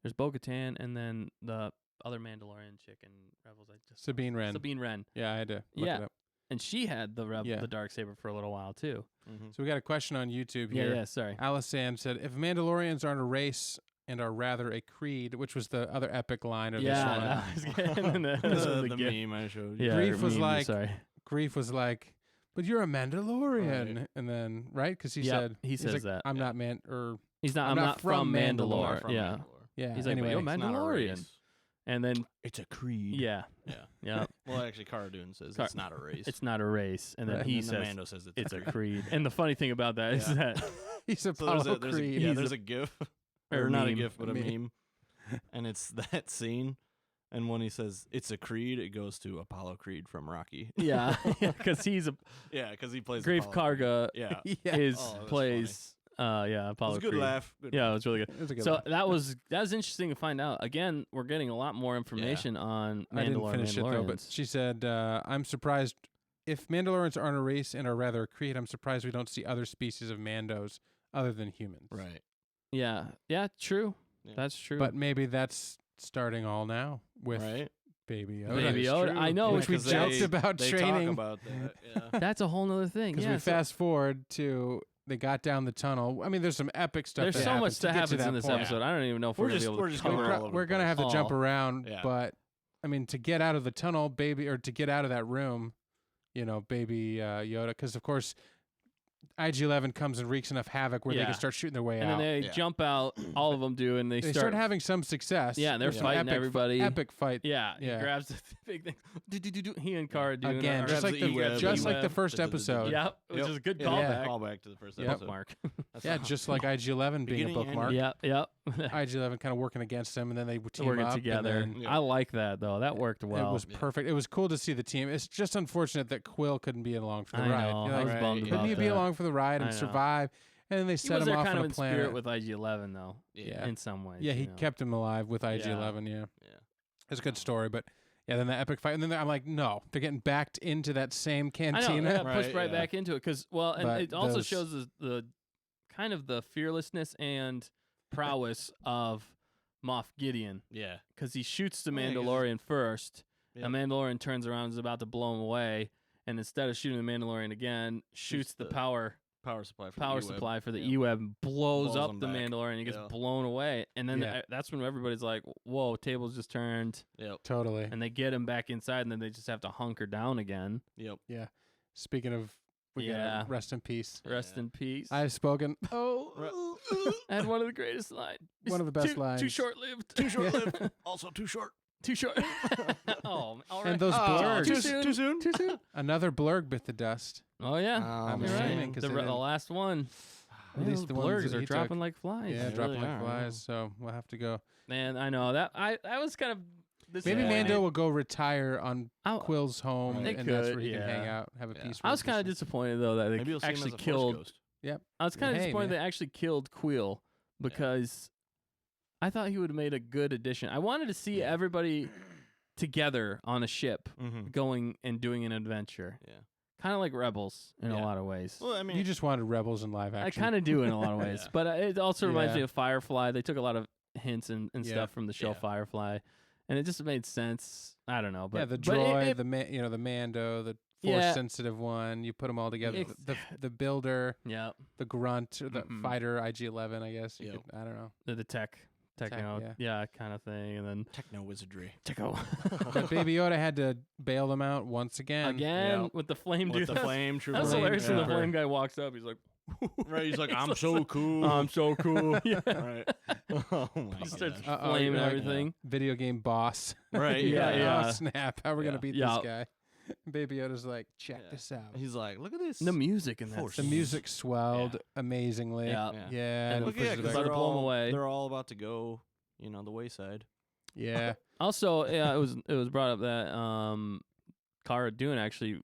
Speaker 2: There's Bo-Katan and then the other Mandalorian chick in Rebels.
Speaker 1: Sabine Wren.
Speaker 2: Sabine Wren,
Speaker 1: Yeah, I had to look
Speaker 2: Yeah.
Speaker 1: it up.
Speaker 2: and she had the
Speaker 1: Yeah.
Speaker 2: the dark saber for a little while too.
Speaker 3: Mhm.
Speaker 1: So we got a question on YouTube
Speaker 2: Yeah,
Speaker 1: here.
Speaker 2: yeah. Sorry.
Speaker 1: Alisan said, "If Mandalorians aren't a race and are rather a creed," which was the other epic line of this one.
Speaker 2: Yeah, I was getting
Speaker 3: the
Speaker 2: gift.
Speaker 3: meme I showed you.
Speaker 2: Yeah,
Speaker 1: Grief was
Speaker 2: meme,
Speaker 1: like-
Speaker 2: sorry.
Speaker 1: Grief was like, "But you're a Mandalorian," and then because he
Speaker 2: Yep,
Speaker 1: said
Speaker 2: he
Speaker 1: he's
Speaker 2: says
Speaker 1: like,
Speaker 2: that.
Speaker 1: "I'm not man," or
Speaker 2: He's not.
Speaker 1: I'm
Speaker 2: I'm
Speaker 1: not
Speaker 2: not
Speaker 1: from
Speaker 2: from
Speaker 1: Mandalore.
Speaker 2: Mandalore.
Speaker 3: From
Speaker 2: Yeah.
Speaker 3: Mandalore.
Speaker 1: yeah.
Speaker 2: He's like,
Speaker 1: anyway,
Speaker 2: but you're
Speaker 3: It's not a
Speaker 2: Mandalorian.
Speaker 3: race.
Speaker 2: And then
Speaker 3: It's a creed.
Speaker 2: yeah,
Speaker 3: Yeah.
Speaker 2: yeah.
Speaker 3: Well, actually, Cara Dune says
Speaker 2: Car-
Speaker 3: it's not a race.
Speaker 2: It's not a race. And then
Speaker 1: Right.
Speaker 2: he
Speaker 3: and then
Speaker 2: says
Speaker 3: Mando says
Speaker 2: it's a
Speaker 3: creed.
Speaker 2: creed. And the funny thing about that is
Speaker 3: Yeah.
Speaker 2: that
Speaker 1: he's a
Speaker 3: So
Speaker 1: Apollo Creed.
Speaker 3: yeah,
Speaker 2: He's
Speaker 3: there's
Speaker 2: a-
Speaker 3: a GIF,
Speaker 2: or
Speaker 3: or not a
Speaker 2: meme.
Speaker 3: GIF, but a
Speaker 1: Meme.
Speaker 3: meme, and it's that scene. And when he says it's a creed, it goes to Apollo Creed from Rocky.
Speaker 2: yeah, because he's a
Speaker 3: Yeah, because he plays
Speaker 2: Grief
Speaker 3: Apollo Creed.
Speaker 2: Karga
Speaker 3: Yeah,
Speaker 1: yeah,
Speaker 2: is
Speaker 3: Oh, that's
Speaker 2: plays
Speaker 3: it
Speaker 2: Apollo
Speaker 3: was a good
Speaker 2: Creed.
Speaker 3: laugh. Good
Speaker 2: Yeah, it
Speaker 3: laugh.
Speaker 2: was really good.
Speaker 1: it was a good
Speaker 2: So
Speaker 1: one.
Speaker 2: that was interesting to find out. Again, we're getting a lot more information on
Speaker 1: I didn't
Speaker 2: Mandalore.
Speaker 1: finish it though, but
Speaker 2: Mandalorians.
Speaker 1: she said, "I'm surprised if Mandalorians aren't a race and are rather a creed. I'm surprised we don't see other species of Mandos other than humans."
Speaker 3: Right.
Speaker 2: Yeah, true.
Speaker 3: Yeah.
Speaker 2: That's true.
Speaker 1: But maybe that's starting all now with
Speaker 3: Right.
Speaker 1: Baby Yoda.
Speaker 2: Baby
Speaker 3: It's
Speaker 2: Yoda.
Speaker 3: true.
Speaker 2: I know,
Speaker 1: which we
Speaker 3: 'cause
Speaker 1: joked
Speaker 3: they-
Speaker 1: about
Speaker 3: they
Speaker 1: training.
Speaker 3: Talk about that. Yeah.
Speaker 2: that's a whole nother thing.
Speaker 1: Because
Speaker 2: Yeah,
Speaker 1: we
Speaker 2: so
Speaker 1: fast forward to they got down the tunnel. I mean, there's some epic stuff.
Speaker 2: there's
Speaker 1: that
Speaker 2: so much
Speaker 1: to
Speaker 2: that
Speaker 1: get to
Speaker 2: happens
Speaker 1: that
Speaker 2: in this
Speaker 1: point.
Speaker 2: episode. I don't even know if
Speaker 3: We're
Speaker 2: we're,
Speaker 3: just-
Speaker 2: gonna be able
Speaker 3: we're
Speaker 2: to
Speaker 3: just
Speaker 2: cover
Speaker 3: going
Speaker 2: it.
Speaker 3: all over
Speaker 1: We're
Speaker 3: the
Speaker 1: gonna have to
Speaker 3: place.
Speaker 1: jump
Speaker 2: Oh.
Speaker 1: around,
Speaker 3: Yeah.
Speaker 1: but I mean, to get out of the tunnel, to get out of that room, Baby Yoda, because of course, IG-11 comes and wreaks enough havoc where they
Speaker 2: Yeah.
Speaker 1: can start shooting their way
Speaker 2: And
Speaker 1: out.
Speaker 2: then they
Speaker 3: Yeah.
Speaker 2: jump out. All of them do, and they
Speaker 1: They start
Speaker 2: start
Speaker 1: having some success.
Speaker 2: Yeah, and they're
Speaker 1: with some
Speaker 2: fighting
Speaker 1: epic
Speaker 2: everybody.
Speaker 1: Epic fight.
Speaker 2: Yeah,
Speaker 1: Yeah.
Speaker 2: he grabs the big thing. Do. He and Cara do
Speaker 1: Again,
Speaker 2: it.
Speaker 1: just like the
Speaker 3: E-web.
Speaker 1: just like the first episode.
Speaker 2: Yeah, which
Speaker 3: Yep.
Speaker 2: is a good
Speaker 3: Yeah,
Speaker 2: callback.
Speaker 3: Callback to the first
Speaker 1: Yep.
Speaker 3: episode.
Speaker 2: Bookmark.
Speaker 3: That's
Speaker 1: Yeah,
Speaker 3: how-
Speaker 1: just like IG-11 being a
Speaker 3: Beginning and
Speaker 1: bookmark.
Speaker 2: Yep.
Speaker 1: IG-11 kind of working against them, and then they team
Speaker 2: Working
Speaker 1: up
Speaker 2: together.
Speaker 1: And then
Speaker 3: Yeah.
Speaker 2: I like that though. That worked well.
Speaker 1: it was
Speaker 3: Yeah.
Speaker 1: perfect. It was cool to see the team. It's just unfortunate that Quill couldn't be along for the
Speaker 2: I
Speaker 1: ride.
Speaker 2: know.
Speaker 1: You're
Speaker 2: I
Speaker 1: like,
Speaker 2: was
Speaker 3: Right,
Speaker 2: bummed
Speaker 3: yeah.
Speaker 2: about
Speaker 1: couldn't he be
Speaker 2: that.
Speaker 1: along for the ride
Speaker 2: I
Speaker 1: and
Speaker 2: know.
Speaker 1: survive? And then they
Speaker 2: He
Speaker 1: set
Speaker 2: was
Speaker 1: him
Speaker 2: there
Speaker 1: off
Speaker 2: kind
Speaker 1: on
Speaker 2: of
Speaker 1: a
Speaker 2: in
Speaker 1: planet.
Speaker 2: spirit with IG-11 though.
Speaker 1: Yeah.
Speaker 2: In some ways.
Speaker 1: Yeah, he
Speaker 2: you know.
Speaker 1: kept him alive with IG-11. Yeah.
Speaker 3: Yeah.
Speaker 1: It's a good story, but yeah, then the epic fight, and then I'm like, no, they're getting backed into that same
Speaker 2: I know,
Speaker 1: cantina.
Speaker 2: they got pushed
Speaker 3: Right,
Speaker 2: right
Speaker 3: yeah.
Speaker 2: back into it because, well, and
Speaker 1: But
Speaker 2: it also
Speaker 1: those-
Speaker 2: shows the kind of the fearlessness and prowess of Moff Gideon
Speaker 3: Yeah.
Speaker 2: because he shoots the
Speaker 3: Yeah, 'cause
Speaker 2: Mandalorian first.
Speaker 3: Yep.
Speaker 2: The Mandalorian turns around and is about to blow him away, and instead of shooting the Mandalorian again, shoots the power
Speaker 3: supply for
Speaker 2: supply for the
Speaker 3: Yep.
Speaker 2: E-Web and blows
Speaker 3: Blows
Speaker 2: up
Speaker 3: him
Speaker 2: the
Speaker 3: back.
Speaker 2: Mandalorian. He gets
Speaker 3: Yeah.
Speaker 2: blown away, and then
Speaker 1: Yeah.
Speaker 2: that's when everybody's like, "Whoa, tables just turned,"
Speaker 3: Yep.
Speaker 1: Totally.
Speaker 2: and they get him back inside, and then they just have to hunker down again.
Speaker 3: Yep.
Speaker 1: Speaking of, we
Speaker 2: Yeah.
Speaker 1: gotta rest in peace.
Speaker 2: Rest
Speaker 3: Yeah.
Speaker 2: in peace.
Speaker 1: I've spoken.
Speaker 2: Oh, I had one of the greatest lines.
Speaker 1: One of the best
Speaker 2: Too
Speaker 1: lines.
Speaker 2: short-lived.
Speaker 3: Too short-lived. Also too short.
Speaker 2: Too short. Oh, all right.
Speaker 1: And those
Speaker 3: Oh,
Speaker 1: blurgs.
Speaker 2: Too soon.
Speaker 3: Too soon.
Speaker 1: Too soon. Another blurg bit the dust.
Speaker 2: Oh yeah.
Speaker 1: I'm
Speaker 2: You're
Speaker 1: assuming
Speaker 2: right.
Speaker 1: 'cause
Speaker 2: The
Speaker 1: they
Speaker 2: the
Speaker 1: didn't-
Speaker 2: last one.
Speaker 1: At
Speaker 2: Man,
Speaker 1: least
Speaker 2: those
Speaker 1: the ones
Speaker 2: blurgs
Speaker 1: that
Speaker 2: are
Speaker 1: he
Speaker 2: dropping
Speaker 1: took.
Speaker 2: like flies.
Speaker 1: Yeah,
Speaker 3: They
Speaker 1: dropping
Speaker 3: really
Speaker 1: like
Speaker 3: are,
Speaker 1: flies. So we'll have to go.
Speaker 2: Man, I know that. I was kind of.
Speaker 1: Maybe
Speaker 3: Yeah.
Speaker 1: Mando will go retire on
Speaker 2: I,
Speaker 1: Quill's home,
Speaker 3: They
Speaker 1: and that's
Speaker 2: could,
Speaker 1: where he can hang
Speaker 2: yeah.
Speaker 1: out, have a
Speaker 3: Yeah.
Speaker 1: peace.
Speaker 2: I was kind of disappointed though that
Speaker 3: Maybe
Speaker 2: they
Speaker 3: you'll see him
Speaker 2: actually
Speaker 3: as a
Speaker 2: killed.
Speaker 3: Force ghost.
Speaker 2: I was kind of
Speaker 1: Hey,
Speaker 2: disappointed
Speaker 1: man.
Speaker 2: they actually killed Quill because I thought he would have made a good addition. I wanted to see
Speaker 3: Yeah.
Speaker 2: everybody together on a ship
Speaker 3: Mm-hmm.
Speaker 2: going and doing an adventure.
Speaker 3: Yeah.
Speaker 2: Kind of like Rebels in a
Speaker 3: Yeah.
Speaker 2: lot of ways.
Speaker 3: Well, I mean,
Speaker 1: You just wanted Rebels in live
Speaker 2: I
Speaker 1: action.
Speaker 2: kind of do in a lot of ways,
Speaker 3: Yeah.
Speaker 2: but it also reminds
Speaker 1: Yeah.
Speaker 2: me of Firefly. They took a lot of hints and
Speaker 1: Yeah.
Speaker 2: stuff from the show
Speaker 3: Yeah.
Speaker 2: Firefly, and it just made sense. I don't know, but
Speaker 1: yeah, the
Speaker 2: but
Speaker 1: droid,
Speaker 2: it-
Speaker 1: the Mando, the
Speaker 2: Yeah.
Speaker 1: force sensitive one. You put them all together.
Speaker 2: Ex-
Speaker 1: The builder,
Speaker 2: yeah,
Speaker 1: the grunt, or the
Speaker 2: Mhm.
Speaker 1: fighter, IG-11. I guess. You
Speaker 3: Yep.
Speaker 1: could, I don't know.
Speaker 2: the techno,
Speaker 1: yeah.
Speaker 2: yeah, kind of thing, and then
Speaker 3: techno wizardry.
Speaker 2: Techo
Speaker 1: But Baby Yoda had to bail them out once again.
Speaker 2: again
Speaker 3: Yeah.
Speaker 2: with the flame
Speaker 3: With
Speaker 2: dude.
Speaker 3: the flame trooper.
Speaker 2: That's
Speaker 1: Flame
Speaker 2: hilarious when the
Speaker 1: trooper.
Speaker 2: flame guy walks up. He's like,
Speaker 3: Right, he's like, I'm
Speaker 2: He's
Speaker 3: so
Speaker 2: like,
Speaker 3: cool.
Speaker 2: I'm so cool. Yeah.
Speaker 3: Right. Oh my
Speaker 2: He starts
Speaker 3: gosh.
Speaker 2: flaming
Speaker 1: you're like,
Speaker 2: everything.
Speaker 1: Video game boss.
Speaker 3: Right.
Speaker 2: Yeah,
Speaker 1: You're like,
Speaker 2: yeah.
Speaker 1: Oh snap! How are we
Speaker 3: Yeah.
Speaker 1: gonna beat
Speaker 2: Yeah.
Speaker 1: this guy? Baby Yoda's like, check
Speaker 3: Yeah.
Speaker 1: this out.
Speaker 3: He's like, look at this.
Speaker 2: The music in that.
Speaker 3: Force.
Speaker 1: The
Speaker 2: scene.
Speaker 1: music swelled amazingly.
Speaker 2: Yeah.
Speaker 3: Yeah.
Speaker 1: Yeah.
Speaker 2: And
Speaker 1: and
Speaker 3: Look,
Speaker 1: pushes
Speaker 3: yeah,
Speaker 1: it
Speaker 3: because
Speaker 1: back.
Speaker 2: About to blow 'em away.
Speaker 3: They're all about to go, the wayside.
Speaker 1: Yeah.
Speaker 2: Also, yeah, it was brought up that Cara Dune actually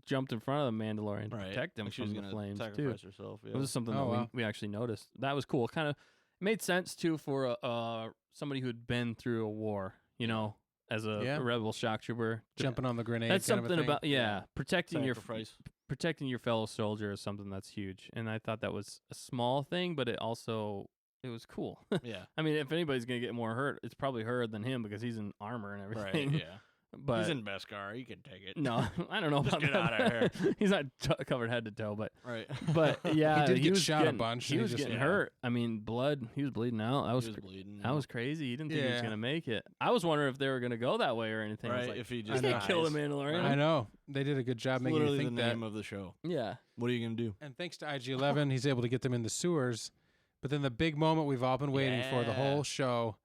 Speaker 2: jumped in front of the Mandalorian to
Speaker 3: Right.
Speaker 2: protect him
Speaker 3: Like she was
Speaker 2: from the
Speaker 3: gonna
Speaker 2: flames too.
Speaker 3: sacrifice herself. Yeah.
Speaker 2: It was something
Speaker 1: Oh,
Speaker 2: that
Speaker 1: wow.
Speaker 2: we actually noticed. That was cool. Kind of made sense too for somebody who had been through a war. As a
Speaker 1: Yeah.
Speaker 2: rebel shock trooper.
Speaker 1: Jumping on the grenade.
Speaker 2: That's
Speaker 1: kind of a
Speaker 2: something
Speaker 1: thing.
Speaker 2: about protecting
Speaker 3: Sacrifice.
Speaker 2: your fellow soldier is something that's huge, and I thought that was a small thing, but it was cool.
Speaker 3: Yeah.
Speaker 2: I mean, if anybody's gonna get more hurt, it's probably her than him because he's in armor and
Speaker 3: Right.
Speaker 2: everything.
Speaker 3: Yeah.
Speaker 2: But
Speaker 3: He's in Beskar. He can take it.
Speaker 2: no, I don't know
Speaker 3: Just
Speaker 2: about
Speaker 3: get
Speaker 2: that.
Speaker 3: outta here.
Speaker 2: He's not covered head to toe, but
Speaker 3: Right.
Speaker 2: yeah,
Speaker 1: He did get
Speaker 2: was
Speaker 1: shot a
Speaker 2: getting,
Speaker 1: bunch,
Speaker 2: He
Speaker 1: and he
Speaker 2: was
Speaker 1: just-
Speaker 2: getting
Speaker 3: yeah.
Speaker 2: hurt. I mean, blood. He was bleeding out. That was
Speaker 3: he was bleeding.
Speaker 2: that was crazy. He didn't think he was
Speaker 1: Yeah.
Speaker 2: gonna make it. I was wondering if they were gonna go that way or anything. I was
Speaker 3: right.
Speaker 2: like,
Speaker 3: If he
Speaker 2: you
Speaker 3: just
Speaker 2: can't kill the
Speaker 3: dies.
Speaker 2: Mandalorian.
Speaker 1: I know. They did a good job
Speaker 3: It's
Speaker 1: making you
Speaker 3: literally
Speaker 1: think
Speaker 3: the
Speaker 1: that.
Speaker 3: name of the show.
Speaker 2: Yeah.
Speaker 3: What are you gonna do?
Speaker 1: And thanks to IG-11, he's able to get them in the sewers. But then the big moment we've all been waiting for the
Speaker 3: Yeah.
Speaker 1: whole show,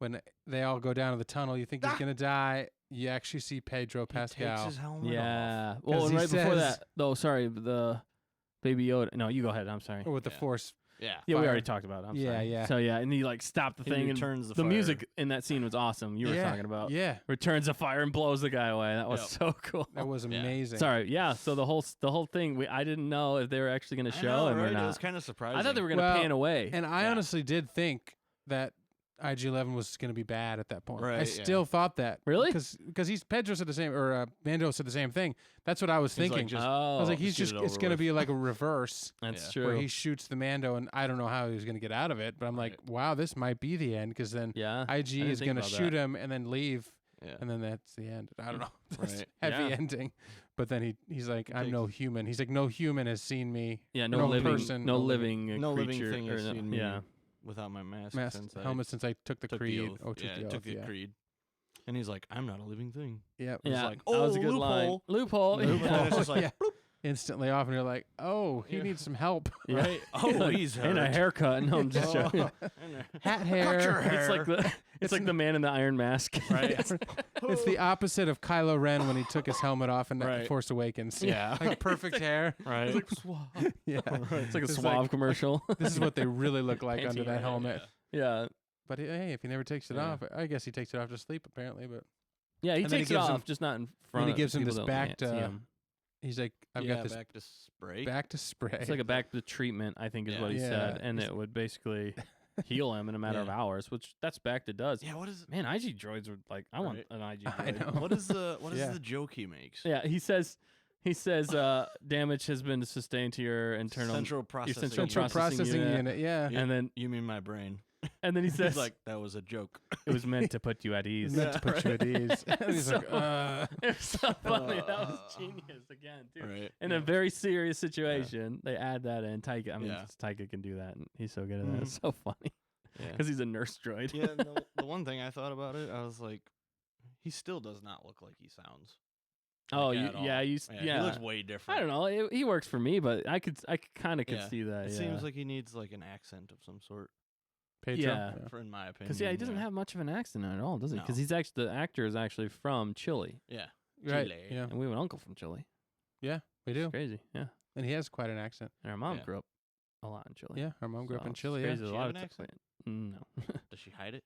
Speaker 1: when they all go down to the tunnel, you think he's going to die. You actually see Pedro
Speaker 3: He takes
Speaker 1: Pascal.
Speaker 3: his helmet
Speaker 2: Yeah.
Speaker 3: off.
Speaker 2: Well, and
Speaker 1: he
Speaker 2: right before
Speaker 1: says-
Speaker 2: that, though. Sorry, the Baby Yoda. No, you go ahead. I'm sorry.
Speaker 1: Or with the
Speaker 3: Yeah.
Speaker 1: force.
Speaker 3: Yeah.
Speaker 2: Yeah, we
Speaker 1: fire.
Speaker 2: already talked about it. I'm
Speaker 1: Yeah,
Speaker 2: sorry.
Speaker 1: yeah.
Speaker 2: So yeah, and he like stopped the
Speaker 3: He
Speaker 2: thing, and
Speaker 3: returns the
Speaker 2: the
Speaker 3: fire.
Speaker 2: music in that scene was awesome. You were
Speaker 1: Yeah,
Speaker 2: talking about
Speaker 1: Yeah.
Speaker 2: returns the fire and blows the guy away. That was
Speaker 3: Yep.
Speaker 2: so cool.
Speaker 1: That was
Speaker 3: Yeah.
Speaker 1: amazing.
Speaker 2: Sorry, yeah. So the whole thing, I didn't know if they were actually going to
Speaker 3: I
Speaker 2: show
Speaker 3: know,
Speaker 2: him
Speaker 3: right?
Speaker 2: or
Speaker 3: It
Speaker 2: not.
Speaker 3: was kind of surprising.
Speaker 2: I thought they were going to
Speaker 1: Well,
Speaker 2: pan away.
Speaker 1: And I
Speaker 3: Yeah.
Speaker 1: honestly did think that IG-11 was going to be bad at that point. I
Speaker 3: Right, yeah.
Speaker 1: still thought that.
Speaker 2: Really?
Speaker 1: Because Pedro said the same, or Mando said the same thing. That's what I was
Speaker 3: He's like,
Speaker 1: thinking.
Speaker 3: just-
Speaker 2: Oh,
Speaker 1: I was like,
Speaker 3: just get it
Speaker 1: it's
Speaker 3: over
Speaker 1: going to
Speaker 3: with.
Speaker 1: be like a reverse.
Speaker 2: that's
Speaker 3: yeah.
Speaker 2: true.
Speaker 1: where he shoots the Mando, and I don't know how he was going to get out of it. But I'm like, wow, this might be the end, because then
Speaker 2: yeah.
Speaker 1: IG
Speaker 2: didn't
Speaker 1: is
Speaker 2: think
Speaker 1: going to
Speaker 2: about
Speaker 1: shoot
Speaker 2: that.
Speaker 1: him and then leave,
Speaker 3: Yeah.
Speaker 1: and then that's the end. I don't know. That's
Speaker 3: Right.
Speaker 1: heavy
Speaker 2: Yeah.
Speaker 1: ending. But then he's like, I'm
Speaker 3: takes-
Speaker 1: no human. He's like, no human has seen me.
Speaker 2: Yeah,
Speaker 1: no
Speaker 2: no living,
Speaker 1: person,
Speaker 2: no
Speaker 1: no
Speaker 2: living,
Speaker 3: No living
Speaker 2: creature,
Speaker 3: thing
Speaker 2: or
Speaker 3: has
Speaker 2: no-
Speaker 3: seen me
Speaker 2: Yeah,
Speaker 3: without my mask,
Speaker 1: Mask
Speaker 3: since I
Speaker 1: helmet since I took the
Speaker 3: took
Speaker 1: creed.
Speaker 3: the oath.
Speaker 1: Oh, took
Speaker 3: yeah,
Speaker 1: the oath.
Speaker 3: took the
Speaker 1: yeah.
Speaker 3: creed. And he's like, I'm not a living thing.
Speaker 1: Yep.
Speaker 3: It's
Speaker 2: yeah.
Speaker 3: like,
Speaker 2: that was a
Speaker 3: oh,
Speaker 2: good line.
Speaker 3: loophole.
Speaker 2: Loophole.
Speaker 3: And then it's just like,
Speaker 1: Yeah. Instantly off, and you're like, oh, he
Speaker 3: Yeah.
Speaker 1: needs some help.
Speaker 2: Yeah.
Speaker 3: right? Oh, he's hurt.
Speaker 2: and a haircut. No, I'm just
Speaker 3: Oh,
Speaker 2: joking.
Speaker 3: and a-
Speaker 1: Hat hair.
Speaker 3: Cut your hair.
Speaker 2: It's like it's like the man in the iron mask.
Speaker 3: Right.
Speaker 1: It's the opposite of Kylo Ren when he took his helmet off in
Speaker 3: Right.
Speaker 1: Force Awakens.
Speaker 3: Yeah.
Speaker 1: Like perfect hair.
Speaker 3: Right.
Speaker 1: Yeah.
Speaker 2: It's like a
Speaker 1: It's
Speaker 2: Suave
Speaker 1: like-
Speaker 2: commercial.
Speaker 1: This is what they really look like under
Speaker 2: Painting
Speaker 1: that
Speaker 2: it,
Speaker 1: helmet.
Speaker 2: yeah.
Speaker 1: But hey, if he never takes it
Speaker 3: Yeah.
Speaker 1: off, I guess he takes it off to sleep apparently. But
Speaker 2: Yeah, he
Speaker 1: And then he
Speaker 2: takes it
Speaker 1: gives him-
Speaker 2: off, just not in front.
Speaker 1: he
Speaker 2: of
Speaker 1: gives him
Speaker 2: people
Speaker 1: this
Speaker 2: don't
Speaker 1: back
Speaker 2: can't
Speaker 1: to-
Speaker 2: see him.
Speaker 1: he's like, I've
Speaker 3: yeah,
Speaker 1: got this
Speaker 3: back to spray.
Speaker 1: back to spray.
Speaker 2: It's like a back to treatment, I think is
Speaker 3: Yeah.
Speaker 2: what he
Speaker 1: Yeah.
Speaker 2: said, and
Speaker 1: It's-
Speaker 2: it would basically heal him in a matter of hours, which that's back to does.
Speaker 3: Yeah, what is
Speaker 2: Man, IG droids are like, I want an IG droid.
Speaker 1: I know.
Speaker 3: what is the joke he makes?
Speaker 2: Yeah, he says damage has been sustained to your internal
Speaker 3: Central processing.
Speaker 1: Central processing unit. Yeah.
Speaker 2: And then
Speaker 3: You mean my brain?
Speaker 2: and then he says
Speaker 3: He's like, that was a joke.
Speaker 2: it was meant to put you at ease.
Speaker 1: Meant to put you at ease. And he's like,
Speaker 2: It was so funny. That was genius again, too.
Speaker 3: Right.
Speaker 2: In a very serious situation, they add that in. Taika, I mean,
Speaker 3: Yeah.
Speaker 2: Taika can do that, and he's so good at that. It's so funny
Speaker 3: Yeah.
Speaker 2: because he's a nurse droid.
Speaker 3: Yeah, and the one thing I thought about it, I was like, he still does not look like he sounds.
Speaker 2: Oh,
Speaker 3: Like, at all.
Speaker 2: yeah,
Speaker 3: He looks way different.
Speaker 2: I don't know. He works for me, but I kind of could
Speaker 3: Yeah.
Speaker 2: see that.
Speaker 3: It
Speaker 2: yeah.
Speaker 3: seems like he needs like an accent of some sort,
Speaker 1: Pedro.
Speaker 2: Yeah.
Speaker 3: for in my opinion.
Speaker 2: Because he doesn't have much of an accent at all, does he?
Speaker 3: No.
Speaker 2: Because the actor is actually from Chile,
Speaker 3: Yeah.
Speaker 1: Right.
Speaker 3: Chile.
Speaker 1: Yeah.
Speaker 2: and we have an uncle from Chile.
Speaker 1: Yeah. We do.
Speaker 2: It's crazy, yeah.
Speaker 1: And he has quite an accent.
Speaker 2: And our mom
Speaker 3: Yeah.
Speaker 2: grew up a lot in Chile.
Speaker 1: Yeah. Our mom grew up
Speaker 2: So
Speaker 1: in
Speaker 2: it's
Speaker 1: Chile.
Speaker 2: crazy.
Speaker 1: Yeah.
Speaker 2: A
Speaker 3: She
Speaker 2: lot
Speaker 3: have
Speaker 2: of
Speaker 3: an
Speaker 2: t-
Speaker 3: accent?
Speaker 2: No.
Speaker 3: Does she hide it?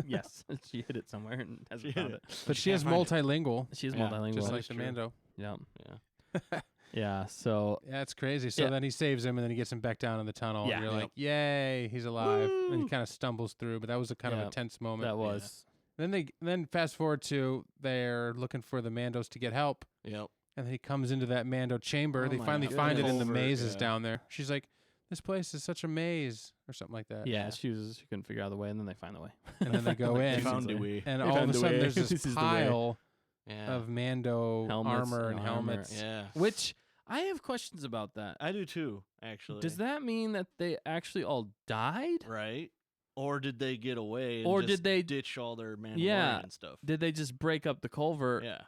Speaker 2: Yes, she hid it somewhere and
Speaker 3: She
Speaker 2: hasn't
Speaker 3: hid
Speaker 2: found
Speaker 3: it.
Speaker 2: it.
Speaker 1: But she
Speaker 3: can't
Speaker 1: is
Speaker 3: find it.
Speaker 1: multilingual,
Speaker 2: She's
Speaker 3: Yeah,
Speaker 2: multilingual.
Speaker 1: just
Speaker 3: That
Speaker 1: like
Speaker 3: is
Speaker 1: the
Speaker 3: true.
Speaker 1: Mando.
Speaker 2: Yeah.
Speaker 3: Yeah.
Speaker 2: Yeah. So
Speaker 1: Yeah, it's crazy. So
Speaker 2: Yeah.
Speaker 1: then he saves him, and then he gets him back down in the tunnel.
Speaker 2: Yeah.
Speaker 1: And you're
Speaker 3: Yep.
Speaker 1: like, yay, he's alive. And he
Speaker 2: Woo!
Speaker 1: kind of stumbles through, but that was a kind of
Speaker 2: Yeah.
Speaker 1: a tense moment.
Speaker 2: that was.
Speaker 1: Then fast forward to they're looking for the Mandos to get help,
Speaker 3: Yep.
Speaker 1: and then he comes into that Mando chamber.
Speaker 3: Oh
Speaker 1: They
Speaker 3: my
Speaker 1: finally find it in the
Speaker 3: goodness.
Speaker 1: mazes
Speaker 3: Yeah.
Speaker 1: down there. She's like, "This place is such a maze," or something like that.
Speaker 2: Yeah, she couldn't figure out the way, and then they find the way.
Speaker 1: And then they go in,
Speaker 3: Found the way.
Speaker 1: and
Speaker 2: They
Speaker 1: all of
Speaker 2: found
Speaker 1: a
Speaker 2: the
Speaker 1: sudden
Speaker 2: way.
Speaker 1: there's
Speaker 2: This
Speaker 1: this
Speaker 2: is the way.
Speaker 1: pile
Speaker 3: Yeah.
Speaker 1: of Mando
Speaker 2: Helmets
Speaker 1: armor
Speaker 2: and
Speaker 1: and
Speaker 2: armor.
Speaker 1: helmets.
Speaker 3: Yeah.
Speaker 2: Which I have questions about that.
Speaker 3: I do too, actually.
Speaker 2: Does that mean that they actually all died?
Speaker 3: right? Or did they get away and
Speaker 2: Or
Speaker 3: just
Speaker 2: did they-
Speaker 3: ditch all their Mandalorian
Speaker 2: Yeah.
Speaker 3: stuff?
Speaker 2: Did they just break up the culvert?
Speaker 3: Yeah.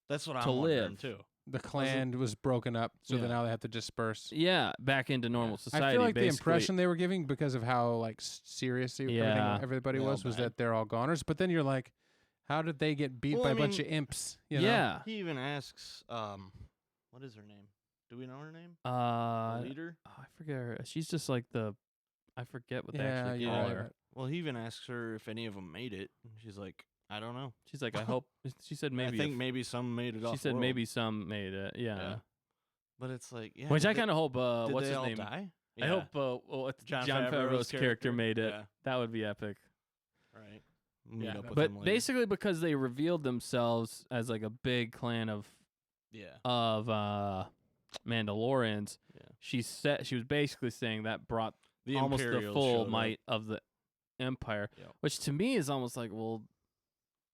Speaker 3: That's what
Speaker 2: to
Speaker 3: I'm wondering
Speaker 2: live?
Speaker 3: too.
Speaker 1: The clan was broken up, so
Speaker 3: Yeah.
Speaker 1: then now they have to disperse.
Speaker 2: Yeah, back into normal
Speaker 3: Yeah.
Speaker 2: society.
Speaker 1: I feel like the
Speaker 2: basically.
Speaker 1: impression they were giving, because of how like serious
Speaker 2: Yeah.
Speaker 1: everybody
Speaker 3: They all
Speaker 1: was
Speaker 3: died.
Speaker 1: that they're all goners. But then you're like, how did they get beat
Speaker 3: Well,
Speaker 1: by
Speaker 3: I
Speaker 1: a bunch
Speaker 3: mean,
Speaker 1: of imps? You know?
Speaker 2: Yeah.
Speaker 3: He even asks, what is her name? Do we know her name? The
Speaker 2: Uh,
Speaker 3: leader?
Speaker 2: I forget her. She's just like I forget what they
Speaker 1: Yeah,
Speaker 2: actually
Speaker 1: you're
Speaker 2: call
Speaker 1: right.
Speaker 2: her.
Speaker 3: Well, he even asks her if any of them made it. And she's like, I don't know.
Speaker 2: She's like, I hope. She said maybe.
Speaker 3: I think maybe some made it off.
Speaker 2: she said
Speaker 3: world.
Speaker 2: maybe some made it. Yeah.
Speaker 3: Yeah. But it's like, yeah.
Speaker 2: Which
Speaker 3: did
Speaker 2: I
Speaker 3: they-
Speaker 2: kind of hope.
Speaker 3: did
Speaker 2: What's
Speaker 3: they
Speaker 2: his
Speaker 3: all
Speaker 2: name?
Speaker 3: die?
Speaker 2: I hope. John Favreau's character made it.
Speaker 3: Yeah.
Speaker 2: That would be epic.
Speaker 3: Right. Meet
Speaker 1: Yeah,
Speaker 3: up with
Speaker 2: But
Speaker 3: him later.
Speaker 2: basically, because they revealed themselves as like a big clan of
Speaker 3: Yeah.
Speaker 2: Mandalorians,
Speaker 3: Yeah.
Speaker 2: she was basically saying that brought
Speaker 3: The
Speaker 2: almost the
Speaker 3: Imperials
Speaker 2: full
Speaker 3: showed up.
Speaker 2: might of the Empire,
Speaker 3: Yep.
Speaker 2: which to me is almost like, well,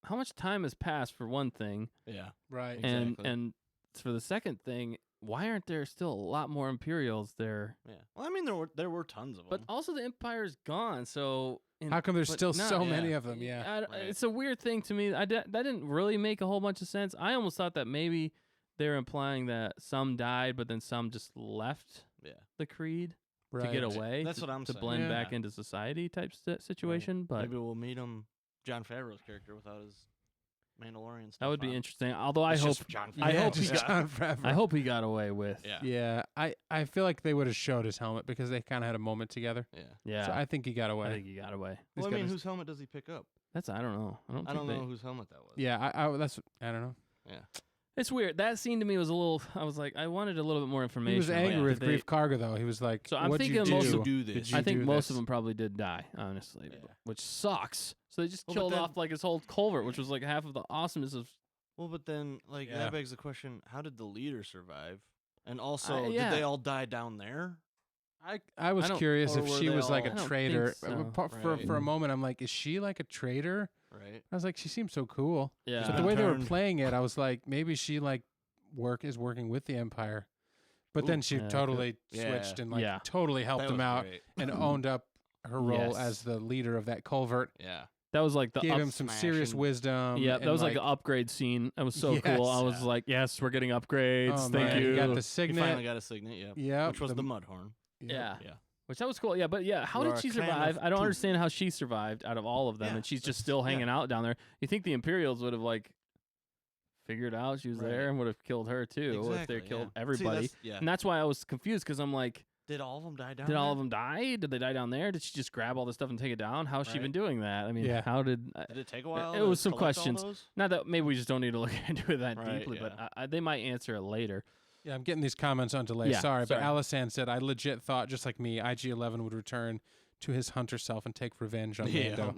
Speaker 2: how much time has passed for one thing,
Speaker 3: Yeah.
Speaker 1: Right.
Speaker 3: Exactly.
Speaker 2: and for the second thing, why aren't there still a lot more Imperials there?
Speaker 3: Yeah. Well, I mean, there were tons of them.
Speaker 2: But also the Empire's gone, so
Speaker 1: How come there's
Speaker 2: but
Speaker 1: still
Speaker 2: not-
Speaker 1: so
Speaker 3: yeah.
Speaker 1: many of them? Yeah.
Speaker 3: Right.
Speaker 2: It's a weird thing to me. That didn't really make a whole bunch of sense. I almost thought that maybe they're implying that some died, but then some just left
Speaker 3: yeah.
Speaker 2: the Creed
Speaker 1: Right.
Speaker 2: to get away.
Speaker 3: That's what I'm
Speaker 2: to
Speaker 3: saying.
Speaker 2: blend
Speaker 1: Yeah.
Speaker 2: back into society type situation. But
Speaker 3: Maybe we'll meet him, John Favreau's character, without his Mandalorian stuff.
Speaker 2: that would be
Speaker 3: on.
Speaker 2: interesting. Although I
Speaker 3: It's
Speaker 2: hope
Speaker 3: just John
Speaker 2: I
Speaker 1: Yeah,
Speaker 2: hope he
Speaker 1: just
Speaker 2: got-
Speaker 1: John Favreau.
Speaker 2: I hope he got away with.
Speaker 3: Yeah.
Speaker 1: Yeah. I feel like they would have showed his helmet because they kind of had a moment together.
Speaker 3: Yeah.
Speaker 2: Yeah.
Speaker 1: So I think he got away.
Speaker 2: I think he got away.
Speaker 1: He's
Speaker 3: Well, I
Speaker 1: got
Speaker 3: mean,
Speaker 1: his-
Speaker 3: whose helmet does he pick up?
Speaker 2: That's I don't know.
Speaker 3: I don't know whose helmet that was.
Speaker 1: Yeah. I don't know.
Speaker 2: It's weird. That scene to me was a little. I was like, I wanted a little bit more information.
Speaker 1: He was angry
Speaker 3: yeah.
Speaker 1: with
Speaker 2: Did they-
Speaker 1: Grief Karga though. He was like,
Speaker 2: So I'm
Speaker 1: "What'd you
Speaker 2: thinking
Speaker 1: do?
Speaker 2: most
Speaker 3: Did
Speaker 2: of-
Speaker 3: you do this?
Speaker 1: Did you
Speaker 2: I think
Speaker 1: do
Speaker 2: most
Speaker 1: this?"
Speaker 2: of them probably did die, honestly,
Speaker 3: Yeah.
Speaker 2: which sucks. So they just
Speaker 3: Well, but
Speaker 2: killed
Speaker 3: then-
Speaker 2: off like his whole culvert, which was like half of the awesomeness of.
Speaker 3: Well, but then, like,
Speaker 1: Yeah.
Speaker 3: that begs the question: how did the leader survive? And also,
Speaker 2: yeah.
Speaker 3: did they all die down there?
Speaker 1: I was
Speaker 2: I don't-
Speaker 1: curious
Speaker 3: or
Speaker 1: if
Speaker 3: were
Speaker 1: she
Speaker 3: they
Speaker 1: was like
Speaker 3: all-
Speaker 1: a
Speaker 2: I don't
Speaker 1: traitor.
Speaker 2: think so.
Speaker 1: For a moment, I'm like, is she like a traitor?
Speaker 3: Right.
Speaker 1: I was like, she seems so cool.
Speaker 2: Yeah.
Speaker 1: But the
Speaker 3: been
Speaker 1: way they were
Speaker 3: turned.
Speaker 1: playing it, I was like, maybe she like is working with the Empire. But then
Speaker 3: Ooh.
Speaker 1: she
Speaker 2: Yeah,
Speaker 1: totally
Speaker 3: Yeah.
Speaker 1: switched and like
Speaker 2: Yeah.
Speaker 1: totally helped
Speaker 3: That
Speaker 1: him
Speaker 3: was
Speaker 1: out
Speaker 3: great.
Speaker 1: and owned up her role
Speaker 2: Yes.
Speaker 1: as the leader of that culvert.
Speaker 3: Yeah.
Speaker 2: That was like the
Speaker 1: Gave
Speaker 2: up,
Speaker 1: him some serious
Speaker 3: smashing-
Speaker 1: wisdom.
Speaker 2: yeah. That
Speaker 1: and,
Speaker 2: was like the upgrade scene. That was so cool. I
Speaker 1: Yes.
Speaker 2: was
Speaker 3: Yeah.
Speaker 2: like, yes, we're getting upgrades.
Speaker 1: oh,
Speaker 2: Thank
Speaker 1: man,
Speaker 2: you.
Speaker 1: He got the
Speaker 3: He
Speaker 1: signet.
Speaker 3: finally got a signet. Yeah.
Speaker 1: Yeah,
Speaker 3: Which was the Mudhorn.
Speaker 2: Yeah.
Speaker 3: Yeah.
Speaker 2: Which that was cool. Yeah, but yeah, how
Speaker 3: We're
Speaker 2: did
Speaker 3: a
Speaker 2: she
Speaker 3: clan
Speaker 2: survive?
Speaker 3: of
Speaker 2: I don't
Speaker 3: two.
Speaker 2: understand how she survived out of all of them,
Speaker 3: Yeah,
Speaker 2: and she's just
Speaker 3: that's-
Speaker 2: still
Speaker 3: yeah.
Speaker 2: hanging out down there. You think the Imperials would have like figured out she was
Speaker 3: Right.
Speaker 2: there and would have killed her too if
Speaker 3: Exactly,
Speaker 2: they killed
Speaker 3: yeah. See,
Speaker 2: everybody?
Speaker 3: that's- yeah.
Speaker 2: And that's why I was confused because I'm like,
Speaker 3: Did all of them die down
Speaker 2: did all
Speaker 3: there?
Speaker 2: of them die? Did they die down there? Did she just grab all this stuff and take it down? How's she
Speaker 3: Right.
Speaker 2: been doing that? I mean,
Speaker 1: Yeah.
Speaker 2: how did?
Speaker 3: Did it take a while?
Speaker 2: it
Speaker 3: to
Speaker 2: was some
Speaker 3: collect all
Speaker 2: questions.
Speaker 3: those?
Speaker 2: Not that maybe we just don't need to look into it that
Speaker 3: Right,
Speaker 2: deeply, but
Speaker 3: yeah.
Speaker 2: they might answer it later.
Speaker 1: Yeah, I'm getting these comments on delay.
Speaker 2: Yeah,
Speaker 1: sorry, but
Speaker 2: sorry.
Speaker 1: Alisan said, I legit thought, just like me, IG-11 would return to his hunter self and take revenge on Mando.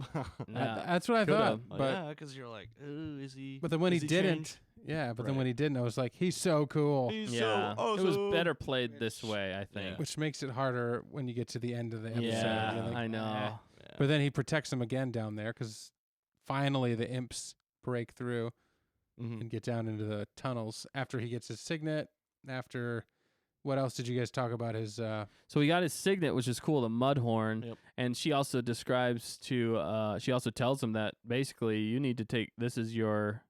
Speaker 2: Yeah.
Speaker 1: That's what I
Speaker 2: Could've.
Speaker 1: thought.
Speaker 3: Oh,
Speaker 1: But
Speaker 3: yeah, because you're like, ooh, is he?
Speaker 1: but then when he
Speaker 3: is
Speaker 1: didn't,
Speaker 3: changed?
Speaker 1: but then
Speaker 3: Right.
Speaker 1: when he didn't, I was like, he's so cool.
Speaker 3: He's
Speaker 2: Yeah,
Speaker 3: so awesome.
Speaker 2: it was better played this way, I think.
Speaker 3: Yeah.
Speaker 1: Which makes it harder when you get to the end of the episode.
Speaker 2: Yeah,
Speaker 1: You're like,
Speaker 2: I know.
Speaker 1: "Ah."
Speaker 3: Yeah.
Speaker 1: But then he protects him again down there because finally the imps break through
Speaker 3: Mhm.
Speaker 1: and get down into the tunnels after he gets his signet. After what else did you guys talk about? His
Speaker 2: So he got his signet, which is cool, the Mudhorn.
Speaker 3: Yep.
Speaker 2: And she also describes to, she also tells him that basically you need to take, this is your,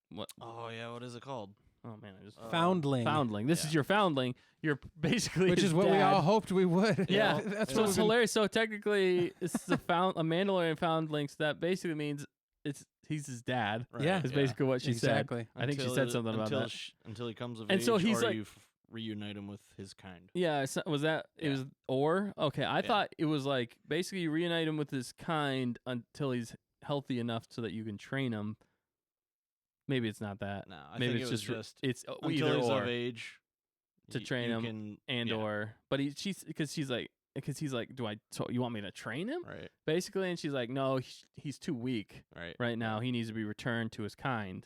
Speaker 2: what?
Speaker 3: Oh yeah, what is it called?
Speaker 2: Oh man, I just
Speaker 1: foundling,
Speaker 2: foundling. This is your foundling. You're basically
Speaker 1: which
Speaker 2: his
Speaker 1: is what we
Speaker 2: dad.
Speaker 1: all hoped we would.
Speaker 2: Yeah,
Speaker 1: that's
Speaker 2: so
Speaker 1: what
Speaker 2: it's
Speaker 1: we've been-
Speaker 2: hilarious. So technically, this is a Mandalorian foundling. So that basically means he's his dad.
Speaker 3: Right,
Speaker 1: Yeah.
Speaker 2: Is basically what she said.
Speaker 1: exactly.
Speaker 2: I think she said something about that.
Speaker 3: Until he comes of
Speaker 2: And
Speaker 3: age,
Speaker 2: so he's
Speaker 3: or
Speaker 2: like-
Speaker 3: you reunite him with his kind.
Speaker 2: Yeah, was that it?
Speaker 3: Yeah.
Speaker 2: Was okay. I thought it was like basically you reunite him with his kind until he's healthy enough so that you can train him. Maybe it's not that.
Speaker 3: No, I
Speaker 2: Maybe
Speaker 3: think
Speaker 2: it's
Speaker 3: it was
Speaker 2: just it's
Speaker 3: until
Speaker 2: either
Speaker 3: he's
Speaker 2: or
Speaker 3: of age
Speaker 2: to train
Speaker 3: you
Speaker 2: him
Speaker 3: can,
Speaker 2: and
Speaker 3: yeah,
Speaker 2: or. But he's he's like so you want me to train him
Speaker 3: right,
Speaker 2: basically? And she's like, no, he's too weak
Speaker 3: right,
Speaker 2: right now. He needs to be returned to his kind.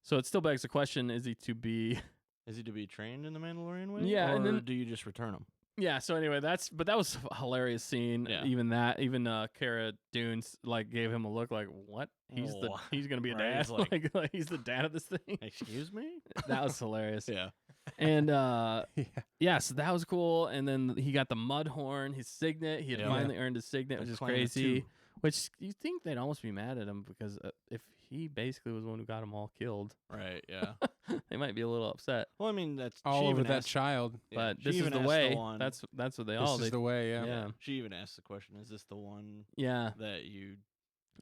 Speaker 2: So it still begs the question: is he to be?
Speaker 3: Is he to be trained in the Mandalorian way?
Speaker 2: Yeah,
Speaker 3: or
Speaker 2: and then-
Speaker 3: do you just return him?
Speaker 2: Yeah, so anyway, that was a hilarious scene.
Speaker 3: Yeah.
Speaker 2: Even Cara Dune like gave him a look like, what? He's
Speaker 3: Oh,
Speaker 2: he's gonna be a
Speaker 3: right,
Speaker 2: dad.
Speaker 3: he's like-
Speaker 2: like he's the dad of this thing.
Speaker 3: Excuse me?
Speaker 2: That was hilarious.
Speaker 3: Yeah.
Speaker 2: And
Speaker 1: Yeah.
Speaker 2: so that was cool. And then he got the Mudhorn, his signet. He had
Speaker 3: Yeah.
Speaker 2: finally earned his signet,
Speaker 3: The
Speaker 2: which is
Speaker 3: clan of
Speaker 2: crazy.
Speaker 3: two.
Speaker 2: Which you think they'd almost be mad at him because if he basically was the one who got them all killed,
Speaker 3: Right, yeah.
Speaker 2: they might be a little upset.
Speaker 3: Well, I mean, that's
Speaker 1: all
Speaker 3: she
Speaker 1: over
Speaker 3: even
Speaker 1: that
Speaker 3: asked-
Speaker 1: child.
Speaker 3: yeah,
Speaker 2: But
Speaker 3: she
Speaker 2: this is
Speaker 3: even
Speaker 2: the
Speaker 3: asked
Speaker 2: way.
Speaker 3: one-
Speaker 2: That's what they
Speaker 1: This
Speaker 2: all.
Speaker 1: is the way. Yeah.
Speaker 2: yeah.
Speaker 3: She even asked the question, is this the one
Speaker 2: Yeah.
Speaker 3: that you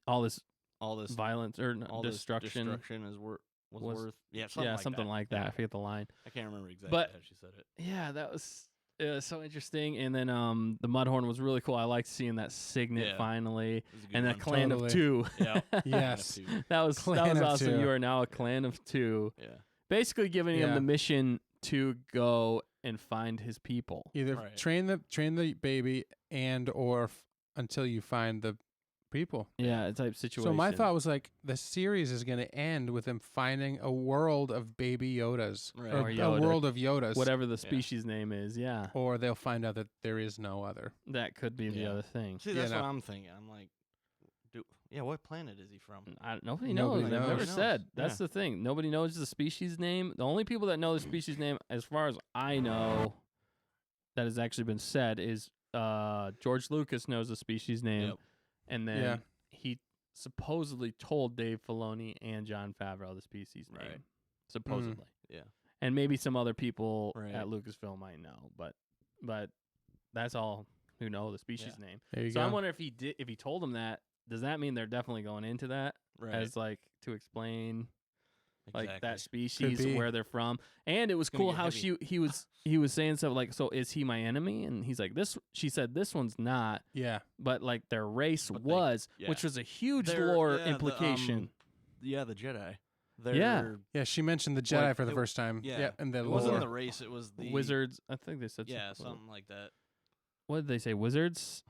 Speaker 2: All this
Speaker 3: all this
Speaker 2: violence or
Speaker 3: all
Speaker 2: destruction.
Speaker 3: this destruction is was worth? Yeah,
Speaker 2: Something like that. I forget the line.
Speaker 3: I can't remember exactly
Speaker 2: But-
Speaker 3: how she said it.
Speaker 2: Yeah, that was so interesting. And then the Mudhorn was really cool. I liked seeing that signet
Speaker 3: Yeah.
Speaker 2: finally,
Speaker 3: It was a good
Speaker 2: and that
Speaker 3: one.
Speaker 2: clan
Speaker 1: Totally.
Speaker 2: of two.
Speaker 3: Yeah.
Speaker 1: Yes.
Speaker 3: Dude.
Speaker 2: that was
Speaker 1: Clan of
Speaker 2: awesome.
Speaker 1: two.
Speaker 2: You are now a clan of two.
Speaker 3: Yeah.
Speaker 2: Basically, giving him
Speaker 1: Yeah.
Speaker 2: the mission to go and find his people.
Speaker 1: Either
Speaker 3: Right.
Speaker 1: train the baby or until you find the people.
Speaker 2: Yeah, type situation.
Speaker 1: So my thought was like the series is going to end with him finding a world of baby Yodas,
Speaker 3: Right.
Speaker 1: or
Speaker 2: Or
Speaker 1: a
Speaker 2: Yoda.
Speaker 1: world of Yodas,
Speaker 2: whatever the species name is. Yeah,
Speaker 1: or they'll find out that there is no other.
Speaker 2: that could be the
Speaker 3: Yeah.
Speaker 2: other thing.
Speaker 3: See, that's
Speaker 1: no.
Speaker 3: what I'm thinking. I'm like, what planet is he from?
Speaker 2: Nobody
Speaker 1: Nobody
Speaker 2: knows. They've
Speaker 1: knows.
Speaker 2: never
Speaker 3: Nobody
Speaker 2: said.
Speaker 3: knows.
Speaker 2: That's the thing. Nobody knows the species name. The only people that know the species name, as far as I know, that has actually been said is George Lucas knows the species name,
Speaker 3: Yep.
Speaker 2: and then
Speaker 1: Yeah.
Speaker 2: he supposedly told Dave Filoni and John Favreau the species name,
Speaker 3: Right.
Speaker 2: supposedly.
Speaker 3: Yeah.
Speaker 2: And maybe some other people
Speaker 3: Right.
Speaker 2: at Lucasfilm might know, but that's all who know the species name.
Speaker 1: There you
Speaker 2: So
Speaker 1: go.
Speaker 2: I'm wondering if he told them that. Does that mean they're definitely going into that
Speaker 3: Right.
Speaker 2: as like to explain like
Speaker 3: Exactly.
Speaker 2: that species
Speaker 1: be.
Speaker 2: where they're from? And it was
Speaker 3: gonna
Speaker 2: cool
Speaker 3: get
Speaker 2: how
Speaker 3: heavy.
Speaker 2: he was saying stuff like, so is he my enemy? And he's like, this. She said this one's not,
Speaker 1: Yeah.
Speaker 2: but like their race
Speaker 3: But they-
Speaker 2: was,
Speaker 3: yeah.
Speaker 2: which was a huge
Speaker 3: They're-
Speaker 2: lore
Speaker 3: yeah,
Speaker 2: implication.
Speaker 3: the Jedi.
Speaker 2: Yeah.
Speaker 1: Yeah, she mentioned the Jedi
Speaker 3: Like,
Speaker 1: for the
Speaker 3: it-
Speaker 1: first time.
Speaker 3: yeah.
Speaker 1: And the
Speaker 3: It
Speaker 1: lore.
Speaker 3: wasn't the race. It was the
Speaker 2: Wizards. I think they said
Speaker 3: Yeah, something like that.
Speaker 2: What did they say? Wizards.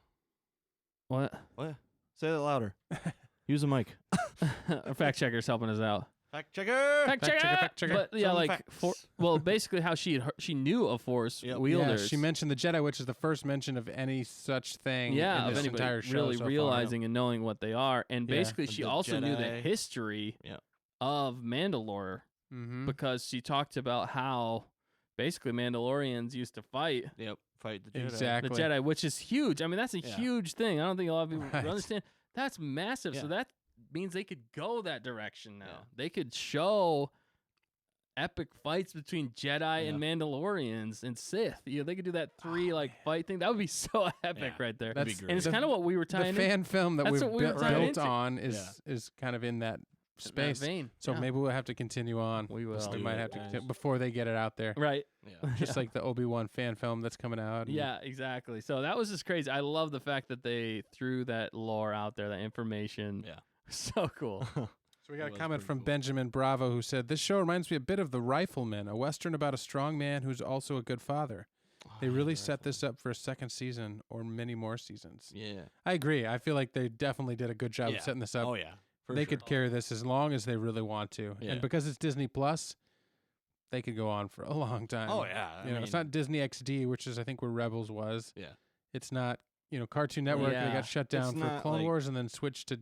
Speaker 2: What?
Speaker 3: What? Say that louder. Use a mic.
Speaker 2: Our fact checker's helping us out.
Speaker 3: Fact checker.
Speaker 2: Fact checker.
Speaker 1: fact checker.
Speaker 2: But yeah,
Speaker 3: Some
Speaker 2: like
Speaker 3: facts.
Speaker 2: basically how she knew of Force
Speaker 3: Yep.
Speaker 2: wielders.
Speaker 1: Yeah, she mentioned the Jedi, which is the first mention of any such thing
Speaker 2: yeah,
Speaker 1: in
Speaker 2: of
Speaker 1: this
Speaker 2: anybody
Speaker 1: entire show
Speaker 2: really
Speaker 1: so far.
Speaker 2: realizing and knowing what they are, and
Speaker 1: Yeah.
Speaker 2: basically
Speaker 3: The
Speaker 2: she also knew the
Speaker 3: Jedi.
Speaker 2: history
Speaker 3: Yep.
Speaker 2: of Mandalore
Speaker 1: Mm-hmm.
Speaker 2: because she talked about how basically Mandalorians used to fight
Speaker 3: Yep. Fight the Jedi.
Speaker 1: Exactly.
Speaker 2: the Jedi, which is huge. I mean, that's a
Speaker 3: Yeah.
Speaker 2: huge thing. I don't think a lot of people
Speaker 1: Right.
Speaker 2: understand. That's massive. So
Speaker 3: Yeah.
Speaker 2: that means they could go that direction now.
Speaker 3: Yeah.
Speaker 2: They could show epic fights between Jedi and Mandalorians and Sith. You know, they could do that three fight thing. That would be so epic
Speaker 3: Yeah.
Speaker 2: right there.
Speaker 3: That'd be
Speaker 1: That's-
Speaker 3: great.
Speaker 2: And it's
Speaker 1: The-
Speaker 2: kind of what we were
Speaker 1: The
Speaker 2: tying in
Speaker 1: fan film that
Speaker 2: That's
Speaker 1: we've
Speaker 2: what we were
Speaker 1: built
Speaker 2: tying into.
Speaker 1: on is kind of in that
Speaker 2: that
Speaker 1: space.
Speaker 2: vein.
Speaker 1: So
Speaker 2: Yeah.
Speaker 1: maybe we'll have to continue on.
Speaker 2: We will.
Speaker 1: We
Speaker 3: do
Speaker 1: might
Speaker 3: it,
Speaker 1: have to
Speaker 3: guys.
Speaker 1: continue before they get it out there.
Speaker 2: Right.
Speaker 3: Yeah.
Speaker 1: Just like the Obi-Wan fan film that's coming out. and-
Speaker 2: Yeah, exactly. So that was just crazy. I love the fact that they threw that lore out there, that information.
Speaker 3: Yeah.
Speaker 2: So cool.
Speaker 1: So we got
Speaker 3: It
Speaker 1: a
Speaker 3: was
Speaker 1: comment
Speaker 3: pretty
Speaker 1: from
Speaker 3: cool.
Speaker 1: Benjamin Bravo who said, "This show reminds me a bit of The Rifleman, a Western about a strong man who's also a good father." They
Speaker 3: yeah,
Speaker 1: really
Speaker 3: the
Speaker 1: set this
Speaker 3: rifleman.
Speaker 1: up for a second season or many more seasons.
Speaker 3: Yeah.
Speaker 1: I agree. I feel like they definitely did a good job
Speaker 3: Yeah.
Speaker 1: of setting this up.
Speaker 3: Oh yeah. For
Speaker 1: They
Speaker 3: sure.
Speaker 1: could carry this as long as they really want to.
Speaker 3: Yeah.
Speaker 1: And because it's Disney Plus, they could go on for a long time.
Speaker 3: Oh yeah. I
Speaker 1: It's
Speaker 3: mean,
Speaker 1: not Disney XD, which is I think where Rebels was.
Speaker 3: Yeah.
Speaker 1: It's not, Cartoon Network. They
Speaker 2: Yeah.
Speaker 1: got shut
Speaker 3: It's
Speaker 1: down for
Speaker 3: not
Speaker 1: Clone
Speaker 3: like-
Speaker 1: Wars and then switched to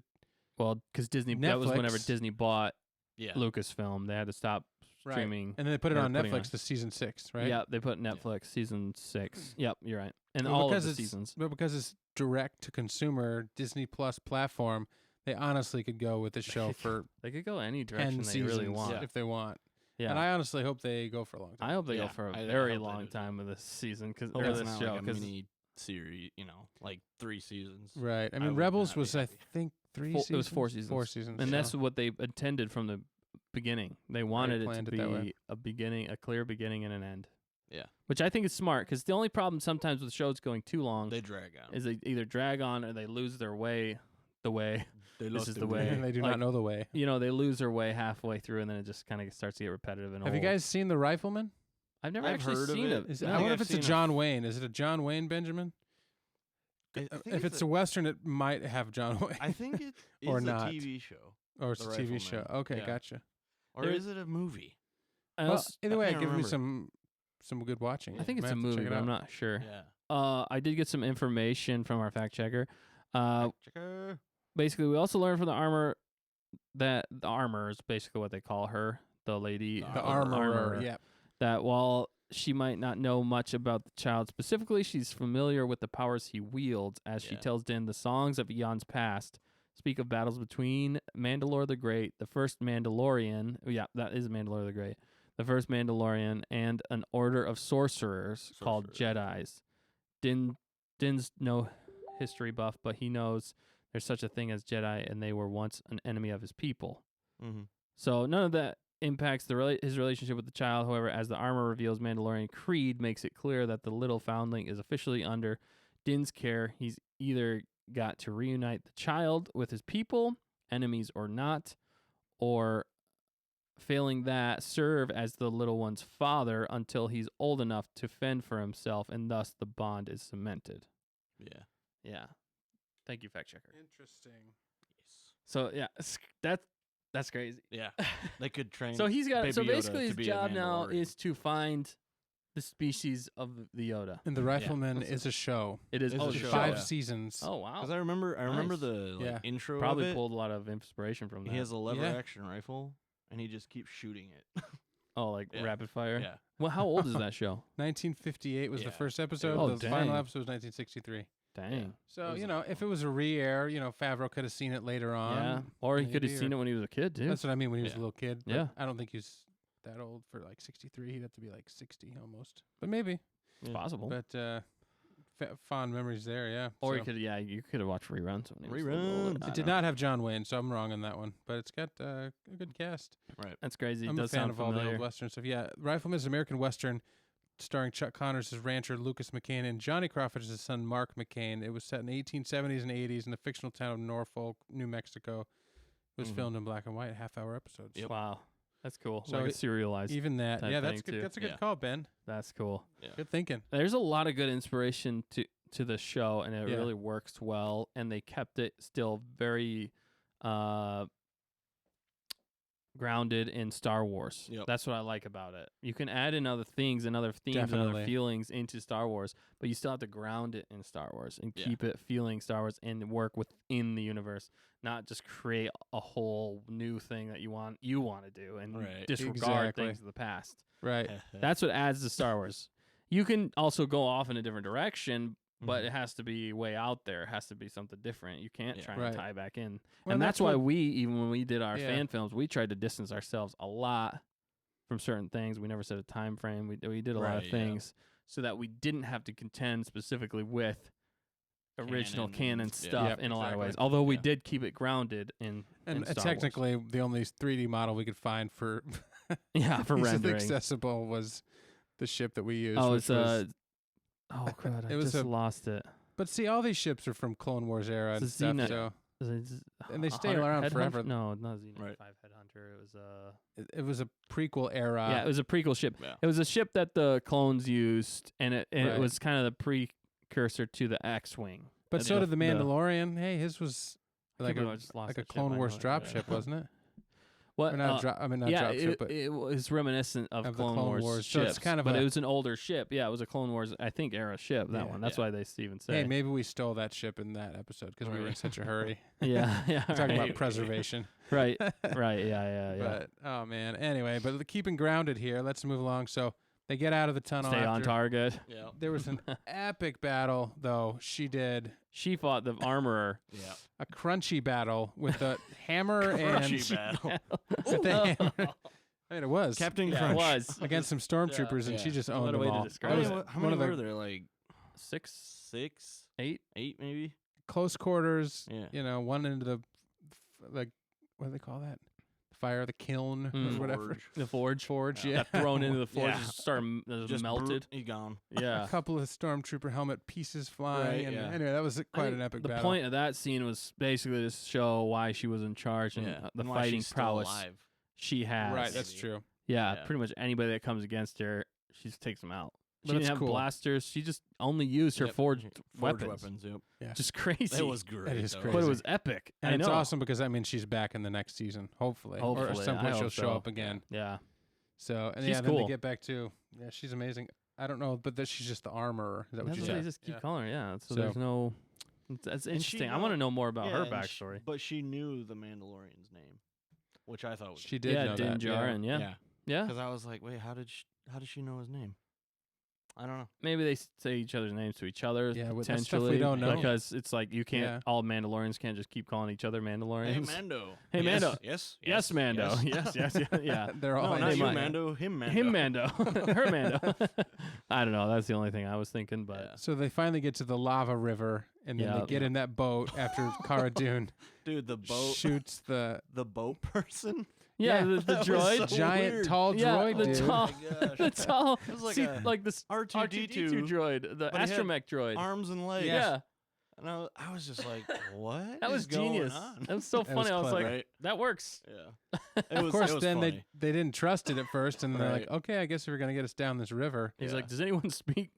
Speaker 2: Well, because Disney, that was whenever
Speaker 1: Netflix.
Speaker 2: Disney bought
Speaker 3: Yeah.
Speaker 2: Lucasfilm. They had to stop
Speaker 1: Right.
Speaker 2: streaming.
Speaker 1: And then they put it
Speaker 2: They're
Speaker 1: on
Speaker 2: putting
Speaker 1: Netflix
Speaker 2: on-
Speaker 1: to season 6, right?
Speaker 2: Yeah, they put Netflix season 6. Yep, you're right. And
Speaker 1: Well,
Speaker 2: all of
Speaker 1: because
Speaker 2: the
Speaker 1: it's-
Speaker 2: seasons.
Speaker 1: But because it's direct to consumer Disney Plus platform, they honestly could go with the show for
Speaker 2: They could go any
Speaker 1: 10
Speaker 2: direction they
Speaker 1: seasons
Speaker 2: really want.
Speaker 1: if they want.
Speaker 2: Yeah.
Speaker 1: And I honestly hope they go for a long time.
Speaker 2: I hope they go
Speaker 3: Yeah,
Speaker 2: for a
Speaker 3: I
Speaker 2: very
Speaker 3: hope they
Speaker 2: long
Speaker 3: do.
Speaker 2: time with this season
Speaker 3: Hope
Speaker 2: or
Speaker 3: it's
Speaker 2: this
Speaker 3: not
Speaker 2: show
Speaker 3: like a
Speaker 2: 'cause
Speaker 3: mini series, like 3 seasons.
Speaker 1: Right. I
Speaker 3: I
Speaker 1: mean,
Speaker 3: would
Speaker 1: Rebels
Speaker 3: not be
Speaker 1: was, I
Speaker 3: happy.
Speaker 1: think, 3
Speaker 2: Four-
Speaker 1: seasons?
Speaker 2: it was 4 seasons.
Speaker 1: 4 seasons.
Speaker 2: and
Speaker 1: so-
Speaker 2: that's what they intended from the beginning. They wanted it
Speaker 1: planned
Speaker 2: to
Speaker 1: it that way.
Speaker 2: be a clear beginning and an end.
Speaker 3: Yeah.
Speaker 2: Which I think is smart because the only problem sometimes with shows going too long
Speaker 3: They drag out.
Speaker 2: is they either drag on or they lose their way.
Speaker 3: They
Speaker 2: this is the
Speaker 1: and
Speaker 2: way.
Speaker 1: they do
Speaker 2: like-
Speaker 1: not know the way.
Speaker 2: They lose their way halfway through and then it just kind of starts to get repetitive and
Speaker 1: Have you
Speaker 2: old.
Speaker 1: guys seen The Rifleman?
Speaker 2: I've never
Speaker 3: I've
Speaker 2: actually
Speaker 3: heard of
Speaker 2: seen
Speaker 3: it.
Speaker 1: Is
Speaker 3: No,
Speaker 1: I
Speaker 3: I
Speaker 1: wonder
Speaker 3: think
Speaker 1: if
Speaker 3: I've
Speaker 1: it's a
Speaker 3: seen a-
Speaker 1: John Wayne. Is it a John Wayne Benjamin?
Speaker 3: I think
Speaker 1: If it's a Western, it might have John Wayne.
Speaker 3: I think it is
Speaker 1: Or
Speaker 3: a
Speaker 1: not.
Speaker 3: TV show.
Speaker 1: or it's
Speaker 3: The
Speaker 1: a TV show.
Speaker 3: Rifleman.
Speaker 1: Okay,
Speaker 3: Yeah.
Speaker 1: gotcha.
Speaker 3: Or
Speaker 2: There-
Speaker 3: is it a movie?
Speaker 2: I
Speaker 1: Well,
Speaker 2: also-
Speaker 1: either way,
Speaker 3: I
Speaker 1: it
Speaker 3: can't
Speaker 1: gives me
Speaker 3: remember.
Speaker 1: some good watching.
Speaker 2: I think it's
Speaker 1: Might
Speaker 2: a
Speaker 1: have to check
Speaker 2: movie,
Speaker 1: it
Speaker 2: but I'm
Speaker 1: out.
Speaker 2: not sure.
Speaker 3: Yeah.
Speaker 2: I did get some information from our fact checker.
Speaker 3: Checker.
Speaker 2: Basically, we also learned from the armor that the armor is basically what they call her, the lady,
Speaker 3: The
Speaker 1: The
Speaker 3: armorer,
Speaker 1: armorer, yeah.
Speaker 2: that while she might not know much about the child specifically, she's familiar with the powers he wields. As she
Speaker 3: Yeah.
Speaker 2: tells Din, the songs of eons past speak of battles between Mandalore the Great, the first Mandalorian. Yeah, that is Mandalore the Great. The first Mandalorian and an order of sorcerers called Jedis. Din's no history buff, but he knows there's such a thing as Jedi, and they were once an enemy of his people.
Speaker 3: Mm-hmm.
Speaker 2: So none of that impacts his relationship with the child. However, as the armor reveals, Mandalorian creed makes it clear that the little foundling is officially under Din's care. He's either got to reunite the child with his people, enemies or not, or failing that, serve as the little one's father until he's old enough to fend for himself, and thus the bond is cemented.
Speaker 3: Yeah.
Speaker 2: Yeah. Thank you, fact checker.
Speaker 1: Interesting.
Speaker 3: Yes.
Speaker 2: So yeah, that's crazy.
Speaker 3: Yeah. They could train.
Speaker 2: So he's got.
Speaker 3: Baby
Speaker 2: So
Speaker 3: Yoda
Speaker 2: basically,
Speaker 3: to
Speaker 2: his
Speaker 3: be a
Speaker 2: job now
Speaker 3: Mandalorian.
Speaker 2: is to find the species of the Yoda.
Speaker 1: And The Rifleman
Speaker 2: That's
Speaker 1: is a show.
Speaker 2: It is
Speaker 3: It's
Speaker 2: oh,
Speaker 3: a
Speaker 2: the
Speaker 3: show,
Speaker 1: 5
Speaker 3: yeah.
Speaker 1: seasons.
Speaker 2: Oh wow!
Speaker 3: Because I remember
Speaker 2: Nice.
Speaker 3: the
Speaker 1: Yeah.
Speaker 3: intro.
Speaker 2: Probably
Speaker 3: of it.
Speaker 2: pulled a lot of inspiration from that.
Speaker 3: He has a lever
Speaker 1: Yeah.
Speaker 3: action rifle, and he just keeps shooting it.
Speaker 2: oh, like
Speaker 3: Yeah.
Speaker 2: rapid fire.
Speaker 3: Yeah.
Speaker 2: Well, how old is that show?
Speaker 1: 1958 was the
Speaker 3: Yeah.
Speaker 1: first episode.
Speaker 2: Oh,
Speaker 1: the
Speaker 2: dang.
Speaker 1: final episode was 1963.
Speaker 2: Dang.
Speaker 1: So,
Speaker 3: was
Speaker 1: you
Speaker 3: a
Speaker 1: know,
Speaker 3: long
Speaker 1: if it was a re-air, Favreau could have seen it later on.
Speaker 2: Yeah. Or he could have
Speaker 1: maybe,
Speaker 2: seen
Speaker 1: or-
Speaker 2: it when he was a kid too.
Speaker 1: That's what I mean when he was a
Speaker 3: Yeah.
Speaker 1: little kid. But
Speaker 2: Yeah.
Speaker 1: I don't think he's that old for like 63. He'd have to be like 60 almost. But maybe.
Speaker 2: It's possible.
Speaker 1: But fond memories there, yeah.
Speaker 2: Or
Speaker 1: So-
Speaker 2: you could have watched reruns when he was a little
Speaker 3: Reruns.
Speaker 2: older. I
Speaker 1: It did
Speaker 2: don't know.
Speaker 1: not have John Wayne, so I'm wrong on that one. But it's got a good cast.
Speaker 3: Right.
Speaker 2: That's crazy. It
Speaker 1: I'm a
Speaker 2: does
Speaker 1: fan
Speaker 2: sound
Speaker 1: of all the
Speaker 2: familiar.
Speaker 1: old Western stuff. Yeah, Rifleman is an American Western starring Chuck Connors as rancher Lucas McCain and Johnny Crawford as his son Mark McCain. It was set in the 1870s and 80s in the fictional town of Norfolk, New Mexico. It was
Speaker 3: Mhm.
Speaker 1: filmed in black and white, half-hour episodes.
Speaker 3: Yep.
Speaker 2: Wow, that's cool.
Speaker 1: So
Speaker 2: like a
Speaker 1: it-
Speaker 2: serialized.
Speaker 1: Even that,
Speaker 2: type
Speaker 1: yeah, that's
Speaker 2: thing,
Speaker 1: good.
Speaker 2: too.
Speaker 1: That's a good
Speaker 3: Yeah.
Speaker 1: call, Ben.
Speaker 2: That's cool.
Speaker 3: Yeah.
Speaker 1: Good thinking.
Speaker 2: There's a lot of good inspiration to the show, and it
Speaker 1: Yeah.
Speaker 2: really works well. And they kept it still very grounded in Star Wars.
Speaker 3: Yep.
Speaker 2: That's what I like about it. You can add in other things and other themes and
Speaker 1: Definitely.
Speaker 2: other feelings into Star Wars, but you still have to ground it in Star Wars and
Speaker 3: Yeah.
Speaker 2: keep it feeling Star Wars and work within the universe, not just create a whole new thing that you want to do and
Speaker 3: Right.
Speaker 2: disregard
Speaker 1: Exactly.
Speaker 2: things of the past.
Speaker 1: Right.
Speaker 2: That's what adds to Star Wars. You can also go off in a different direction, but
Speaker 3: Mhm.
Speaker 2: it has to be way out there. It has to be something different. You can't
Speaker 3: Yeah.
Speaker 2: try
Speaker 1: Right.
Speaker 2: and tie back in.
Speaker 1: Well,
Speaker 2: and that's why
Speaker 1: what-
Speaker 2: we, even when we did our
Speaker 1: Yeah.
Speaker 2: fan films, we tried to distance ourselves a lot from certain things. We never set a time frame. We did a lot of
Speaker 3: Right, yeah.
Speaker 2: things so that we didn't have to contend specifically with original canon
Speaker 3: yeah.
Speaker 2: stuff
Speaker 1: Yep,
Speaker 2: in a lot of
Speaker 1: exactly.
Speaker 2: ways. Although we
Speaker 3: Yeah.
Speaker 2: did keep it grounded in
Speaker 1: And
Speaker 2: Star Wars.
Speaker 1: technically, the only 3D model we could find for
Speaker 2: Yeah, for
Speaker 1: easily
Speaker 2: rendering.
Speaker 1: accessible was the ship that we used.
Speaker 2: Oh,
Speaker 1: which
Speaker 2: it's
Speaker 1: was,
Speaker 2: oh god, I
Speaker 1: it was
Speaker 2: just
Speaker 1: a-
Speaker 2: lost it.
Speaker 1: But see, all these ships are from Clone Wars era and
Speaker 2: It's a
Speaker 1: stuff.
Speaker 2: Xena-
Speaker 1: So
Speaker 2: Is it
Speaker 1: And they
Speaker 2: a
Speaker 1: stay
Speaker 2: hunter-
Speaker 1: around
Speaker 2: headhunter?
Speaker 1: forever.
Speaker 2: No, not Xena.
Speaker 3: Right.
Speaker 2: 5 Headhunter. sure it was
Speaker 1: It was a prequel era.
Speaker 2: yeah, it was a prequel ship.
Speaker 3: Yeah.
Speaker 2: It was a ship that the clones used, and it
Speaker 1: Right.
Speaker 2: was kind of the precursor to the X-wing.
Speaker 1: But so
Speaker 2: the-
Speaker 1: did the Mandalorian. Hey, his was like
Speaker 2: People
Speaker 1: a
Speaker 2: just lost
Speaker 1: like a
Speaker 2: that ship,
Speaker 1: Clone
Speaker 2: I
Speaker 1: Wars
Speaker 2: know it,
Speaker 1: drop
Speaker 2: yeah.
Speaker 1: ship, wasn't it?
Speaker 2: What?
Speaker 1: Or not not
Speaker 2: yeah,
Speaker 1: drop ship, but
Speaker 2: it was reminiscent of
Speaker 1: of the
Speaker 2: Clone
Speaker 1: Clone
Speaker 2: Wars
Speaker 1: Wars. So
Speaker 2: ships,
Speaker 1: it's kind of
Speaker 2: but
Speaker 1: a-
Speaker 2: it was an older ship. Yeah, it was a Clone Wars, I think, era ship. That
Speaker 1: Yeah.
Speaker 2: one. That's
Speaker 3: Yeah.
Speaker 2: why they even say.
Speaker 1: hey, maybe we stole that ship in that episode because we were in such a hurry.
Speaker 2: yeah, yeah.
Speaker 1: We're talking
Speaker 2: right.
Speaker 1: about preservation.
Speaker 2: right, right. Yeah.
Speaker 1: But oh man. Anyway, but keeping grounded here. Let's move along. So they get out of the tunnel.
Speaker 2: Stay on
Speaker 1: after.
Speaker 2: target.
Speaker 3: Yeah.
Speaker 1: There was an epic battle, though. She did
Speaker 2: She fought the armorer.
Speaker 3: Yeah.
Speaker 1: a crunchy battle with the hammer
Speaker 3: Crunchy
Speaker 1: and
Speaker 3: battle.
Speaker 1: with the hammer. I mean, it was
Speaker 3: Captain
Speaker 2: Yeah, it
Speaker 3: Crunch.
Speaker 2: was
Speaker 1: against some stormtroopers, and she
Speaker 3: Yeah.
Speaker 1: just
Speaker 2: What
Speaker 1: owned
Speaker 2: a
Speaker 1: them
Speaker 2: way to
Speaker 1: all.
Speaker 2: describe
Speaker 1: That
Speaker 3: How
Speaker 1: was
Speaker 3: many, how
Speaker 1: one
Speaker 3: many
Speaker 1: of
Speaker 3: were
Speaker 1: the
Speaker 3: there? Like
Speaker 2: 6,
Speaker 3: 6,
Speaker 2: 8.
Speaker 3: 8 maybe?
Speaker 1: close quarters.
Speaker 3: Yeah.
Speaker 1: You know, one into the like what do they call that? Fire, the kiln,
Speaker 2: Mm.
Speaker 1: or whatever.
Speaker 3: Forge.
Speaker 2: The forge.
Speaker 1: Forge,
Speaker 3: Yeah.
Speaker 1: yeah.
Speaker 2: Got thrown into the forge.
Speaker 3: Yeah.
Speaker 2: Just started
Speaker 3: Just
Speaker 2: melted.
Speaker 3: He gone.
Speaker 2: Yeah.
Speaker 1: A couple of stormtrooper helmet pieces flying.
Speaker 3: Right,
Speaker 1: and
Speaker 3: yeah.
Speaker 1: Anyway, that was
Speaker 2: I
Speaker 1: quite
Speaker 2: think
Speaker 1: an epic
Speaker 2: the
Speaker 1: battle.
Speaker 2: point of that scene was basically to show why she was in charge and
Speaker 3: Yeah.
Speaker 2: the
Speaker 3: And why
Speaker 2: fighting
Speaker 3: she's still
Speaker 2: prowess
Speaker 3: alive.
Speaker 2: she has.
Speaker 1: Right, that's
Speaker 3: Maybe.
Speaker 1: true.
Speaker 2: Yeah,
Speaker 3: Yeah.
Speaker 2: pretty much anybody that comes against her, she just takes them out. She
Speaker 1: But
Speaker 2: didn't
Speaker 1: it's
Speaker 2: have
Speaker 1: cool.
Speaker 2: blasters. She just only used her
Speaker 3: Yep.
Speaker 2: forged
Speaker 3: Forge
Speaker 2: weapons.
Speaker 3: Yep.
Speaker 2: Just crazy.
Speaker 3: That was great.
Speaker 1: is
Speaker 3: though.
Speaker 1: crazy.
Speaker 2: but it was epic.
Speaker 1: And
Speaker 2: I
Speaker 1: it's
Speaker 2: know.
Speaker 1: awesome because I mean she's back in the next season, hopefully. Or
Speaker 2: Hopefully,
Speaker 1: at some
Speaker 2: I
Speaker 1: point she'll
Speaker 2: hope
Speaker 1: show
Speaker 2: so.
Speaker 1: up again.
Speaker 2: Yeah.
Speaker 1: So and
Speaker 2: She's
Speaker 1: yeah, then they
Speaker 2: cool.
Speaker 1: get back to she's amazing. I don't know, but that she's just the armorer. Is that what
Speaker 2: That's
Speaker 1: you
Speaker 2: what
Speaker 1: said?
Speaker 2: they just keep
Speaker 3: Yeah.
Speaker 2: calling her. Yeah. So,
Speaker 1: So-
Speaker 2: there's no. That's
Speaker 3: And she
Speaker 2: interesting. I want to know more about
Speaker 3: Yeah,
Speaker 2: her
Speaker 3: and
Speaker 2: backstory.
Speaker 3: but she knew the Mandalorian's name, which I thought was
Speaker 1: She did
Speaker 2: yeah,
Speaker 1: know
Speaker 2: Din
Speaker 1: that.
Speaker 2: Djarin. Yeah. Yeah.
Speaker 3: Because I was like, wait, how did she know his name? I don't know.
Speaker 2: Maybe they say each other's names to each other.
Speaker 1: Yeah, but
Speaker 2: potentially.
Speaker 1: that's stuff we don't know.
Speaker 2: Because it's like you can't.
Speaker 1: Yeah.
Speaker 2: All Mandalorians can't just keep calling each other Mandalorians.
Speaker 3: Hey, Mando.
Speaker 2: Hey,
Speaker 3: Yes,
Speaker 2: Mando.
Speaker 3: Yes.
Speaker 2: Yes, Mando. Yes, yeah.
Speaker 1: They're all
Speaker 3: No,
Speaker 1: like,
Speaker 3: not
Speaker 2: they
Speaker 3: you,
Speaker 2: might-
Speaker 3: Mando. Him, Mando.
Speaker 2: Him, Mando. Her, Mando. I don't know. That's the only thing I was thinking, but
Speaker 3: Yeah.
Speaker 1: So they finally get to the lava river, and then they
Speaker 2: Yeah.
Speaker 1: get in that boat after Cara Dune
Speaker 3: Dude, the boat.
Speaker 1: shoots the
Speaker 3: The boat person.
Speaker 2: yeah,
Speaker 1: Yeah,
Speaker 2: the
Speaker 3: that was
Speaker 2: droid.
Speaker 3: so
Speaker 1: giant
Speaker 3: weird.
Speaker 1: tall
Speaker 2: Yeah,
Speaker 1: droid,
Speaker 2: the
Speaker 1: dude.
Speaker 2: tall-
Speaker 3: Oh my gosh.
Speaker 2: That's all.
Speaker 3: It was like
Speaker 2: See,
Speaker 3: a
Speaker 2: like this
Speaker 3: R2D2
Speaker 2: R2D2 droid, the
Speaker 3: but he had
Speaker 2: astromech droid.
Speaker 3: arms and legs.
Speaker 2: Yeah,
Speaker 3: And I was just like, what?
Speaker 2: that
Speaker 3: is
Speaker 2: was
Speaker 3: going
Speaker 2: genius.
Speaker 3: on?
Speaker 2: That was so
Speaker 1: That was
Speaker 2: funny. I was like,
Speaker 1: clever.
Speaker 3: Right?
Speaker 2: that works.
Speaker 3: Yeah. It
Speaker 1: Of
Speaker 3: was,
Speaker 1: course,
Speaker 3: it was
Speaker 1: then
Speaker 3: funny.
Speaker 1: they didn't trust it at first, and they're like,
Speaker 3: Right.
Speaker 1: okay, I guess if you're gonna get us down this river,
Speaker 2: He's
Speaker 3: Yeah.
Speaker 2: like, does anyone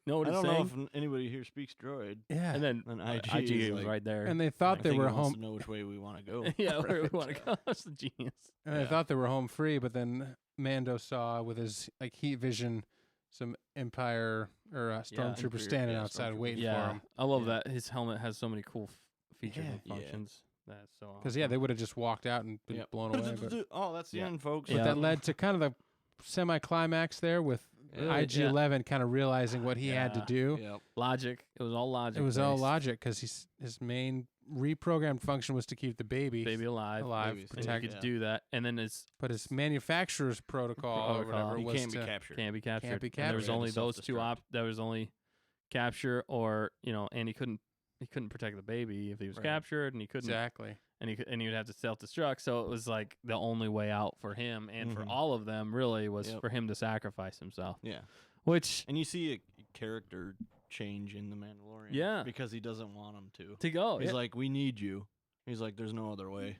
Speaker 2: know what
Speaker 3: I
Speaker 2: it's
Speaker 3: don't know
Speaker 2: saying?
Speaker 3: if anybody here speaks droid.
Speaker 1: yeah.
Speaker 2: And then
Speaker 3: And
Speaker 2: IG,
Speaker 3: IG is
Speaker 2: was
Speaker 3: like-
Speaker 2: right there.
Speaker 1: And they thought
Speaker 3: I
Speaker 1: they
Speaker 3: think
Speaker 1: were
Speaker 3: he wants
Speaker 1: home,
Speaker 3: to know which way we want to go.
Speaker 2: yeah, where we
Speaker 1: Right.
Speaker 2: want to go. That's the genius.
Speaker 1: and they
Speaker 3: Yeah.
Speaker 1: thought they were home free, but then Mando saw with his like heat vision some Empire or stormtrooper
Speaker 3: Imperial-
Speaker 1: standing
Speaker 3: yeah,
Speaker 1: outside
Speaker 3: stormtroopers.
Speaker 1: waiting for
Speaker 2: Yeah,
Speaker 1: him.
Speaker 2: I love
Speaker 3: Yeah.
Speaker 2: that. His helmet has so many cool features
Speaker 1: Yeah.
Speaker 2: and
Speaker 3: Yeah.
Speaker 2: functions. That's so
Speaker 1: Because yeah,
Speaker 2: awesome.
Speaker 1: they would have just walked out and been
Speaker 3: Yep.
Speaker 1: blown away. But,
Speaker 3: Oh, that's the
Speaker 2: Yeah.
Speaker 3: end, folks.
Speaker 1: but
Speaker 2: Yeah.
Speaker 1: that led to kind of the semi-climax there with
Speaker 3: Yeah.
Speaker 1: IG-11 kind of realizing what he had to
Speaker 2: Yeah.
Speaker 1: do.
Speaker 3: Yep.
Speaker 2: Logic. It was all logic.
Speaker 1: It was all
Speaker 2: based.
Speaker 1: logic because his main reprogrammed function was to keep the baby
Speaker 2: Baby alive.
Speaker 3: Baby
Speaker 2: And
Speaker 1: protect.
Speaker 2: you could
Speaker 3: Yeah.
Speaker 2: do that, and then it's
Speaker 1: But his manufacturer's protocol or
Speaker 2: Protocol.
Speaker 1: whatever
Speaker 3: He
Speaker 1: was
Speaker 3: can't be
Speaker 1: to
Speaker 3: captured.
Speaker 2: can't be captured.
Speaker 1: be
Speaker 2: And there was
Speaker 1: captured.
Speaker 2: only
Speaker 3: He had to
Speaker 2: those two
Speaker 3: self-destruct.
Speaker 2: There was only capture or and he couldn't protect the baby if he was
Speaker 1: Right.
Speaker 2: captured, and he couldn't
Speaker 1: exactly.
Speaker 2: and he would have to self-destruct. So it was like the only way out for him and for
Speaker 3: Mhm.
Speaker 2: all of them really was
Speaker 3: Yep.
Speaker 2: for him to sacrifice himself.
Speaker 3: Yeah.
Speaker 2: Which
Speaker 3: And you see a character change in the Mandalorian.
Speaker 2: Yeah.
Speaker 3: Because he doesn't want him to.
Speaker 2: to go,
Speaker 3: He's
Speaker 2: yeah,
Speaker 3: like, we need you. He's like, there's no other way.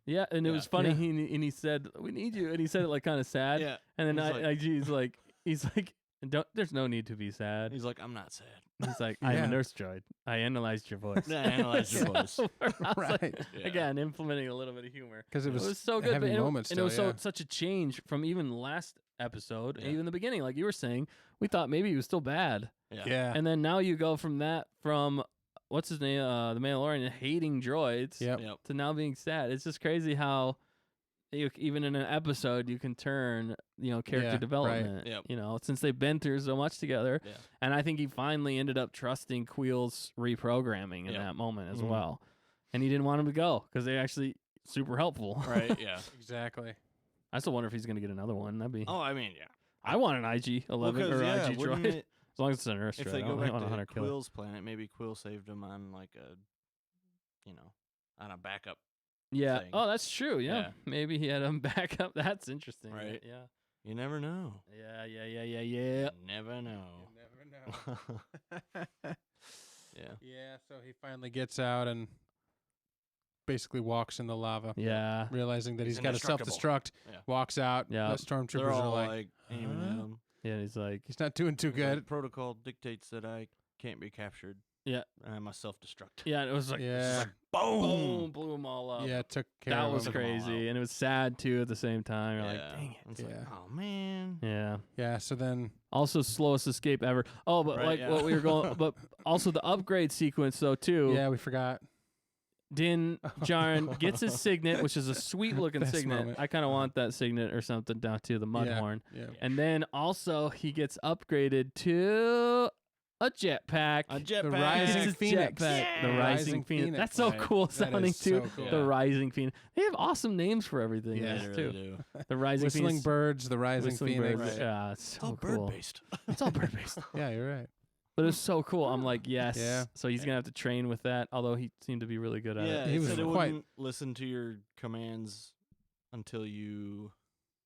Speaker 2: yeah, and it
Speaker 3: Yeah.
Speaker 2: was funny.
Speaker 1: Yeah.
Speaker 2: He said, "We need you," and he said it like kind of sad.
Speaker 3: Yeah.
Speaker 2: And then
Speaker 3: He's like-
Speaker 2: IG's like, Don't, there's no need to be sad.
Speaker 3: He's like, I'm not sad.
Speaker 2: He's like, I'm
Speaker 1: Yeah.
Speaker 2: a nurse droid. I analyzed your voice.
Speaker 3: Yeah, I analyzed your voice.
Speaker 2: So, I was like,
Speaker 1: Right.
Speaker 3: Yeah.
Speaker 2: Again, implementing a little bit of humor.
Speaker 1: Because it
Speaker 2: It
Speaker 1: was,
Speaker 2: was so
Speaker 1: a
Speaker 2: good,
Speaker 1: heavy
Speaker 2: but
Speaker 1: moment
Speaker 2: and it was
Speaker 1: still, yeah.
Speaker 2: such a change from even last episode, and
Speaker 3: Yeah.
Speaker 2: even the beginning. Like you were saying, we thought maybe he was still bad,
Speaker 1: Yeah.
Speaker 2: and then now you go from what's his name, the Mandalorian hating droids,
Speaker 1: Yep.
Speaker 3: Yep.
Speaker 2: to now being sad. It's just crazy how even in an episode you can turn character
Speaker 1: Yeah, right.
Speaker 2: development.
Speaker 3: Yep.
Speaker 2: Since they've been through so much together,
Speaker 3: Yeah.
Speaker 2: and I think he finally ended up trusting Queel's reprogramming in
Speaker 3: Yep.
Speaker 2: that moment as
Speaker 1: Mhm.
Speaker 2: well, and he didn't want him to go because they actually super helpful.
Speaker 3: Right. Yeah.
Speaker 1: Exactly.
Speaker 2: I still wonder if he's gonna get another one. That'd be.
Speaker 3: Oh, I mean, yeah.
Speaker 2: I want an IG-11
Speaker 3: Well, 'cause,
Speaker 2: or
Speaker 3: yeah,
Speaker 2: IG
Speaker 3: wouldn't
Speaker 2: droid,
Speaker 3: it-
Speaker 2: as long as it's a nurse
Speaker 3: if
Speaker 2: droid.
Speaker 3: they
Speaker 2: I
Speaker 3: go
Speaker 2: don't
Speaker 3: back
Speaker 2: want a hunter
Speaker 3: to
Speaker 2: killer.
Speaker 3: Quill's planet, maybe Quill saved him on like on a backup.
Speaker 2: Yeah.
Speaker 3: thing.
Speaker 2: Oh, that's true. Yeah.
Speaker 3: Yeah.
Speaker 2: Maybe he had him back up. That's interesting.
Speaker 3: Right.
Speaker 2: Yeah.
Speaker 3: You never know.
Speaker 2: Yeah.
Speaker 3: You never know.
Speaker 1: Never know.
Speaker 3: Yeah.
Speaker 1: Yeah, so he finally gets out and basically walks in the lava,
Speaker 2: Yeah.
Speaker 1: realizing that
Speaker 3: He's
Speaker 1: he's got to self-destruct.
Speaker 3: Yeah.
Speaker 1: Walks out.
Speaker 2: Yeah.
Speaker 1: The stormtroopers
Speaker 3: They're
Speaker 1: are
Speaker 3: all
Speaker 1: like,
Speaker 3: aiming
Speaker 1: "Huh?"
Speaker 3: at him.
Speaker 2: Yeah, he's like,
Speaker 1: he's not doing too
Speaker 3: He's like,
Speaker 1: good.
Speaker 3: protocol dictates that I can't be captured.
Speaker 2: Yeah.
Speaker 3: I must self-destruct.
Speaker 2: yeah, and it was like,
Speaker 1: Yeah.
Speaker 3: Boom!
Speaker 2: boom, blew them all up.
Speaker 1: Yeah, took care
Speaker 2: That
Speaker 1: of
Speaker 2: was
Speaker 1: him.
Speaker 3: Took 'em all
Speaker 2: crazy,
Speaker 3: out.
Speaker 2: and it was sad too at the same time. You're
Speaker 3: Yeah.
Speaker 2: like, dang it.
Speaker 3: It's
Speaker 1: Yeah.
Speaker 3: like, oh man.
Speaker 2: Yeah.
Speaker 1: Yeah, so then
Speaker 2: Also, slowest escape ever. Oh, but
Speaker 3: Right,
Speaker 2: like
Speaker 3: yeah.
Speaker 2: what we were going, but also the upgrade sequence though too.
Speaker 1: yeah, we forgot.
Speaker 2: Din Djarin gets his signet, which is a sweet looking
Speaker 1: Best
Speaker 2: signet.
Speaker 1: moment.
Speaker 2: I kind of want that signet or something down to the Mudhorn.
Speaker 1: Yeah.
Speaker 2: And then also he gets upgraded to a jetpack.
Speaker 3: A
Speaker 1: The
Speaker 3: jetpack.
Speaker 1: Rising
Speaker 2: His
Speaker 1: Phoenix.
Speaker 2: jetpack. The
Speaker 3: Yeah.
Speaker 2: Rising Phoenix. That's so
Speaker 3: Right.
Speaker 2: cool
Speaker 1: That
Speaker 2: sounding
Speaker 1: is
Speaker 2: too.
Speaker 1: so cool.
Speaker 2: The
Speaker 3: Yeah.
Speaker 2: Rising Phoenix. They have awesome names for everything.
Speaker 1: Yeah,
Speaker 2: Yeah,
Speaker 3: They
Speaker 2: too.
Speaker 3: really do.
Speaker 2: The Rising
Speaker 1: Whistling
Speaker 2: Phoenix.
Speaker 1: Birds, the Rising
Speaker 2: Whistling
Speaker 1: Phoenix.
Speaker 2: Birds.
Speaker 3: Right.
Speaker 2: Yeah, it's
Speaker 3: It's
Speaker 2: so
Speaker 3: all
Speaker 2: cool.
Speaker 3: bird-based.
Speaker 2: It's all bird based.
Speaker 1: Yeah, you're right.
Speaker 2: But it's so cool. I'm like, yes.
Speaker 1: Yeah.
Speaker 2: So he's gonna have to train with that. Although he seemed to be really good at
Speaker 3: Yeah,
Speaker 2: it.
Speaker 1: He
Speaker 3: it
Speaker 1: was
Speaker 3: said it
Speaker 1: quite-
Speaker 3: wouldn't listen to your commands until you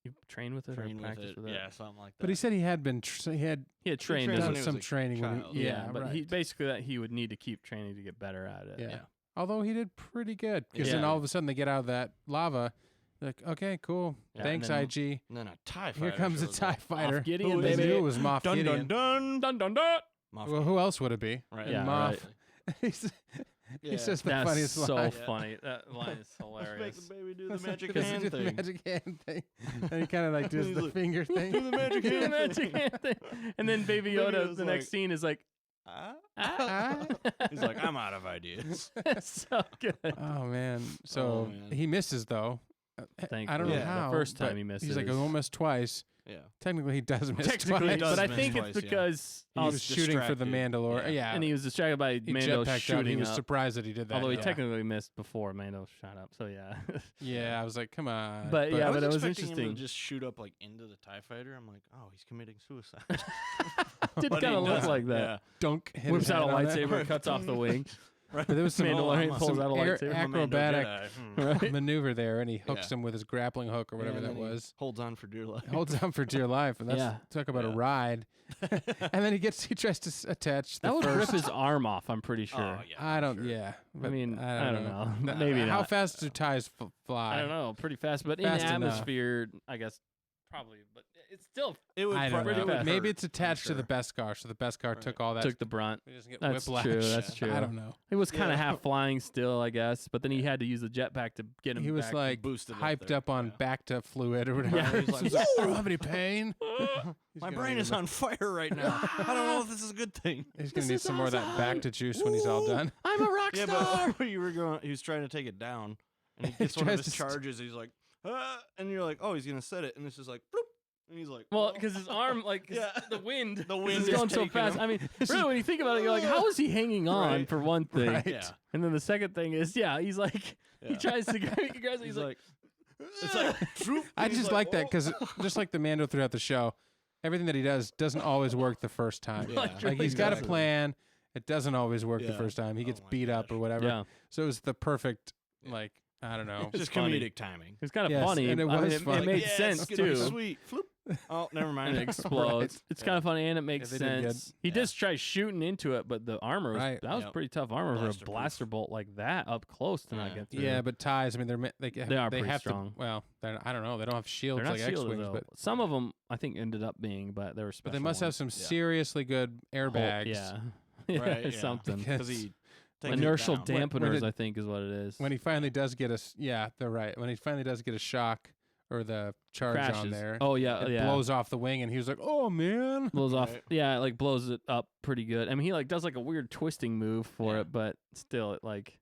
Speaker 2: You train with it
Speaker 3: train
Speaker 2: or
Speaker 3: with
Speaker 2: practice
Speaker 3: it.
Speaker 2: with it.
Speaker 3: Yeah, something like that.
Speaker 1: But he said he had been, he had
Speaker 2: He had trained
Speaker 3: trained
Speaker 2: with
Speaker 3: when
Speaker 1: done
Speaker 3: he
Speaker 2: it.
Speaker 3: was
Speaker 1: some
Speaker 3: a
Speaker 1: training. When
Speaker 3: child.
Speaker 1: he,
Speaker 2: Yeah, but
Speaker 1: right.
Speaker 2: he basically that he would need to keep training to get better at it.
Speaker 1: Yeah.
Speaker 3: Yeah.
Speaker 1: Although he did pretty good, because then
Speaker 2: Yeah.
Speaker 1: all of a sudden they get out of that lava. Like, okay, cool.
Speaker 2: Yeah,
Speaker 1: Thanks,
Speaker 2: and then-
Speaker 1: IG.
Speaker 3: And then a TIE fighter.
Speaker 1: Here comes a
Speaker 3: shows
Speaker 1: TIE
Speaker 3: up.
Speaker 1: fighter.
Speaker 2: Moff Gideon,
Speaker 3: Who
Speaker 1: They
Speaker 3: is
Speaker 2: baby.
Speaker 1: knew it was Moff
Speaker 3: Dun
Speaker 1: Gideon.
Speaker 3: dun dun.
Speaker 2: Dun dun dun.
Speaker 3: Moff
Speaker 1: Well, who else would it be?
Speaker 3: Right.
Speaker 2: Yeah,
Speaker 1: Moff.
Speaker 2: right.
Speaker 1: He's- he
Speaker 3: Yeah.
Speaker 1: says the
Speaker 2: That's
Speaker 1: funniest
Speaker 2: so
Speaker 1: line.
Speaker 3: Yeah.
Speaker 2: funny. That line is
Speaker 3: Let's make
Speaker 2: hilarious.
Speaker 3: the baby do the
Speaker 1: That's
Speaker 3: magic
Speaker 1: because he
Speaker 3: hand
Speaker 1: did the
Speaker 3: thing.
Speaker 1: magic hand thing. And he kind of like does
Speaker 3: He's
Speaker 1: the
Speaker 3: like,
Speaker 1: finger thing.
Speaker 3: do the magic
Speaker 2: Do the
Speaker 3: hand
Speaker 2: magic
Speaker 3: thing.
Speaker 2: hand thing. And then Baby
Speaker 3: Baby
Speaker 2: Yoda,
Speaker 3: was
Speaker 2: the
Speaker 3: like-
Speaker 2: next scene is like,
Speaker 3: Ah?
Speaker 2: ah.
Speaker 3: He's like, I'm out of ideas.
Speaker 2: so good.
Speaker 1: Oh man! So
Speaker 3: man.
Speaker 1: he misses though. I
Speaker 2: Thankfully.
Speaker 1: don't know
Speaker 3: Yeah.
Speaker 2: The
Speaker 1: how.
Speaker 2: first time
Speaker 1: but
Speaker 2: he misses.
Speaker 1: He's like, I won't miss twice.
Speaker 3: Yeah.
Speaker 1: Technically, he does miss
Speaker 2: Technically,
Speaker 1: twice.
Speaker 3: does
Speaker 2: but I
Speaker 3: miss
Speaker 2: think
Speaker 3: twice,
Speaker 2: it's
Speaker 3: yeah.
Speaker 2: because
Speaker 1: He
Speaker 3: was
Speaker 1: was shooting for the
Speaker 3: distracted.
Speaker 1: Mandalorian.
Speaker 3: Yeah.
Speaker 1: Yeah,
Speaker 2: and he was distracted by
Speaker 1: he
Speaker 2: Mando
Speaker 1: jetpacked up.
Speaker 2: shooting
Speaker 1: He was
Speaker 2: up.
Speaker 1: surprised that he did that.
Speaker 2: Although he
Speaker 1: yeah.
Speaker 2: technically missed before Mando shot up. So yeah.
Speaker 1: Yeah, I was like, come on.
Speaker 2: But yeah,
Speaker 3: I
Speaker 2: but it was
Speaker 3: expecting him
Speaker 2: interesting.
Speaker 3: to just shoot up like into the TIE fighter. I'm like, oh, he's committing suicide.
Speaker 2: Did
Speaker 3: But
Speaker 2: kind
Speaker 3: he
Speaker 2: of look
Speaker 3: doesn't.
Speaker 2: like that.
Speaker 3: Yeah.
Speaker 1: dunk. hit
Speaker 2: Whips
Speaker 1: his
Speaker 2: out a
Speaker 1: head on it.
Speaker 2: lightsaber, cuts off the wing.
Speaker 3: Right.
Speaker 1: But there was some,
Speaker 2: Mandalorian
Speaker 3: I'm
Speaker 2: pulls
Speaker 1: some
Speaker 2: out a lightsaber.
Speaker 3: I'm a Mando
Speaker 1: acrobatic
Speaker 3: Jedi.
Speaker 2: Right?
Speaker 1: maneuver there, and he hooks
Speaker 3: Yeah.
Speaker 1: him with his grappling hook or whatever
Speaker 3: And
Speaker 1: that
Speaker 3: then he
Speaker 1: was.
Speaker 3: Holds on for dear life.
Speaker 1: Holds on for dear life, and that's
Speaker 2: Yeah.
Speaker 1: talk about a
Speaker 3: Yeah.
Speaker 1: ride. And then he tries to attach the
Speaker 2: That would
Speaker 1: first.
Speaker 2: rip his arm off. I'm pretty sure.
Speaker 3: Oh, yeah,
Speaker 1: I don't.
Speaker 3: sure.
Speaker 1: Yeah,
Speaker 2: I
Speaker 1: but
Speaker 2: mean, I don't know.
Speaker 1: Th-
Speaker 2: Maybe
Speaker 1: How
Speaker 2: not.
Speaker 1: fast do ties fly?
Speaker 2: I don't know. Pretty fast, but
Speaker 1: Fast
Speaker 2: in
Speaker 1: enough.
Speaker 2: atmosphere, I guess probably. But it's still
Speaker 3: It would
Speaker 1: I don't
Speaker 3: probably
Speaker 1: know.
Speaker 2: fast.
Speaker 1: Maybe
Speaker 3: hurt,
Speaker 1: it's
Speaker 3: I'm
Speaker 1: attached to the
Speaker 3: sure.
Speaker 1: Beskar, so the Beskar
Speaker 3: Right.
Speaker 1: took all that.
Speaker 2: took the brunt.
Speaker 1: He doesn't get
Speaker 2: That's
Speaker 1: whiplash.
Speaker 2: true. That's true.
Speaker 1: I don't know.
Speaker 2: He was kind of
Speaker 3: Yeah.
Speaker 2: half flying still, I guess, but then he had to use the jetpack to get him.
Speaker 1: He was
Speaker 2: back.
Speaker 1: like
Speaker 3: boosted up
Speaker 1: hyped
Speaker 3: there,
Speaker 1: up on
Speaker 3: yeah.
Speaker 1: Bacta fluid or whatever.
Speaker 2: Yeah.
Speaker 3: He's like,
Speaker 1: He's like, I don't have any pain. He's
Speaker 3: my
Speaker 1: gonna
Speaker 3: brain
Speaker 1: need
Speaker 3: is
Speaker 1: a-
Speaker 3: on fire right now. I don't know if this is a good thing.
Speaker 1: He's gonna
Speaker 2: This
Speaker 1: need
Speaker 2: is
Speaker 1: some more of that
Speaker 2: awesome.
Speaker 1: Bacta juice when he's all done.
Speaker 2: I'm a rock
Speaker 3: Yeah,
Speaker 2: star.
Speaker 3: but you were going. He was trying to take it down, and he gets one
Speaker 1: tries
Speaker 3: of his
Speaker 1: to st-
Speaker 3: charges. He's like, and you're like, oh, he's gonna set it, and it's just like, bloop, and he's like,
Speaker 2: Well, because his arm, like 'cause
Speaker 3: Yeah.
Speaker 2: the wind,
Speaker 3: The
Speaker 2: 'cause
Speaker 3: wind
Speaker 2: is
Speaker 3: is
Speaker 2: going so
Speaker 3: taking
Speaker 2: fast.
Speaker 3: him.
Speaker 2: I mean, really, when you think about it, you're like, how is he hanging on?
Speaker 3: Right.
Speaker 2: For one thing,
Speaker 1: Right.
Speaker 3: yeah,
Speaker 2: and then the second thing is, yeah, he's like, he
Speaker 3: yeah.
Speaker 2: tries to go. You guys, he's like,
Speaker 3: it's like, droop,
Speaker 1: I
Speaker 3: and he's
Speaker 1: just like that
Speaker 3: oh.
Speaker 1: because just like the Mando throughout the show, everything that he does doesn't always work the first time.
Speaker 3: Yeah.
Speaker 2: Like,
Speaker 1: Like he's got a
Speaker 2: doesn't.
Speaker 1: plan. It doesn't always work the
Speaker 3: Yeah.
Speaker 1: first time. He
Speaker 3: Oh
Speaker 1: gets
Speaker 3: my
Speaker 1: beat up
Speaker 3: gosh.
Speaker 1: or whatever.
Speaker 2: yeah,
Speaker 1: So it was the perfect,
Speaker 3: Yeah.
Speaker 1: like, I don't know.
Speaker 3: just
Speaker 2: funny.
Speaker 3: comedic timing.
Speaker 2: it's kind of
Speaker 1: Yes,
Speaker 2: funny.
Speaker 1: and it
Speaker 2: I mean,
Speaker 1: was
Speaker 2: it
Speaker 1: funny.
Speaker 2: made
Speaker 3: Yeah,
Speaker 2: sense
Speaker 3: it's gonna be
Speaker 2: too.
Speaker 3: Sweet. Floop. Oh, never mind.
Speaker 2: And it explodes.
Speaker 1: Right.
Speaker 2: It's
Speaker 3: Yeah.
Speaker 2: kind of funny and it makes
Speaker 1: they did good.
Speaker 2: sense. He
Speaker 3: Yeah.
Speaker 2: just tries shooting into it, but the armor was,
Speaker 1: Right.
Speaker 2: that was
Speaker 3: Yep.
Speaker 2: pretty tough armor for a
Speaker 3: Blaster-proof.
Speaker 2: blaster bolt like that up close to not
Speaker 3: Yeah.
Speaker 2: get through.
Speaker 1: Yeah, but ties. I mean, they
Speaker 2: are pretty
Speaker 1: have
Speaker 2: strong.
Speaker 1: to. Well, I don't know. They don't have shields
Speaker 2: They're not
Speaker 1: like
Speaker 2: shielded
Speaker 1: X-wings,
Speaker 2: though.
Speaker 1: but
Speaker 2: Some of them I think ended up being, but they were special.
Speaker 1: but they must have some
Speaker 2: ones.
Speaker 1: seriously good airbags.
Speaker 2: Yeah, yeah,
Speaker 3: Right,
Speaker 2: it's
Speaker 3: yeah.
Speaker 2: something.
Speaker 3: Because he takes it
Speaker 2: Inertial
Speaker 3: down.
Speaker 1: When
Speaker 2: dampeners,
Speaker 1: it-
Speaker 2: I think, is what it is.
Speaker 1: When he finally does get yeah, they're right. When he finally does get a shock or the charge
Speaker 2: crashes.
Speaker 1: on there,
Speaker 2: Oh yeah,
Speaker 1: it
Speaker 2: yeah.
Speaker 1: blows off the wing, and he was like, "Oh man!"
Speaker 2: Blows off.
Speaker 3: Right.
Speaker 2: Yeah, it like blows it up pretty good. I mean, he like does like a weird twisting move for
Speaker 3: Yeah.
Speaker 2: it, but still, it like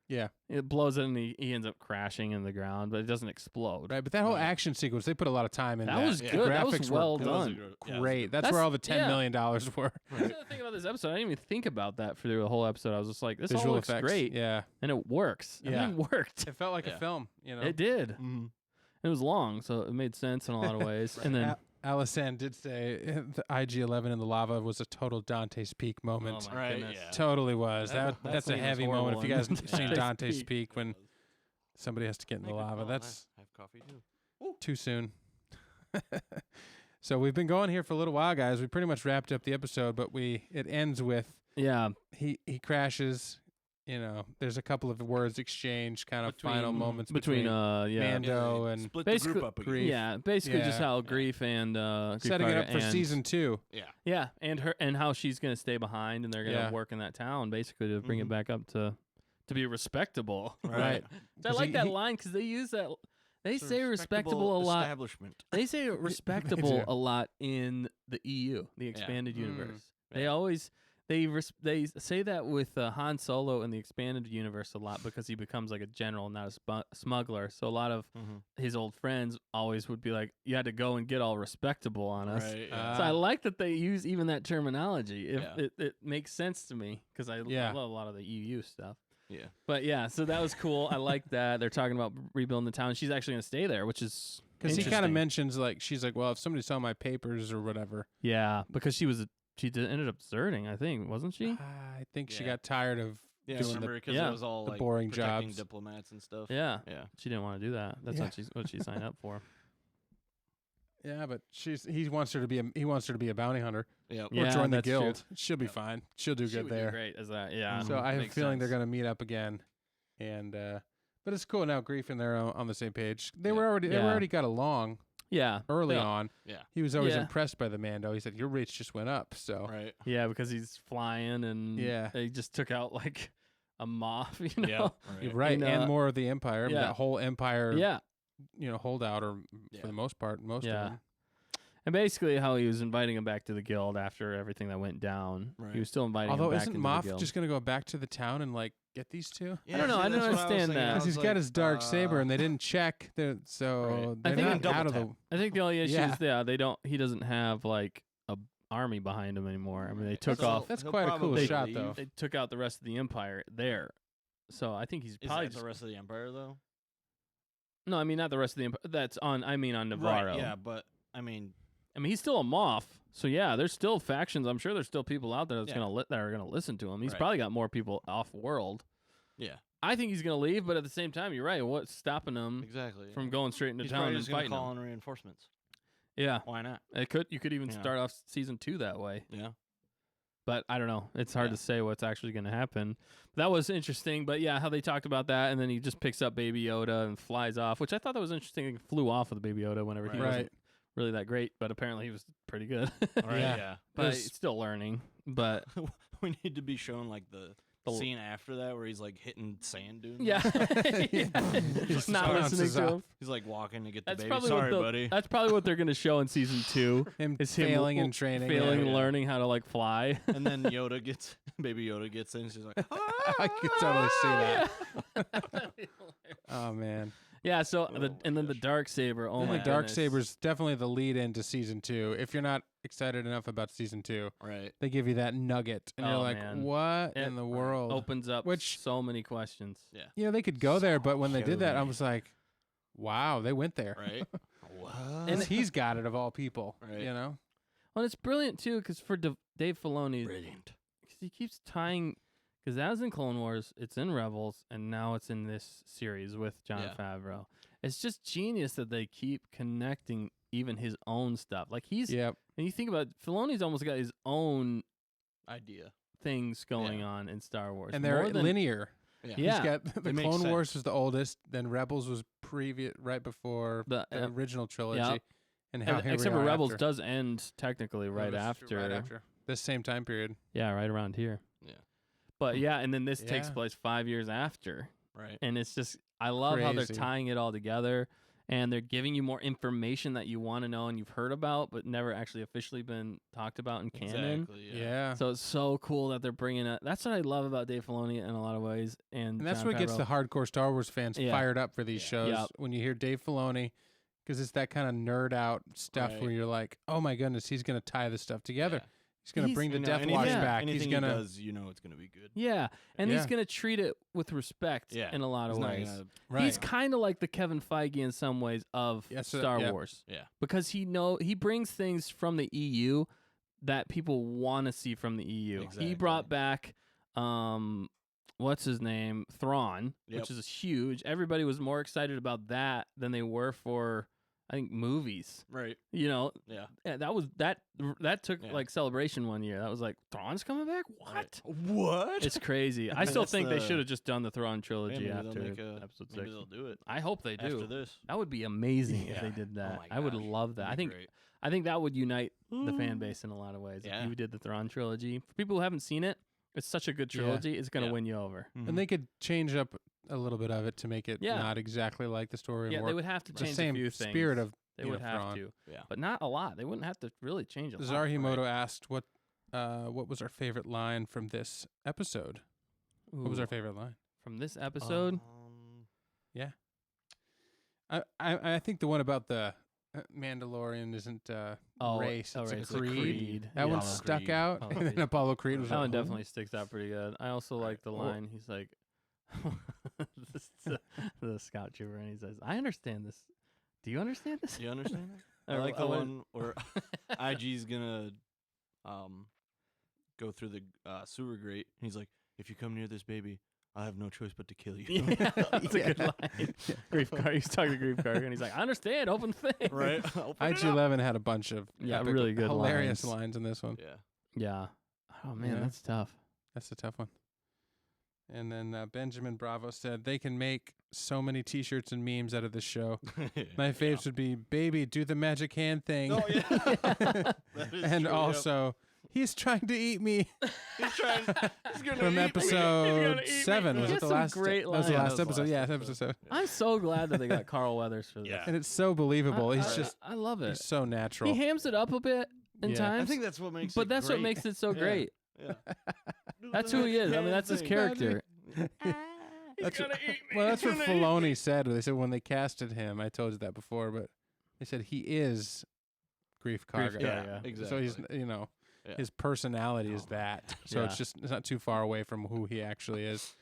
Speaker 1: Yeah,
Speaker 2: it blows it and he ends up crashing in the ground, but it doesn't explode.
Speaker 1: right. But that whole
Speaker 3: Right.
Speaker 1: action sequence, they put a lot of time in.
Speaker 2: That was
Speaker 3: Yeah.
Speaker 2: good. That
Speaker 1: Graphics
Speaker 2: was
Speaker 1: were
Speaker 2: well
Speaker 1: good.
Speaker 2: done.
Speaker 1: Great. That's
Speaker 2: That's-
Speaker 1: where all the $10
Speaker 2: yeah.
Speaker 1: million were.
Speaker 2: That's the other thing about this episode. I didn't even think about that for the whole episode. I was just like, this all
Speaker 1: Visual
Speaker 2: looks
Speaker 1: effects.
Speaker 2: great,
Speaker 1: Yeah,
Speaker 2: and it works.
Speaker 1: Yeah.
Speaker 2: Everything worked.
Speaker 1: it felt like
Speaker 3: Yeah.
Speaker 1: a film. You know,
Speaker 2: It did.
Speaker 3: Mm-hmm.
Speaker 2: It was long, so it made sense in a lot of ways.
Speaker 3: Right.
Speaker 2: And then,
Speaker 1: Alisand did say the IG-11 in the lava was a total Dante's Peak moment.
Speaker 2: Oh my
Speaker 3: Right,
Speaker 2: goodness.
Speaker 3: yeah.
Speaker 1: Totally was.
Speaker 3: That
Speaker 1: That's a
Speaker 2: scene was
Speaker 1: heavy moment. If you guys
Speaker 2: horrible
Speaker 1: have seen
Speaker 2: in
Speaker 1: Dante's
Speaker 2: Dante's
Speaker 1: Peak when somebody has to get in the lava, that's
Speaker 3: I have coffee too.
Speaker 1: too soon. So we've been going here for a little while, guys. We pretty much wrapped up the episode, but it ends with
Speaker 2: yeah,
Speaker 1: he crashes. there's a couple of words exchanged, kind of final moments
Speaker 2: between
Speaker 1: Mando and
Speaker 3: split the
Speaker 2: basically
Speaker 3: group up again.
Speaker 1: Grief.
Speaker 2: Yeah, basically just
Speaker 1: Yeah.
Speaker 2: how Grief and Grief
Speaker 1: setting it
Speaker 2: Karga
Speaker 1: up for
Speaker 2: and-
Speaker 1: season 2.
Speaker 2: Yeah, and how she's gonna stay behind, and they're gonna
Speaker 1: Yeah.
Speaker 2: work in that town basically to bring it back up to be respectable.
Speaker 1: Right.
Speaker 2: I
Speaker 1: 'Cause
Speaker 2: like
Speaker 1: he-
Speaker 2: that
Speaker 1: he-
Speaker 2: line because they use that. They
Speaker 3: It's a
Speaker 2: say respectable a lot.
Speaker 3: Establishment.
Speaker 2: They say respectable
Speaker 1: do.
Speaker 2: a lot in the EU, the expanded
Speaker 1: Mm.
Speaker 2: universe.
Speaker 3: Yeah.
Speaker 2: They always they say that with Han Solo in the expanded universe a lot because he becomes like a general, not a smuggler. So a lot of his old friends always would be like, "You had to go and get all respectable on us."
Speaker 3: Right.
Speaker 2: So I like that they use even that terminology.
Speaker 3: Yeah.
Speaker 2: It makes sense to me because I
Speaker 1: Yeah.
Speaker 2: love a lot of the EU stuff.
Speaker 3: Yeah.
Speaker 2: But yeah, so that was cool. I like that. They're talking about rebuilding the town. She's actually going to stay there, which is
Speaker 1: Because he kind of
Speaker 2: interesting.
Speaker 1: mentions, like, she's like, well, if somebody saw my papers or whatever.
Speaker 2: Yeah, because she ended up deserting, I think, wasn't she?
Speaker 1: I think she
Speaker 3: Yeah.
Speaker 1: got tired of
Speaker 3: Yeah,
Speaker 1: doing
Speaker 3: remember because
Speaker 2: yeah.
Speaker 3: it was all
Speaker 1: the
Speaker 3: like
Speaker 1: boring
Speaker 3: protecting
Speaker 1: jobs.
Speaker 3: diplomats and stuff.
Speaker 2: Yeah.
Speaker 3: Yeah.
Speaker 2: She didn't want to do that. That's
Speaker 1: Yeah.
Speaker 2: what she signed up for.
Speaker 1: Yeah, but he wants her to be a bounty hunter
Speaker 3: Yep.
Speaker 2: Yeah,
Speaker 1: or join the
Speaker 2: that's true.
Speaker 1: guild. She'll be fine. She'll do
Speaker 2: She
Speaker 1: good
Speaker 2: would
Speaker 1: there.
Speaker 2: do great as that. Yeah.
Speaker 1: So I have a
Speaker 2: Makes
Speaker 1: feeling they're
Speaker 2: sense.
Speaker 1: going to meet up again, and but it's cool now. Grief and they're on the same page. They
Speaker 3: Yeah.
Speaker 1: were already
Speaker 2: Yeah.
Speaker 1: got along
Speaker 2: Yeah.
Speaker 1: early
Speaker 2: Yeah.
Speaker 1: on.
Speaker 3: Yeah.
Speaker 1: He was always
Speaker 2: Yeah.
Speaker 1: impressed by the Mando. He said your rates just went up. So
Speaker 3: Right.
Speaker 2: Yeah, because he's flying and
Speaker 1: Yeah.
Speaker 2: they just took out like a moth, you know.
Speaker 3: Yeah.
Speaker 1: you're
Speaker 3: Right.
Speaker 1: right,
Speaker 2: And,
Speaker 1: and more of the Empire. I mean,
Speaker 2: yeah.
Speaker 1: that whole Empire,
Speaker 2: Yeah.
Speaker 1: holdout or
Speaker 3: Yeah.
Speaker 1: for the most part, most
Speaker 2: Yeah.
Speaker 1: of them.
Speaker 2: And basically how he was inviting him back to the guild after everything that went down.
Speaker 3: Right.
Speaker 2: He was still inviting
Speaker 1: Although
Speaker 2: him back
Speaker 1: isn't
Speaker 2: into
Speaker 1: Moff
Speaker 2: the guild.
Speaker 1: just going to go back to the town and like get these two?
Speaker 3: Yeah,
Speaker 2: don't know, I don't
Speaker 3: that's what was
Speaker 2: understand
Speaker 3: thinking.
Speaker 2: that.
Speaker 3: I
Speaker 1: Because
Speaker 3: was
Speaker 1: he's got
Speaker 3: like,
Speaker 1: his dark saber and they didn't check. So
Speaker 3: Right.
Speaker 1: they're
Speaker 2: think
Speaker 1: not
Speaker 3: double
Speaker 1: out of
Speaker 3: tap.
Speaker 1: the.
Speaker 2: I think the only issue
Speaker 1: Yeah.
Speaker 2: is he doesn't have like a army behind him anymore. I mean, they
Speaker 3: Right.
Speaker 2: took
Speaker 3: So
Speaker 2: off.
Speaker 1: That's
Speaker 3: he'll
Speaker 1: quite a cool
Speaker 3: probably
Speaker 1: shot,
Speaker 3: leave.
Speaker 1: though.
Speaker 2: They took out the rest of the empire there. So I think he's
Speaker 3: Is
Speaker 2: probably
Speaker 3: that the rest of the empire though?
Speaker 2: no. I mean, not the rest of the empire. That's on. I mean, on Navarro.
Speaker 3: Right. Yeah, but I mean,
Speaker 2: he's still a Moff. So yeah, there's still factions. I'm sure there's still people out there that's
Speaker 3: Yeah.
Speaker 2: that are gonna listen to him. He's
Speaker 3: Right.
Speaker 2: probably got more people off world.
Speaker 3: yeah,
Speaker 2: I think he's gonna leave, but at the same time, you're right. What's stopping him
Speaker 3: exactly. yeah.
Speaker 2: from going straight into
Speaker 3: He's
Speaker 2: town
Speaker 3: probably
Speaker 2: and
Speaker 3: just gonna
Speaker 2: fighting
Speaker 3: call
Speaker 2: him?
Speaker 3: in reinforcements.
Speaker 2: Yeah,
Speaker 3: Why not?
Speaker 2: you could even
Speaker 3: Yeah.
Speaker 2: start off season 2 that way.
Speaker 3: Yeah.
Speaker 2: But I don't know. It's hard
Speaker 3: Yeah.
Speaker 2: to say what's actually going to happen. That was interesting. But yeah, how they talked about that, and then he just picks up Baby Yoda and flies off, which I thought that was interesting. He flew off with Baby Yoda whenever he
Speaker 3: Right.
Speaker 2: wasn't really that great, but apparently he was pretty good.
Speaker 3: Right.
Speaker 1: Yeah.
Speaker 3: Yeah.
Speaker 2: But
Speaker 1: There's-
Speaker 2: he's still learning. But
Speaker 3: We need to be shown like the
Speaker 2: The-
Speaker 3: scene after that where he's like hitting sand dunes.
Speaker 2: yeah,
Speaker 1: Just
Speaker 2: not
Speaker 1: bounces
Speaker 2: listening to
Speaker 1: off.
Speaker 2: him.
Speaker 3: He's like walking to get the
Speaker 2: That's
Speaker 3: baby.
Speaker 2: probably
Speaker 3: Sorry,
Speaker 2: what
Speaker 3: buddy.
Speaker 2: That's probably what they're going to show in season 2.
Speaker 1: Him
Speaker 2: Is him
Speaker 1: failing in training.
Speaker 2: failing
Speaker 3: Yeah.
Speaker 2: and learning how to like fly.
Speaker 3: And then Baby Yoda gets in. She's like,
Speaker 1: I could totally see that. Oh man,
Speaker 2: Yeah, so
Speaker 3: Oh my
Speaker 2: and then the
Speaker 3: gosh.
Speaker 2: dark saber. Oh
Speaker 1: I
Speaker 2: my
Speaker 1: think Dark
Speaker 2: goodness.
Speaker 1: Saber's definitely the lead into season 2. If you're not excited enough about season 2,
Speaker 3: right.
Speaker 1: they give you that nugget, and you're
Speaker 2: Oh,
Speaker 1: like,
Speaker 2: man.
Speaker 1: "What
Speaker 2: It
Speaker 1: in the world?"
Speaker 2: opens up
Speaker 1: Which-
Speaker 2: so many questions.
Speaker 3: Yeah.
Speaker 1: They could go there, but when they did that, I
Speaker 3: Show me.
Speaker 1: was like, "Wow, they went there."
Speaker 3: Right. What?
Speaker 1: And he's got it of all people,
Speaker 3: Right.
Speaker 2: Well, it's brilliant too because for Dave Filoni,
Speaker 3: Brilliant.
Speaker 2: 'cause he keeps tying. Because that was in Clone Wars, it's in Rebels, and now it's in this series with Jon
Speaker 3: Yeah.
Speaker 2: Favreau. It's just genius that they keep connecting even his own stuff. Like
Speaker 1: Yep.
Speaker 2: and you think about it, Filoni's almost got his own
Speaker 3: Idea.
Speaker 2: things going
Speaker 3: Yeah.
Speaker 2: on in Star Wars.
Speaker 1: And they're
Speaker 2: more than,
Speaker 1: linear.
Speaker 3: Yeah.
Speaker 2: Yeah.
Speaker 1: He's got the
Speaker 3: It makes
Speaker 1: Clone Wars
Speaker 3: sense.
Speaker 1: was the oldest, then Rebels was right before
Speaker 2: the,
Speaker 1: the original trilogy,
Speaker 2: yep.
Speaker 1: and how
Speaker 2: and-
Speaker 1: here we
Speaker 2: except for
Speaker 1: are
Speaker 2: Rebels
Speaker 1: after.
Speaker 2: does end technically right
Speaker 1: That's true,
Speaker 2: after.
Speaker 1: this same time period.
Speaker 2: Yeah, right around here.
Speaker 3: Yeah.
Speaker 2: But yeah, and then this takes
Speaker 1: Yeah.
Speaker 2: place 5 years after.
Speaker 3: Right.
Speaker 2: And it's just I love how they're
Speaker 1: Crazy.
Speaker 2: tying it all together and they're giving you more information that you want to know and you've heard about but never actually officially been talked about in canon.
Speaker 3: Exactly.
Speaker 1: Yeah.
Speaker 2: So it's so cool that they're bringing it. That's what I love about Dave Filoni in a lot of ways. And
Speaker 1: And that's
Speaker 2: Jon
Speaker 1: what gets
Speaker 2: Favreau.
Speaker 1: the hardcore Star Wars fans
Speaker 2: Yeah.
Speaker 1: fired up for these
Speaker 3: Yeah.
Speaker 1: shows.
Speaker 2: Yep.
Speaker 1: When you hear Dave Filoni, because it's that kind of nerd out stuff
Speaker 3: Right.
Speaker 1: where you're like, oh my goodness, he's going to tie this stuff together.
Speaker 3: Yeah.
Speaker 1: He's going to
Speaker 2: He's-
Speaker 1: bring the
Speaker 3: You know,
Speaker 1: Death
Speaker 3: anything-
Speaker 1: Watch
Speaker 2: Yeah.
Speaker 1: back.
Speaker 3: Anything
Speaker 1: He's
Speaker 3: he
Speaker 1: going to.
Speaker 3: does, it's going to be good.
Speaker 2: Yeah, and
Speaker 1: Yeah.
Speaker 2: he's going to treat it with respect
Speaker 3: Yeah.
Speaker 2: in a lot of
Speaker 3: He's not
Speaker 2: ways.
Speaker 3: gonna-
Speaker 1: Right.
Speaker 2: He's kind of like the Kevin Feige in some ways of
Speaker 1: Yes,
Speaker 2: Star
Speaker 1: yeah.
Speaker 2: Wars.
Speaker 3: Yeah.
Speaker 2: Because he brings things from the EU that people want to see from the EU. He
Speaker 3: Exactly.
Speaker 2: brought back what's his name? Thrawn,
Speaker 3: Yep.
Speaker 2: which is huge. Everybody was more excited about that than they were for I think movies.
Speaker 3: Right.
Speaker 2: You know,
Speaker 3: Yeah.
Speaker 2: that took
Speaker 3: Yeah.
Speaker 2: like Celebration one year. That was like Thrawn's coming back. What?
Speaker 3: Right. What?
Speaker 2: It's crazy. I
Speaker 3: mean,
Speaker 2: still
Speaker 3: that's
Speaker 2: think they
Speaker 3: the-
Speaker 2: should have just done the Thrawn
Speaker 3: Yeah,
Speaker 2: trilogy
Speaker 3: maybe they'll
Speaker 2: after
Speaker 3: make
Speaker 2: episode 6.
Speaker 3: maybe they'll do it
Speaker 2: I hope they do.
Speaker 3: after this.
Speaker 2: That would be amazing if they
Speaker 3: Yeah.
Speaker 2: did that.
Speaker 3: my
Speaker 2: I would
Speaker 3: gosh.
Speaker 2: love that.
Speaker 3: That'd be
Speaker 2: I think that would unite the fan
Speaker 3: great.
Speaker 2: base in a lot of ways.
Speaker 3: Yeah.
Speaker 2: If you did the Thrawn trilogy, for people who haven't seen it, it's such a good
Speaker 1: Yeah.
Speaker 2: trilogy. It's gonna
Speaker 3: Yeah.
Speaker 2: win you over.
Speaker 1: And they could change up a little bit of it to make it
Speaker 2: Yeah.
Speaker 1: not exactly like the story.
Speaker 2: Yeah,
Speaker 1: more
Speaker 2: they would have to
Speaker 1: the
Speaker 2: change
Speaker 1: same
Speaker 2: a few things.
Speaker 1: spirit of
Speaker 2: They
Speaker 1: you
Speaker 2: would
Speaker 1: know,
Speaker 2: have
Speaker 1: Thrawn.
Speaker 2: to,
Speaker 3: Yeah.
Speaker 2: but not a lot. They wouldn't have to really change a lot.
Speaker 1: Zarhimoto asked what was our favorite line from this episode. What was
Speaker 2: Ooh,
Speaker 1: our favorite line?
Speaker 2: from this episode?
Speaker 1: I think the one about the Mandalorian isn't race, it's
Speaker 2: it's
Speaker 1: a creed. That
Speaker 2: Yeah.
Speaker 1: one stuck
Speaker 3: Creed.
Speaker 1: out,
Speaker 2: Apollo
Speaker 1: and then
Speaker 2: Creed.
Speaker 1: Apollo Creed was
Speaker 2: That
Speaker 1: like,
Speaker 2: one
Speaker 1: "Who?"
Speaker 2: definitely sticks out pretty good. I also like the
Speaker 1: Well-
Speaker 2: line. He's like, the scout trooper, and he says, "I understand this. Do you understand this?"
Speaker 3: You understand that? I
Speaker 2: Or
Speaker 3: like the
Speaker 2: what-
Speaker 3: one where IG's gonna go through the sewer grate. And he's like, "If you come near this baby, I have no choice but to kill you."
Speaker 2: Yeah, that's a good
Speaker 1: Yeah.
Speaker 2: line. Grief Karg. He's talking to Grief Karg, and he's like, "I understand. Open the thing."
Speaker 3: Right. Open it up.
Speaker 1: IG-11 had a bunch of
Speaker 2: Yeah,
Speaker 1: epic,
Speaker 2: really good
Speaker 1: hilarious
Speaker 2: lines.
Speaker 1: lines in this one.
Speaker 3: Yeah.
Speaker 2: Yeah. Oh man,
Speaker 1: Yeah.
Speaker 2: that's tough.
Speaker 1: That's a tough one. And then Benjamin Bravo said they can make so many T-shirts and memes out of this show. My faves would be "Baby, do the magic hand thing,"
Speaker 3: Oh yeah. That is
Speaker 1: and
Speaker 3: true, yep.
Speaker 1: also "He's trying to eat me."
Speaker 3: He's trying. He's gonna
Speaker 1: From
Speaker 3: eat me.
Speaker 1: episode
Speaker 2: eat me.
Speaker 1: 7. Was
Speaker 2: He
Speaker 1: it
Speaker 2: has
Speaker 1: the
Speaker 2: some
Speaker 1: last?
Speaker 2: great
Speaker 1: That was the
Speaker 2: lines.
Speaker 1: last episode. Yeah, episode.
Speaker 2: I'm so glad that they got Carl Weathers for this.
Speaker 3: Yeah.
Speaker 1: And it's so believable. He's just
Speaker 2: I love it.
Speaker 1: he's so natural.
Speaker 2: He hams it up a bit in
Speaker 1: Yeah.
Speaker 2: times,
Speaker 3: I think that's what makes.
Speaker 2: but
Speaker 3: it
Speaker 2: that's what
Speaker 3: great.
Speaker 2: makes it so
Speaker 3: Yeah.
Speaker 2: great.
Speaker 3: Yeah.
Speaker 2: That's who he is. I mean, that's his character.
Speaker 1: That's what, well, that's what Filoni said. They said when they casted him, I told you that before, but they said he is Grief Karga.
Speaker 2: Yeah,
Speaker 3: Yeah. Exactly.
Speaker 1: So he's,
Speaker 3: Yeah.
Speaker 1: his personality is
Speaker 3: Oh, my
Speaker 1: that. So
Speaker 2: Yeah.
Speaker 1: it's not too far away from who he actually is.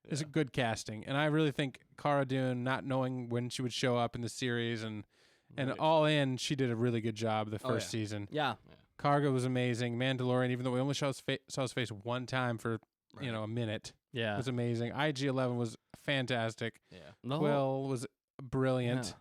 Speaker 1: It's a
Speaker 3: Yeah.
Speaker 1: good casting, and I really think Cara Dune, not knowing when she would show up in the series, and
Speaker 3: Right.
Speaker 1: all in, she did a really good job the
Speaker 3: Oh,
Speaker 1: first
Speaker 3: yeah.
Speaker 1: season.
Speaker 2: Yeah.
Speaker 1: Karga was amazing. Mandalorian, even though we only saw his face one time for
Speaker 3: Right.
Speaker 1: a minute,
Speaker 2: Yeah.
Speaker 1: was amazing. IG-11 was fantastic.
Speaker 3: Yeah.
Speaker 2: The whole-
Speaker 1: Quill was brilliant.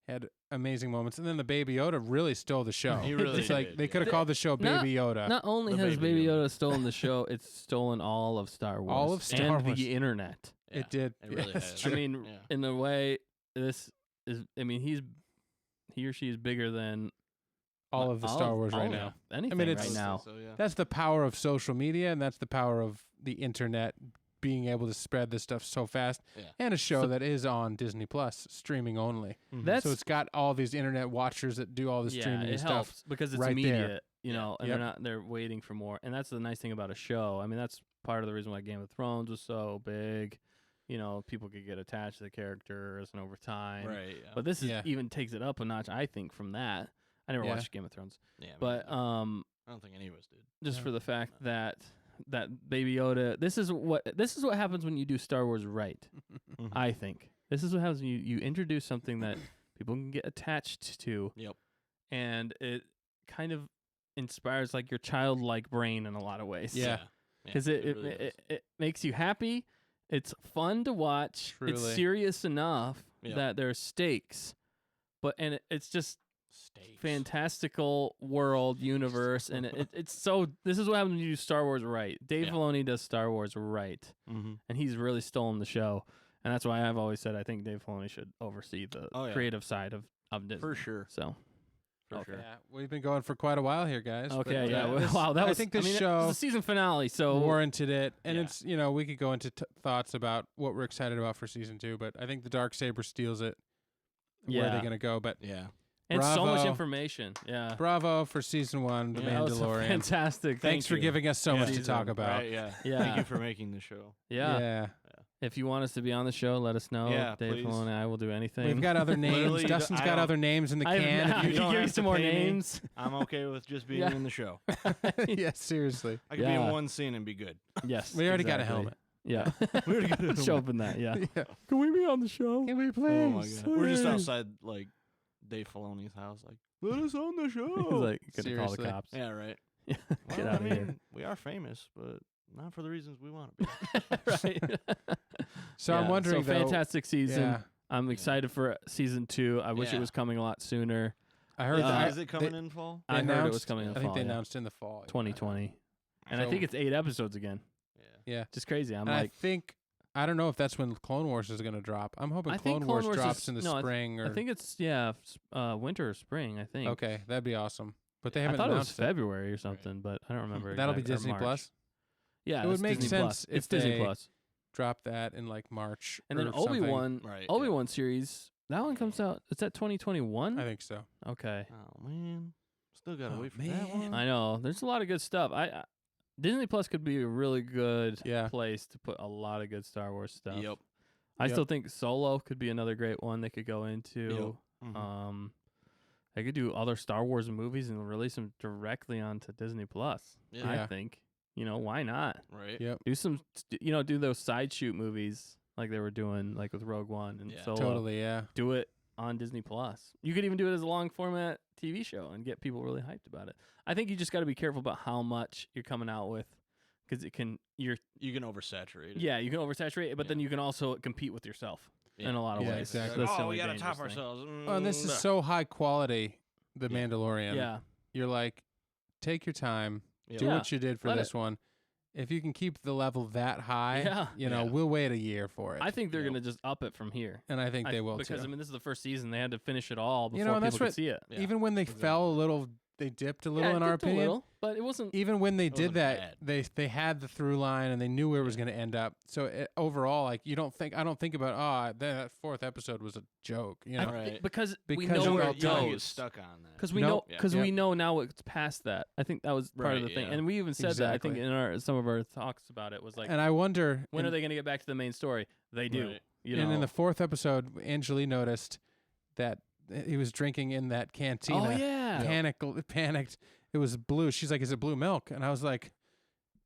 Speaker 1: Had amazing moments, and then the Baby Yoda really stole the show.
Speaker 3: He really
Speaker 1: it's like
Speaker 3: did,
Speaker 1: they
Speaker 3: yeah.
Speaker 1: could have called the show
Speaker 2: Not-
Speaker 1: Baby Yoda.
Speaker 2: Not only
Speaker 3: The
Speaker 2: has
Speaker 3: Baby
Speaker 2: Baby
Speaker 3: Yoda.
Speaker 2: Yoda stolen the show, it's stolen all of Star Wars.
Speaker 1: All of Star
Speaker 2: and
Speaker 1: Wars.
Speaker 2: the internet.
Speaker 3: Yeah.
Speaker 1: It did.
Speaker 3: It really
Speaker 1: That's
Speaker 3: has.
Speaker 1: true.
Speaker 2: I mean,
Speaker 3: Yeah.
Speaker 2: in a way, this is. I mean, he or she is bigger than
Speaker 1: all of the Star Wars
Speaker 2: all
Speaker 1: right
Speaker 2: of
Speaker 1: now.
Speaker 2: Anything
Speaker 1: it's-
Speaker 2: right now.
Speaker 3: So, yeah.
Speaker 1: That's the power of social media, and that's the power of the internet being able to spread this stuff so fast.
Speaker 3: Yeah.
Speaker 1: And a show
Speaker 2: So-
Speaker 1: that is on Disney Plus, streaming only.
Speaker 2: That's
Speaker 1: So it's got all these internet watchers that do all the streaming
Speaker 2: it
Speaker 1: and stuff.
Speaker 2: helps because it's
Speaker 1: right there.
Speaker 2: immediate,
Speaker 3: Yeah.
Speaker 2: and
Speaker 1: Yep.
Speaker 2: they're waiting for more. And that's the nice thing about a show. I mean, that's part of the reason why Game of Thrones was so big. People could get attached to the characters and over time.
Speaker 3: Right. Yeah.
Speaker 2: But this is
Speaker 1: Yeah.
Speaker 2: even takes it up a notch, I think, from that. I never
Speaker 1: Yeah.
Speaker 2: watched Game of Thrones,
Speaker 3: yeah. me
Speaker 2: but
Speaker 3: neither. I don't think any of us did.
Speaker 2: just
Speaker 1: Yeah.
Speaker 2: for the fact that Baby Yoda, this is what happens when you do Star Wars right.
Speaker 3: Mhm.
Speaker 2: I think this is what happens when you introduce something that people can get attached to.
Speaker 3: Yep.
Speaker 2: And it kind of inspires like your childlike brain in a lot of ways.
Speaker 1: Yeah.
Speaker 2: Because
Speaker 3: really does.
Speaker 2: it makes you happy. It's fun to watch. It's
Speaker 1: Truly.
Speaker 2: serious enough
Speaker 3: Yep.
Speaker 2: that there's stakes, it's just
Speaker 3: Steaks.
Speaker 2: fantastical world universe, and it's so. This is what happens when you do Star Wars right. Dave
Speaker 3: Yeah.
Speaker 2: Filoni does Star Wars right,
Speaker 3: Mm-hmm.
Speaker 2: and he's really stolen the show. And that's why I've always said I think Dave Filoni should oversee the
Speaker 3: Oh, yeah.
Speaker 2: creative side of Disney.
Speaker 3: For sure.
Speaker 2: So
Speaker 3: For
Speaker 2: Okay.
Speaker 3: sure.
Speaker 1: Yeah, we've been going for quite a while here, guys. but,
Speaker 2: okay, yeah.
Speaker 1: this-
Speaker 2: Wow, that
Speaker 1: I
Speaker 2: was.
Speaker 1: think this
Speaker 2: I mean,
Speaker 1: show
Speaker 2: it was the season finale. So
Speaker 1: warranted it, and
Speaker 3: Yeah.
Speaker 1: it's we could go into thoughts about what we're excited about for season 2, but I think the Darksaber steals it. Where
Speaker 2: Yeah.
Speaker 1: they're gonna go? But
Speaker 3: Yeah.
Speaker 2: and so much
Speaker 1: Bravo.
Speaker 2: information. Yeah.
Speaker 1: bravo for season 1, The
Speaker 2: Yeah, that was
Speaker 1: Mandalorian.
Speaker 2: fantastic.
Speaker 1: Thanks
Speaker 2: Thank
Speaker 1: for
Speaker 2: you.
Speaker 1: giving us so
Speaker 3: Yeah.
Speaker 1: much to
Speaker 2: Season,
Speaker 1: talk about.
Speaker 3: Right, yeah.
Speaker 2: Yeah.
Speaker 3: Thank you for making the show.
Speaker 2: Yeah. If you want us to be on the show, let us know.
Speaker 3: Yeah,
Speaker 2: Dave
Speaker 3: please.
Speaker 2: Filoni and I will do anything.
Speaker 1: We've got other names.
Speaker 3: Literally,
Speaker 1: Dustin's
Speaker 3: I
Speaker 1: got
Speaker 3: don't-
Speaker 1: other names in the
Speaker 2: I
Speaker 1: can.
Speaker 2: have,
Speaker 1: if
Speaker 3: you
Speaker 2: you
Speaker 3: don't
Speaker 2: give me
Speaker 3: have
Speaker 2: some
Speaker 3: to
Speaker 2: more
Speaker 3: pay me.
Speaker 2: names.
Speaker 3: I'm okay with just being
Speaker 2: Yeah.
Speaker 3: in the show.
Speaker 1: Yeah, seriously.
Speaker 3: I could be
Speaker 2: Yeah.
Speaker 3: in one scene and be good.
Speaker 2: Yes.
Speaker 1: We already got a
Speaker 2: exactly.
Speaker 1: helmet.
Speaker 2: Yeah.
Speaker 3: We already got a
Speaker 2: Let's
Speaker 3: helmet.
Speaker 2: show up in that. Yeah.
Speaker 1: Yeah.
Speaker 2: Can we be on the show?
Speaker 1: Can we please?
Speaker 3: Oh my god. We're just
Speaker 1: Please.
Speaker 3: outside like Dave Filoni's house, like, let us on the show.
Speaker 2: He's like, gonna call the
Speaker 1: Seriously.
Speaker 2: cops.
Speaker 3: yeah, right.
Speaker 2: Get
Speaker 3: Well,
Speaker 2: out of
Speaker 3: I
Speaker 2: here.
Speaker 3: mean, we are famous, but not for the reasons we want to be.
Speaker 2: Right.
Speaker 1: So I'm
Speaker 2: Yeah,
Speaker 1: wondering,
Speaker 2: so
Speaker 1: though,
Speaker 2: fantastic season.
Speaker 1: Yeah.
Speaker 2: I'm excited for season 2. I wish it was coming a lot sooner.
Speaker 1: I heard
Speaker 3: is it coming in fall?
Speaker 2: I heard it was coming in
Speaker 1: I
Speaker 2: fall.
Speaker 1: think they announced in the fall.
Speaker 2: 2020. And I think it's 8 episodes again.
Speaker 1: Yeah.
Speaker 2: Just crazy.
Speaker 1: I don't know if that's when Clone Wars is going to drop. I'm hoping Clone Wars drops in the spring.
Speaker 2: I think it's winter or spring. I think.
Speaker 1: Okay, that'd be awesome. But they haven't.
Speaker 2: I thought
Speaker 1: announced
Speaker 2: it was February or something, but I don't remember.
Speaker 1: That'll be
Speaker 2: exactly,
Speaker 1: Disney Plus.
Speaker 2: Yeah,
Speaker 1: it would make
Speaker 2: Disney
Speaker 1: sense
Speaker 2: Plus. It's
Speaker 1: if
Speaker 2: Disney
Speaker 1: they
Speaker 2: Plus.
Speaker 1: drop that in like March.
Speaker 2: And then
Speaker 1: or something.
Speaker 2: Obi-Wan series. That one comes out. It's at 2021.
Speaker 1: I think so.
Speaker 2: Okay.
Speaker 3: Oh man, still gotta wait for that one.
Speaker 2: I know. There's a lot of good stuff. Disney Plus could be a really good
Speaker 1: Yeah.
Speaker 2: place to put a lot of good Star Wars stuff.
Speaker 3: Yep.
Speaker 2: I still think Solo could be another great one they could go into.
Speaker 3: Mhm.
Speaker 2: They could do other Star Wars movies and release them directly onto Disney Plus.
Speaker 3: Yeah.
Speaker 2: I think. Why not?
Speaker 3: Right.
Speaker 1: Yep.
Speaker 2: Do some, do those side shoot movies like they were doing, like with Rogue One and Solo.
Speaker 1: Totally. Yeah.
Speaker 2: Do it on Disney Plus. You could even do it as a long format TV show and get people really hyped about it. I think you just got to be careful about how much you're coming out with, because you can
Speaker 3: oversaturate it.
Speaker 2: Yeah, you can oversaturate it, but then you can also compete with yourself in a lot of ways.
Speaker 1: Exactly.
Speaker 2: That's the
Speaker 3: we
Speaker 2: only
Speaker 3: gotta
Speaker 2: dangerous
Speaker 3: top ourselves.
Speaker 1: Oh, and this is so high quality. The Mandalorian.
Speaker 2: Yeah.
Speaker 1: You're like, take your time.
Speaker 3: Yeah.
Speaker 1: Do what you did for
Speaker 2: Let
Speaker 1: this one. If you can keep the level that high,
Speaker 3: Yeah.
Speaker 1: we'll wait a year for it.
Speaker 2: I think they're going to just up it from here.
Speaker 1: And I think they will
Speaker 2: because
Speaker 1: too.
Speaker 2: this is the first season. They had to finish it all before
Speaker 1: and
Speaker 2: people
Speaker 1: that's
Speaker 2: could
Speaker 1: what-
Speaker 2: see it.
Speaker 3: Yeah.
Speaker 1: Even when they fell a little, they dipped a little in our
Speaker 2: it dipped a
Speaker 1: opinion.
Speaker 2: little, but it wasn't.
Speaker 1: Even when they did
Speaker 3: wasn't
Speaker 1: that, they had the through line and they knew where it was going to end up. So overall, like I don't think about that 4th episode was a joke.
Speaker 3: Right.
Speaker 2: Because we
Speaker 1: Because
Speaker 2: know
Speaker 1: you
Speaker 2: where
Speaker 1: felt
Speaker 2: it
Speaker 3: Don't get
Speaker 2: goes.
Speaker 3: stuck on that.
Speaker 2: Because we
Speaker 1: Nope.
Speaker 2: know, because we know now it's past that. I think that was part of the
Speaker 3: Right,
Speaker 2: thing,
Speaker 3: yeah.
Speaker 2: and we even said that. I think
Speaker 1: Exactly.
Speaker 2: in some of our talks about it was like,
Speaker 1: And I wonder
Speaker 2: when are they going to get back to the main story? They do.
Speaker 3: Right.
Speaker 1: And in the 4th episode, Angeli noticed that he was drinking in that cantina.
Speaker 2: Oh yeah.
Speaker 1: Panicked. It was blue. She's like, "Is it blue milk?" And I was like,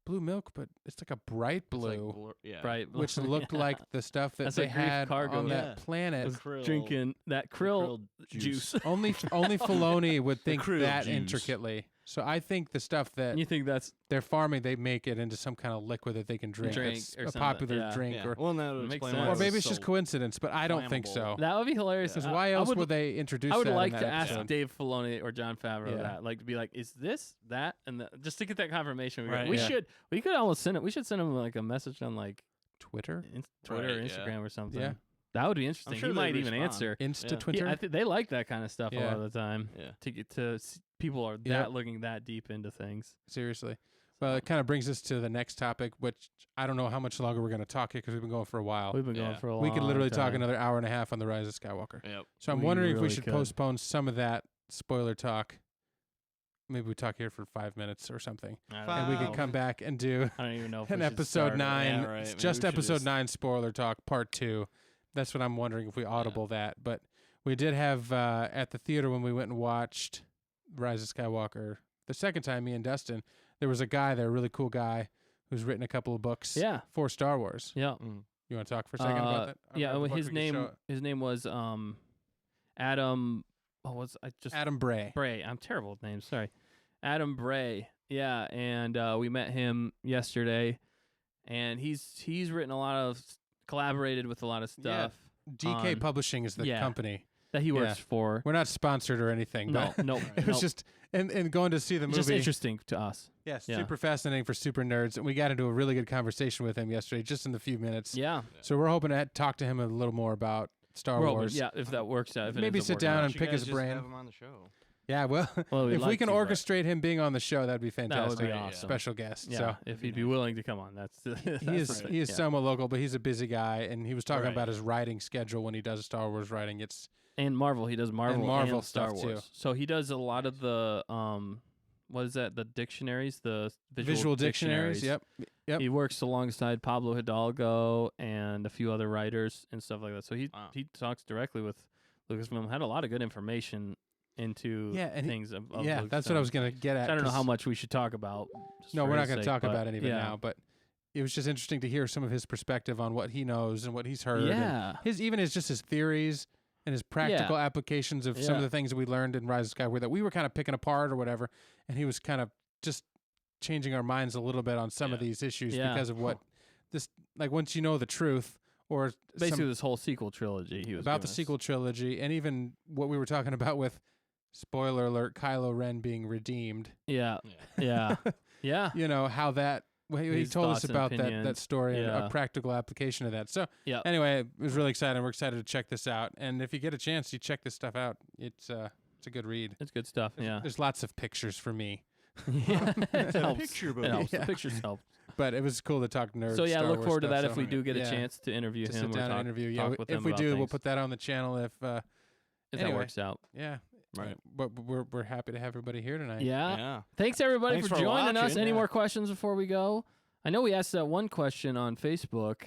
Speaker 1: "Blue milk, but it's like a bright
Speaker 3: It's like
Speaker 1: blue."
Speaker 2: Right.
Speaker 1: Which looked like the stuff that
Speaker 2: That's
Speaker 1: they
Speaker 2: like Greek
Speaker 1: had
Speaker 2: cargo.
Speaker 1: on
Speaker 3: Yeah.
Speaker 1: that planet.
Speaker 2: Was
Speaker 3: krill-
Speaker 2: drinking that krill juice.
Speaker 1: only Filoni would think
Speaker 3: krill
Speaker 1: that
Speaker 3: juice.
Speaker 1: intricately. So I think the stuff that
Speaker 2: You think that's
Speaker 1: they're farming, they make it into some kind of liquid that they can drink. It's
Speaker 2: or
Speaker 1: a
Speaker 2: something,
Speaker 1: popular
Speaker 2: yeah.
Speaker 1: drink,
Speaker 3: Yeah.
Speaker 1: or
Speaker 3: Well, that would
Speaker 2: Makes
Speaker 3: explain
Speaker 2: sense.
Speaker 3: why
Speaker 1: or
Speaker 3: it
Speaker 1: maybe
Speaker 3: was
Speaker 1: it's just
Speaker 3: so
Speaker 1: coincidence. But I don't think so.
Speaker 3: flammable.
Speaker 2: that would be hilarious.
Speaker 1: Because
Speaker 2: I-
Speaker 1: why
Speaker 2: I
Speaker 1: else
Speaker 2: would,
Speaker 1: would they introduce
Speaker 2: I would
Speaker 1: that
Speaker 2: like
Speaker 1: in
Speaker 2: to
Speaker 1: that
Speaker 2: ask
Speaker 1: episode?
Speaker 2: Dave Filoni or John Favreau
Speaker 1: Yeah.
Speaker 2: that, like, to be like, is this that and just to get that confirmation.
Speaker 3: Right,
Speaker 2: We
Speaker 1: yeah.
Speaker 2: we could almost send it. We should send him like a message on like
Speaker 1: Twitter,
Speaker 2: Twitter or
Speaker 3: Right,
Speaker 2: Instagram or something.
Speaker 1: Yeah.
Speaker 2: That would be interesting.
Speaker 3: sure
Speaker 2: He
Speaker 3: they'd
Speaker 2: might even
Speaker 3: respond.
Speaker 2: answer.
Speaker 1: Insta
Speaker 3: Yeah.
Speaker 1: Twitter.
Speaker 2: I think they like that kind of stuff a
Speaker 1: Yeah.
Speaker 2: lot of the time.
Speaker 3: Yeah.
Speaker 2: To get to people are
Speaker 1: Yeah.
Speaker 2: looking that deep into things.
Speaker 1: Seriously. Well, it kind of brings us to the next topic, which I don't know how much longer we're going to talk here because we've been going for a while.
Speaker 2: We've been going
Speaker 3: Yeah.
Speaker 2: for a long
Speaker 1: We could literally talk
Speaker 2: time.
Speaker 1: another hour and a half on the Rise of Skywalker.
Speaker 3: Yep.
Speaker 1: So I'm
Speaker 2: We
Speaker 1: wondering if we
Speaker 2: really
Speaker 1: should
Speaker 2: could.
Speaker 1: postpone some of that spoiler talk. Maybe we talk here for 5 minutes or something,
Speaker 2: I don't
Speaker 1: and we
Speaker 2: know.
Speaker 1: could come back and do
Speaker 2: I don't even know if
Speaker 1: an
Speaker 2: we should
Speaker 1: episode
Speaker 2: start it.
Speaker 1: 9.
Speaker 3: Yeah, right.
Speaker 1: It's
Speaker 3: Maybe
Speaker 1: just
Speaker 3: we should
Speaker 1: episode
Speaker 3: just-
Speaker 1: 9 spoiler talk part 2. That's what I'm wondering if we audible that. But we did have at the theater when we went and watched Rise of Skywalker the second time, me and Dustin, there was a guy there, a really cool guy, who's written a couple of books
Speaker 2: Yeah.
Speaker 1: for Star Wars.
Speaker 2: Yeah.
Speaker 1: You want to talk for a second about that?
Speaker 2: Yeah,
Speaker 1: About the book?
Speaker 2: his
Speaker 1: We can show
Speaker 2: name was Adam. Oh, was I just
Speaker 1: Adam Bray.
Speaker 2: Bray? I'm terrible with names. Sorry, Adam Bray. Yeah, and we met him yesterday, and he's written a lot of collaborated with a lot of stuff
Speaker 1: DK
Speaker 2: on-
Speaker 1: Publishing is the
Speaker 2: yeah.
Speaker 1: company.
Speaker 2: that he works for.
Speaker 1: We're not sponsored or anything.
Speaker 2: No,
Speaker 1: but
Speaker 2: no,
Speaker 1: it was just and going to see the movie.
Speaker 2: just interesting to us.
Speaker 1: Yeah,
Speaker 2: Yeah.
Speaker 1: super fascinating for super nerds, and we got into a really good conversation with him yesterday, just in the few minutes.
Speaker 2: Yeah,
Speaker 1: So we're hoping to talk to him a little more about Star
Speaker 2: We're hoping-
Speaker 1: Wars.
Speaker 2: yeah, if that works out. If it
Speaker 1: Maybe
Speaker 2: ends up
Speaker 1: sit
Speaker 2: working
Speaker 1: down
Speaker 2: out.
Speaker 1: and
Speaker 3: You
Speaker 1: pick
Speaker 3: guys
Speaker 1: his
Speaker 3: just
Speaker 1: brain.
Speaker 3: Have him on the show.
Speaker 1: Yeah, well,
Speaker 2: Well, we'd
Speaker 1: if we
Speaker 2: like
Speaker 1: can
Speaker 2: to, but-
Speaker 1: orchestrate him being on the show, that'd be fantastic.
Speaker 2: That would be
Speaker 3: Yeah.
Speaker 2: awesome.
Speaker 1: Special guest.
Speaker 2: Yeah,
Speaker 1: So
Speaker 2: if he'd be willing to come on, that's
Speaker 1: he is somewhat local, but he's a busy guy, and he was talking
Speaker 3: Right.
Speaker 1: about his writing schedule when he does Star Wars writing. It's
Speaker 2: And Marvel, he does Marvel and Star
Speaker 1: stuff,
Speaker 2: Wars.
Speaker 1: too.
Speaker 2: So he does a lot of the what is that? The dictionaries, the
Speaker 1: visual dictionaries. Yep.
Speaker 2: He works alongside Pablo Hidalgo and a few other writers and stuff like that. So he talks directly with Lucasfilm. Had a lot of good information into things. Of
Speaker 1: yeah, that's what I was gonna get at.
Speaker 2: I don't know how
Speaker 1: 'cause-
Speaker 2: much we should talk about. just
Speaker 1: No,
Speaker 2: for
Speaker 1: we're not
Speaker 2: his
Speaker 1: going to
Speaker 2: sake,
Speaker 1: talk
Speaker 2: but
Speaker 1: about it even
Speaker 2: yeah.
Speaker 1: now, but it was just interesting to hear some of his perspective on what he knows and what he's heard. and
Speaker 2: Yeah.
Speaker 1: his theories and his practical applications of some of
Speaker 2: Yeah.
Speaker 1: the things that we learned in Rise of Skywalker that we were kind of picking apart or whatever, and he was kind of just changing our minds a little bit on some of these issues
Speaker 2: Yeah.
Speaker 1: because of what this, like, once you know the truth or
Speaker 2: Basically, this whole sequel trilogy. He was
Speaker 1: about the
Speaker 2: giving us.
Speaker 1: sequel trilogy, and even what we were talking about with, spoiler alert, Kylo Ren being redeemed.
Speaker 2: Yeah,
Speaker 3: Yeah.
Speaker 2: yeah.
Speaker 1: You know how that. Well, he
Speaker 2: His
Speaker 1: told us
Speaker 2: thoughts and
Speaker 1: about that
Speaker 2: opinions.
Speaker 1: story and
Speaker 2: Yeah.
Speaker 1: a practical application of that. So
Speaker 2: Yep.
Speaker 1: anyway, it was really exciting. We're excited to check this out. And if you get a chance, you check this stuff out. It's a good read.
Speaker 2: It's good stuff. Yeah.
Speaker 1: There's lots of pictures for me,
Speaker 2: Yeah. It helps.
Speaker 3: Picture book.
Speaker 2: It helps.
Speaker 1: Yeah.
Speaker 2: The pictures help.
Speaker 1: but it was cool to talk nerds.
Speaker 2: So yeah,
Speaker 1: Star
Speaker 2: look
Speaker 1: Wars
Speaker 2: forward to
Speaker 1: stuff,
Speaker 2: that
Speaker 1: so
Speaker 2: if we do get a
Speaker 1: yeah,
Speaker 2: chance to interview
Speaker 1: to
Speaker 2: him
Speaker 1: sit
Speaker 2: or
Speaker 1: down
Speaker 2: talk,
Speaker 1: and interview.
Speaker 2: talk
Speaker 1: Yeah,
Speaker 2: with
Speaker 1: if
Speaker 2: him
Speaker 1: we
Speaker 2: about
Speaker 1: do, we'll
Speaker 2: things,
Speaker 1: put that on the channel. If
Speaker 2: that
Speaker 1: anyway.
Speaker 2: works out.
Speaker 1: yeah,
Speaker 3: Right.
Speaker 1: But we're happy to have everybody here tonight.
Speaker 2: Yeah.
Speaker 3: Yeah.
Speaker 2: Thanks everybody
Speaker 3: Thanks
Speaker 2: for
Speaker 3: for
Speaker 2: joining us.
Speaker 3: watching.
Speaker 2: Any
Speaker 1: Yeah.
Speaker 2: more questions before we go? I know we asked that one question on Facebook.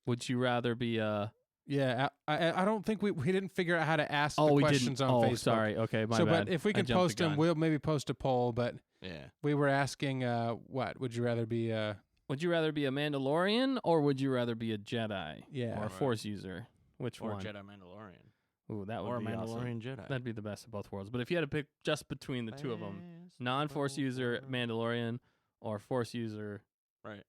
Speaker 2: Would you rather be a?
Speaker 1: Yeah, I don't think we didn't figure out how to ask
Speaker 2: Oh,
Speaker 1: the
Speaker 2: we
Speaker 1: questions
Speaker 2: didn't.
Speaker 1: on
Speaker 2: Oh,
Speaker 1: Facebook.
Speaker 2: sorry. Okay, my
Speaker 1: so,
Speaker 2: bad.
Speaker 1: but if we
Speaker 2: I
Speaker 1: can
Speaker 2: jumped
Speaker 1: post
Speaker 2: the
Speaker 1: them,
Speaker 2: gun.
Speaker 1: we'll maybe post a poll. But
Speaker 3: Yeah.
Speaker 1: we were asking, what would you rather be?
Speaker 2: Would you rather be a Mandalorian or would you rather be a Jedi
Speaker 1: Yeah.
Speaker 2: or a
Speaker 3: Right.
Speaker 2: Force user? Which
Speaker 3: Or
Speaker 2: one?
Speaker 3: Jedi Mandalorian.
Speaker 2: Ooh, that would
Speaker 3: Or a
Speaker 2: be awesome.
Speaker 3: Mandalorian Jedi.
Speaker 2: That'd be the best of both worlds. But if you had to pick just between the two of them, non-Force user Mandalorian or Force user,
Speaker 3: Right.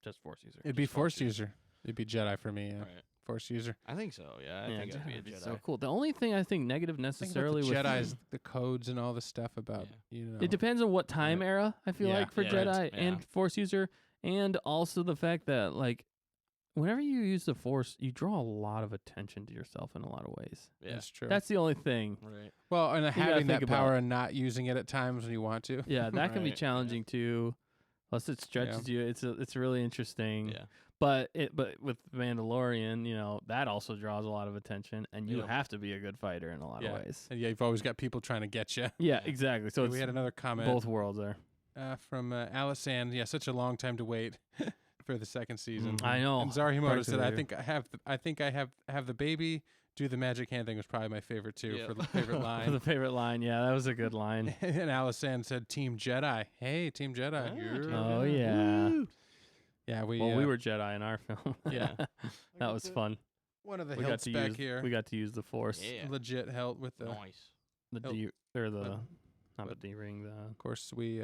Speaker 2: just Force user.
Speaker 1: It'd be
Speaker 3: Just Force
Speaker 1: Force user. It'd be Jedi for me. Yeah.
Speaker 3: Right.
Speaker 1: Force user.
Speaker 3: I think so. Yeah. I think I'd be a
Speaker 2: Jedi would be
Speaker 3: Jedi.
Speaker 2: so cool. The only thing I think negative
Speaker 1: Think about
Speaker 2: necessarily
Speaker 1: the
Speaker 2: with
Speaker 1: Jedi is the codes and all the stuff about
Speaker 2: it depends on what time era I feel
Speaker 3: Yeah,
Speaker 2: like for
Speaker 3: yeah,
Speaker 2: Jedi
Speaker 3: yeah.
Speaker 2: and Force user, and also the fact that like whenever you use the Force, you draw a lot of attention to yourself in a lot of ways.
Speaker 3: Yeah.
Speaker 1: That's true.
Speaker 2: That's the only thing.
Speaker 3: Right.
Speaker 1: well, and having
Speaker 2: think
Speaker 1: that
Speaker 2: about
Speaker 1: power and not using it at times when you want to.
Speaker 2: Yeah, that can be
Speaker 3: Right, yeah.
Speaker 2: challenging too. Plus, it stretches you. It's really interesting.
Speaker 3: Yeah.
Speaker 2: But with Mandalorian, you know, that also draws a lot of attention, and you
Speaker 3: Yep.
Speaker 2: have to be a good fighter in a lot
Speaker 1: Yeah.
Speaker 2: of ways.
Speaker 1: And yeah, you've always got people trying to get you.
Speaker 2: Yeah, exactly. So
Speaker 1: we
Speaker 2: it's
Speaker 1: had another comment
Speaker 2: both worlds there.
Speaker 1: from Alice Sand. Yeah, such a long time to wait for the second season.
Speaker 3: Mhm.
Speaker 2: I know.
Speaker 1: And Zarhimoto said, "I
Speaker 2: Practically.
Speaker 1: think I have the baby do the magic hand thing was probably my favorite too
Speaker 3: Yep.
Speaker 1: for the favorite
Speaker 2: For
Speaker 1: line."
Speaker 2: the favorite line, yeah, that was a good line.
Speaker 1: And Alice Sand said, "Team Jedi." Hey, Team Jedi.
Speaker 3: Team
Speaker 2: Oh
Speaker 3: Jedi.
Speaker 2: yeah.
Speaker 3: Woo.
Speaker 1: Yeah, we
Speaker 2: Well, we were Jedi in our film.
Speaker 3: Yeah.
Speaker 2: That was fun.
Speaker 1: one of the
Speaker 2: We got
Speaker 1: hilts
Speaker 2: to
Speaker 1: back
Speaker 2: use
Speaker 1: here.
Speaker 2: we got to use the Force,
Speaker 3: Yeah.
Speaker 1: Legit hilt with the.
Speaker 3: Nice.
Speaker 2: the
Speaker 1: Hilt.
Speaker 2: D or the
Speaker 1: But-
Speaker 2: not the
Speaker 1: but-
Speaker 2: D ring, the
Speaker 1: Of course, we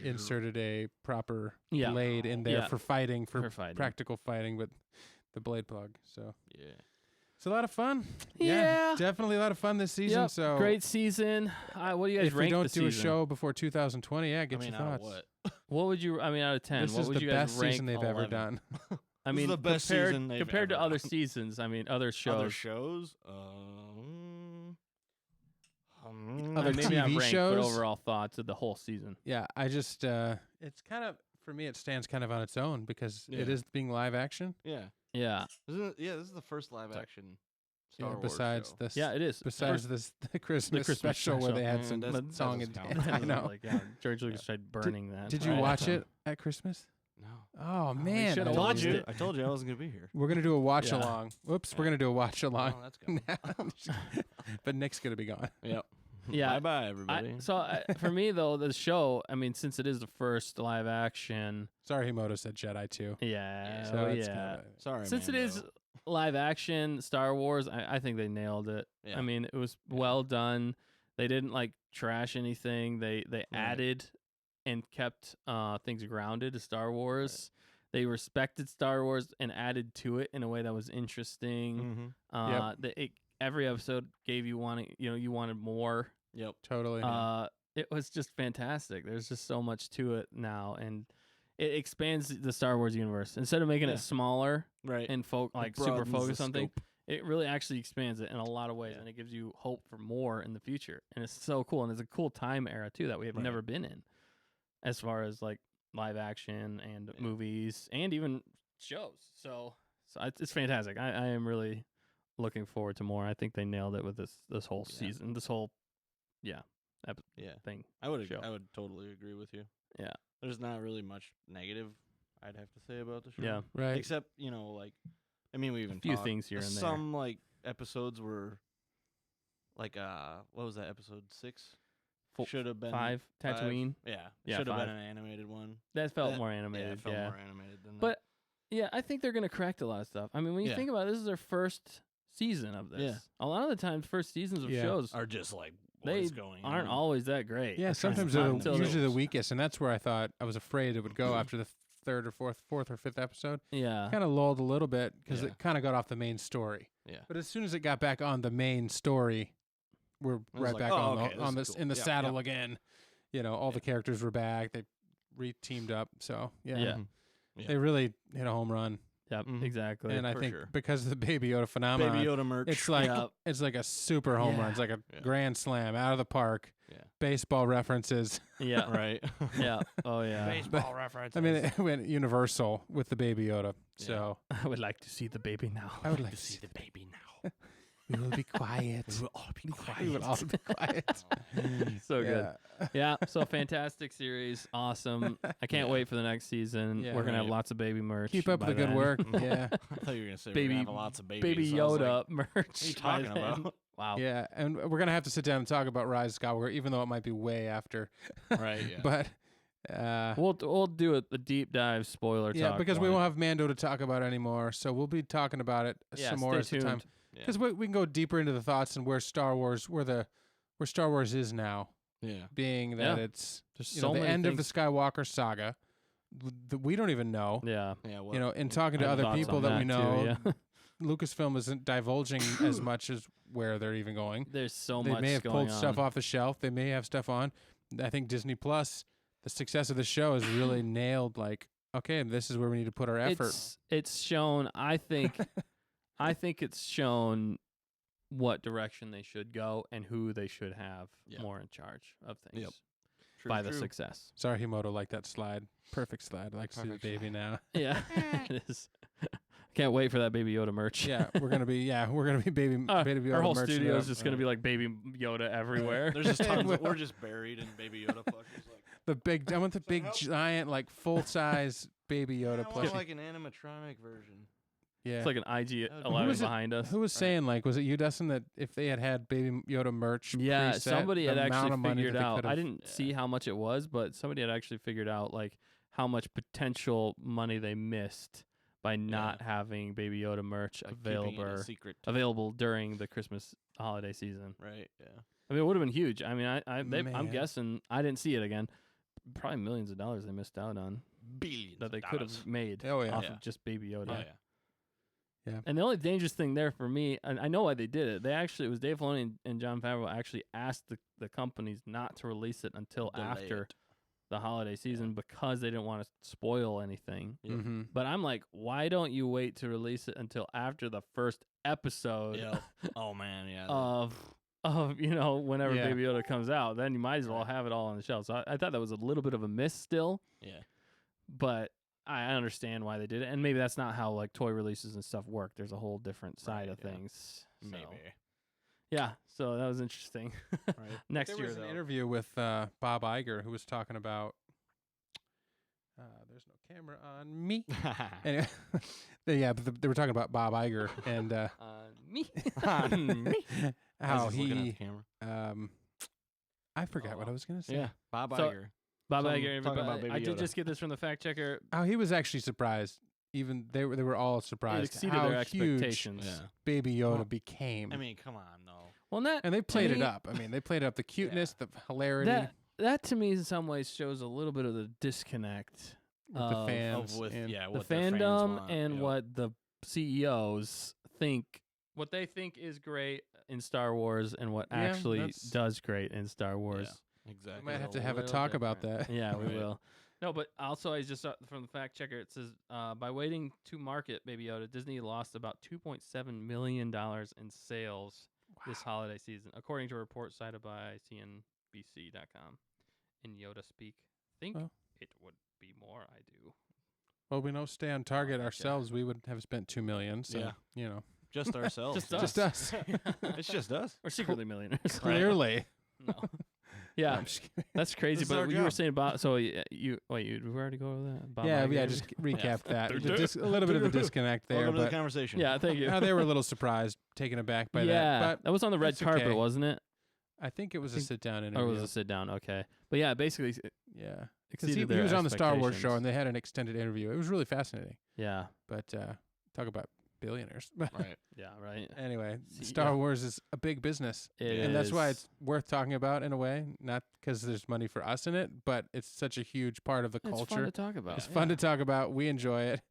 Speaker 1: inserted a proper
Speaker 2: Yeah.
Speaker 1: blade in there
Speaker 2: Yeah.
Speaker 1: for fighting, for
Speaker 2: for fighting.
Speaker 1: practical fighting with the blade plug. So
Speaker 3: Yeah.
Speaker 1: it's a lot of fun.
Speaker 2: Yeah.
Speaker 1: Definitely a lot of fun this season.
Speaker 2: Yep,
Speaker 1: So
Speaker 2: great season. What do you guys
Speaker 1: if we
Speaker 2: rank
Speaker 1: don't
Speaker 2: the
Speaker 1: do a
Speaker 2: season?
Speaker 1: show before 2020, yeah, get
Speaker 3: I mean,
Speaker 1: your
Speaker 3: out of
Speaker 1: thoughts.
Speaker 3: what?
Speaker 2: What would you? I mean, out of 10,
Speaker 1: This
Speaker 2: what
Speaker 1: is
Speaker 2: would
Speaker 1: the
Speaker 2: you guys
Speaker 1: best
Speaker 2: rank?
Speaker 1: season they've ever
Speaker 3: 11.
Speaker 1: done.
Speaker 2: I
Speaker 3: This
Speaker 2: mean,
Speaker 3: is the best
Speaker 2: compared,
Speaker 3: season they've
Speaker 2: compared to
Speaker 3: ever
Speaker 2: other
Speaker 3: done.
Speaker 2: seasons. I mean, other shows.
Speaker 3: Other shows?
Speaker 1: Other
Speaker 2: maybe not
Speaker 1: TV
Speaker 2: ranked,
Speaker 1: shows?
Speaker 2: but overall thoughts of the whole season.
Speaker 1: Yeah, I just it's kind of for me it stands kind of on its own because it
Speaker 3: Yeah.
Speaker 1: is being live action.
Speaker 3: Yeah.
Speaker 2: Yeah,
Speaker 3: Isn't it? Yeah, this is the first live action Star Wars
Speaker 1: besides
Speaker 3: show.
Speaker 1: this,
Speaker 2: yeah, it is.
Speaker 1: besides this the Christmas,
Speaker 2: Christmas
Speaker 1: special where they had
Speaker 3: special.
Speaker 1: some
Speaker 3: Man, that
Speaker 1: song
Speaker 3: doesn't
Speaker 1: and
Speaker 3: count.
Speaker 1: I know.
Speaker 2: Like, yeah, George Lucas tried burning that.
Speaker 1: Did you
Speaker 3: Right.
Speaker 1: watch it at Christmas?
Speaker 3: No.
Speaker 1: Oh man,
Speaker 2: should've
Speaker 1: I
Speaker 2: watched
Speaker 1: told you.
Speaker 2: it.
Speaker 3: I told you I wasn't gonna be here.
Speaker 1: We're gonna do a watch
Speaker 2: Yeah.
Speaker 1: along. Whoops, we're
Speaker 3: Yeah.
Speaker 1: gonna do a watch along.
Speaker 3: Oh, that's good.
Speaker 1: But Nick's gonna be gone.
Speaker 3: Yep.
Speaker 2: Yeah.
Speaker 3: Bye bye everybody.
Speaker 2: For me though, the show. I mean, since it is the first live action.
Speaker 1: Sorry, Himoto said Jedi too.
Speaker 2: Yeah.
Speaker 3: Yeah.
Speaker 1: So
Speaker 2: oh,
Speaker 1: it's
Speaker 2: yeah.
Speaker 1: kind of
Speaker 3: Sorry.
Speaker 2: Since it is
Speaker 3: Mando.
Speaker 2: live action Star Wars, I think they nailed it.
Speaker 3: Yeah.
Speaker 2: I mean, it was well done. They didn't like trash anything. They added and kept things grounded to Star Wars. They respected Star Wars and added to it in a way that was interesting.
Speaker 3: Mhm.
Speaker 2: Every episode gave you you wanted more.
Speaker 3: Yep.
Speaker 1: totally.
Speaker 2: It was just fantastic. There's just so much to it now, and it expands the Star Wars universe. Instead of making
Speaker 3: Yeah.
Speaker 2: it smaller
Speaker 3: Right.
Speaker 2: and super
Speaker 3: broadens the
Speaker 2: focused on things,
Speaker 3: scope.
Speaker 2: it really actually expands it in a lot of ways,
Speaker 3: Yeah.
Speaker 2: and it gives you hope for more in the future. And it's so cool, and it's a cool time era too that we have
Speaker 3: Right.
Speaker 2: never been in, as far as like live action and
Speaker 3: Yeah.
Speaker 2: movies and even shows. So it's fantastic. I am really looking forward to more. I think they nailed it with this whole
Speaker 3: Yeah.
Speaker 2: season, this whole
Speaker 3: Yeah.
Speaker 2: thing.
Speaker 3: I would
Speaker 2: show.
Speaker 3: I would totally agree with you.
Speaker 2: Yeah.
Speaker 3: There's not really much negative I'd have to say about the show.
Speaker 2: Yeah.
Speaker 1: right.
Speaker 3: Except, like I mean we even
Speaker 2: few
Speaker 3: talked-
Speaker 2: things here and there.
Speaker 3: Some like episodes were like what was that, episode 6? Should have been
Speaker 2: 5 Tatooine.
Speaker 3: Yeah.
Speaker 2: Yeah,
Speaker 3: Should have
Speaker 2: 5.
Speaker 3: been an animated one.
Speaker 2: That felt
Speaker 3: That-
Speaker 2: more
Speaker 3: Yeah,
Speaker 2: animated.
Speaker 3: it felt
Speaker 2: Yeah.
Speaker 3: more animated than
Speaker 2: But yeah, I think they're gonna correct a lot of stuff. I mean, when you
Speaker 3: Yeah.
Speaker 2: think about it, this is their first season of this.
Speaker 3: Yeah.
Speaker 2: A lot of the times, first seasons of
Speaker 1: Yeah.
Speaker 2: shows
Speaker 3: are just like
Speaker 2: they
Speaker 3: what's going on.
Speaker 2: aren't always that great.
Speaker 1: Yeah,
Speaker 3: trying to
Speaker 1: sometimes they're
Speaker 3: find
Speaker 1: usually the
Speaker 3: themselves.
Speaker 1: weakest, and that's where I thought I was afraid it would go after the third or fourth or fifth episode.
Speaker 2: Yeah.
Speaker 1: Kind of lulled a little bit because
Speaker 3: Yeah.
Speaker 1: it kind of got off the main story.
Speaker 3: Yeah.
Speaker 1: But as soon as it got back on the main story, we're
Speaker 3: was
Speaker 1: right
Speaker 3: like,
Speaker 1: back
Speaker 3: oh,
Speaker 1: on
Speaker 3: okay,
Speaker 1: the, on
Speaker 3: this
Speaker 1: this
Speaker 3: is
Speaker 1: in the
Speaker 3: cool. Yeah,
Speaker 1: saddle
Speaker 3: yeah.
Speaker 1: again. You know, all the characters were back. They re-teamed up. So yeah,
Speaker 2: Yeah.
Speaker 3: Yeah.
Speaker 1: they really hit a home run.
Speaker 2: Yep.
Speaker 3: Mhm.
Speaker 2: Exactly.
Speaker 1: And I
Speaker 3: for
Speaker 1: think
Speaker 3: sure.
Speaker 1: because of the Baby Yoda phenomenon,
Speaker 3: Baby Yoda merch.
Speaker 1: it's like
Speaker 2: Yep.
Speaker 1: it's like a super home run.
Speaker 2: Yeah.
Speaker 1: It's like a
Speaker 3: Yeah.
Speaker 1: grand slam out of the park.
Speaker 3: Yeah.
Speaker 1: Baseball references.
Speaker 2: yeah.
Speaker 3: Right.
Speaker 2: Yeah. Oh yeah.
Speaker 3: Baseball reference.
Speaker 1: I mean, it went universal with the Baby Yoda.
Speaker 3: Yeah.
Speaker 1: So
Speaker 2: I would like to see the baby now.
Speaker 1: I would like to see
Speaker 3: the baby now.
Speaker 1: we will be quiet.
Speaker 3: We will all be
Speaker 1: We will all be quiet.
Speaker 2: So good.
Speaker 1: Yeah.
Speaker 2: Yeah. So fantastic series. Awesome. I can't
Speaker 3: Yeah.
Speaker 2: wait for the next season.
Speaker 1: Yeah.
Speaker 2: We're gonna have
Speaker 3: Right.
Speaker 2: lots of baby merch.
Speaker 1: Keep up
Speaker 2: by
Speaker 1: the good
Speaker 2: then.
Speaker 1: work. Yeah.
Speaker 3: I thought you were gonna say
Speaker 2: Baby-
Speaker 3: we're gonna have lots of babies.
Speaker 2: Baby
Speaker 3: so I was
Speaker 2: Yoda
Speaker 3: like,
Speaker 2: merch.
Speaker 3: what are you
Speaker 2: by
Speaker 3: talking
Speaker 2: then.
Speaker 3: about?
Speaker 2: Wow.
Speaker 1: Yeah, and we're gonna have to sit down and talk about Rise of Skywalker, even though it might be way after.
Speaker 3: Right. Yeah.
Speaker 1: But
Speaker 2: We'll do a deep dive spoiler
Speaker 1: yeah,
Speaker 2: talk.
Speaker 1: because we
Speaker 2: point.
Speaker 1: won't have Mando to talk about anymore, so we'll be talking about it
Speaker 2: Yeah,
Speaker 1: some more
Speaker 2: stay
Speaker 1: as the time.
Speaker 2: tuned.
Speaker 3: Yeah.
Speaker 1: Because we can go deeper into the thoughts and where Star Wars is now,
Speaker 3: Yeah.
Speaker 1: being that
Speaker 2: Yeah.
Speaker 1: it's
Speaker 2: There's
Speaker 1: you
Speaker 2: so
Speaker 1: know, the
Speaker 2: many
Speaker 1: end of the
Speaker 2: things-
Speaker 1: Skywalker saga. We don't even know.
Speaker 2: Yeah.
Speaker 3: Yeah. Well,
Speaker 1: You know, in talking to
Speaker 2: I have
Speaker 1: other
Speaker 2: thoughts
Speaker 1: people
Speaker 2: on
Speaker 1: that we
Speaker 2: that
Speaker 1: know,
Speaker 2: too, yeah.
Speaker 1: Lucasfilm isn't divulging as much as where they're even going.
Speaker 2: There's so
Speaker 1: They
Speaker 2: much
Speaker 1: may have
Speaker 2: going
Speaker 1: pulled
Speaker 2: on.
Speaker 1: stuff off the shelf. They may have stuff on. I think Disney Plus, the success of the show has really nailed. Like, okay, this is where we need to put our effort.
Speaker 2: It's shown. I think it's shown what direction they should go and who they should have
Speaker 3: Yeah.
Speaker 2: more in charge of things
Speaker 3: Yep. True,
Speaker 2: by the
Speaker 3: true.
Speaker 2: success.
Speaker 1: Sorry, Himoto, like that slide. Perfect slide. I like to see the
Speaker 3: Perfect
Speaker 1: baby now.
Speaker 2: Yeah, it is. Can't wait for that Baby Yoda merch.
Speaker 1: Yeah, we're gonna be baby baby
Speaker 2: Our
Speaker 1: Yoda
Speaker 2: whole
Speaker 1: merch
Speaker 2: studio
Speaker 1: it
Speaker 2: is
Speaker 1: up.
Speaker 2: just gonna be like Baby Yoda everywhere.
Speaker 3: There's just tons.
Speaker 1: Well-
Speaker 3: We're just buried in Baby Yoda plushers. Like,
Speaker 1: the big. I want the big
Speaker 3: help?
Speaker 1: giant like full size baby Yoda
Speaker 3: I
Speaker 1: plushie.
Speaker 3: want like an animatronic version.
Speaker 1: Yeah.
Speaker 2: It's like an IG
Speaker 3: Who
Speaker 2: 11
Speaker 1: was it-
Speaker 2: behind us.
Speaker 1: Who was saying like was it you, Dustin, that if they had baby Yoda merch?
Speaker 2: Yeah,
Speaker 1: preset,
Speaker 2: somebody
Speaker 1: the
Speaker 2: had
Speaker 1: amount
Speaker 2: actually
Speaker 1: of money
Speaker 2: figured
Speaker 1: that they
Speaker 2: out.
Speaker 1: could've-
Speaker 2: I didn't see how much it was, but somebody had actually figured out like how much potential money they missed by not having Baby Yoda merch
Speaker 3: Like keeping it a
Speaker 2: available
Speaker 3: secret.
Speaker 2: available during the Christmas holiday season.
Speaker 3: Right. Yeah.
Speaker 2: I mean, it would have been huge. I mean, I'm
Speaker 1: Man.
Speaker 2: guessing I didn't see it again. Probably millions of dollars they missed out on
Speaker 3: Billions.
Speaker 2: that they could have made
Speaker 1: Oh, yeah.
Speaker 2: off
Speaker 3: Yeah.
Speaker 2: of just Baby Yoda.
Speaker 3: Oh yeah.
Speaker 2: And the only dangerous thing there for me, and I know why they did it. They actually, it was Dave Filoni and Jon Favreau actually asked the companies not to release it until
Speaker 3: Delay
Speaker 2: after
Speaker 3: it.
Speaker 2: the holiday season because they didn't want to spoil anything.
Speaker 3: Yep.
Speaker 1: Mm-hmm.
Speaker 2: But I'm like, why don't you wait to release it until after the first episode
Speaker 3: Yeah. Oh man. Yeah.
Speaker 2: of whenever
Speaker 1: Yeah.
Speaker 2: Baby Yoda comes out? Then you might as well have it all on the shelf. So I thought that was a little bit of a miss still,
Speaker 3: yeah.
Speaker 2: but I understand why they did it. And maybe that's not how like toy releases and stuff work. There's a whole different side
Speaker 3: Right,
Speaker 2: of
Speaker 3: yeah.
Speaker 2: things. So,
Speaker 3: Maybe.
Speaker 2: yeah, so that was interesting.
Speaker 3: Right.
Speaker 2: Next
Speaker 1: There
Speaker 2: year,
Speaker 1: was an
Speaker 2: though.
Speaker 1: interview with Bob Iger who was talking about. There's no camera on me. Anyway, yeah, but they were talking about Bob Iger and
Speaker 2: Me.
Speaker 1: how
Speaker 3: As he's looking at
Speaker 1: he.
Speaker 3: the camera.
Speaker 1: I forgot what I was gonna say.
Speaker 3: Yeah. Bob
Speaker 2: So-
Speaker 3: Iger.
Speaker 2: Bob
Speaker 3: Something-
Speaker 2: Iger,
Speaker 3: talking about
Speaker 2: everybody.
Speaker 3: Baby
Speaker 2: I did
Speaker 3: Yoda.
Speaker 2: just get this from the fact checker.
Speaker 1: How he was actually surprised. Even they were all
Speaker 2: It
Speaker 1: surprised
Speaker 2: exceeded
Speaker 1: how
Speaker 2: their
Speaker 1: huge
Speaker 2: expectations.
Speaker 3: Yeah.
Speaker 1: Baby Yoda
Speaker 3: Well,
Speaker 1: became.
Speaker 3: I mean, come on, no.
Speaker 2: Well, that
Speaker 1: and they played it
Speaker 2: me-
Speaker 1: up. I mean, they played up the cuteness, the hilarity
Speaker 2: that to me in some ways shows a little bit of the disconnect
Speaker 1: with the
Speaker 2: of
Speaker 1: fans.
Speaker 3: With
Speaker 1: and
Speaker 2: the
Speaker 3: what their fans
Speaker 2: fandom
Speaker 3: want,
Speaker 2: and
Speaker 3: yep.
Speaker 2: what the CEOs think, what they think is great in Star Wars, and what
Speaker 1: Yeah,
Speaker 2: actually
Speaker 1: that's-
Speaker 2: does great in Star Wars.
Speaker 3: Exactly.
Speaker 1: We might have
Speaker 2: a
Speaker 1: to have a
Speaker 2: little
Speaker 1: talk about
Speaker 2: different.
Speaker 1: that.
Speaker 2: Yeah, we
Speaker 3: Right.
Speaker 2: will. No, but also I just saw from the fact checker, it says by waiting to market Baby Yoda, Disney lost about $2.7 million in sales this holiday season, according to a report cited by CNBC.com. In Yoda speak, think
Speaker 1: Well.
Speaker 2: it would be more. I do.
Speaker 1: Well, we know stay on target
Speaker 3: heck
Speaker 1: ourselves. We would have spent $2 million. So
Speaker 3: Yeah.
Speaker 1: you know,
Speaker 3: Just ourselves.
Speaker 2: Just
Speaker 1: just us.
Speaker 3: It's just us.
Speaker 2: We're secretly millionaires.
Speaker 1: Clearly.
Speaker 2: No. Yeah,
Speaker 1: I'm just kidding.
Speaker 2: that's crazy.
Speaker 3: This is
Speaker 2: But
Speaker 3: our
Speaker 2: you were
Speaker 3: job.
Speaker 2: saying about you already go over that. Bob
Speaker 1: Yeah,
Speaker 2: Iger?
Speaker 1: just recap that.
Speaker 3: Yeah.
Speaker 1: A little bit of the disconnect there,
Speaker 3: Welcome to the
Speaker 1: but
Speaker 3: conversation.
Speaker 2: Yeah, thank you.
Speaker 1: they were a little surprised, taken aback by
Speaker 2: yeah,
Speaker 1: that. But
Speaker 2: that was on the red
Speaker 1: that's
Speaker 2: carpet,
Speaker 1: okay.
Speaker 2: wasn't it?
Speaker 1: I think it was a
Speaker 2: think-
Speaker 1: sit-down
Speaker 2: Or
Speaker 1: interview.
Speaker 2: was it a sit down? Okay, but yeah, basically
Speaker 1: Yeah, because
Speaker 2: exceeded
Speaker 1: he
Speaker 2: their
Speaker 1: was on the Star Wars show,
Speaker 2: expectations.
Speaker 1: and they had an extended interview. It was really fascinating.
Speaker 2: Yeah,
Speaker 1: But talk about billionaires.
Speaker 3: Right.
Speaker 2: Yeah, right.
Speaker 1: Anyway,
Speaker 2: See,
Speaker 1: Star
Speaker 2: yeah.
Speaker 1: Wars is a big business.
Speaker 2: It
Speaker 1: And that's why
Speaker 2: is.
Speaker 1: it's worth talking about in a way, not because there's money for us in it, but it's such a huge part of the
Speaker 2: It's fun
Speaker 1: culture.
Speaker 2: to talk about.
Speaker 1: It's fun to talk about. We enjoy it.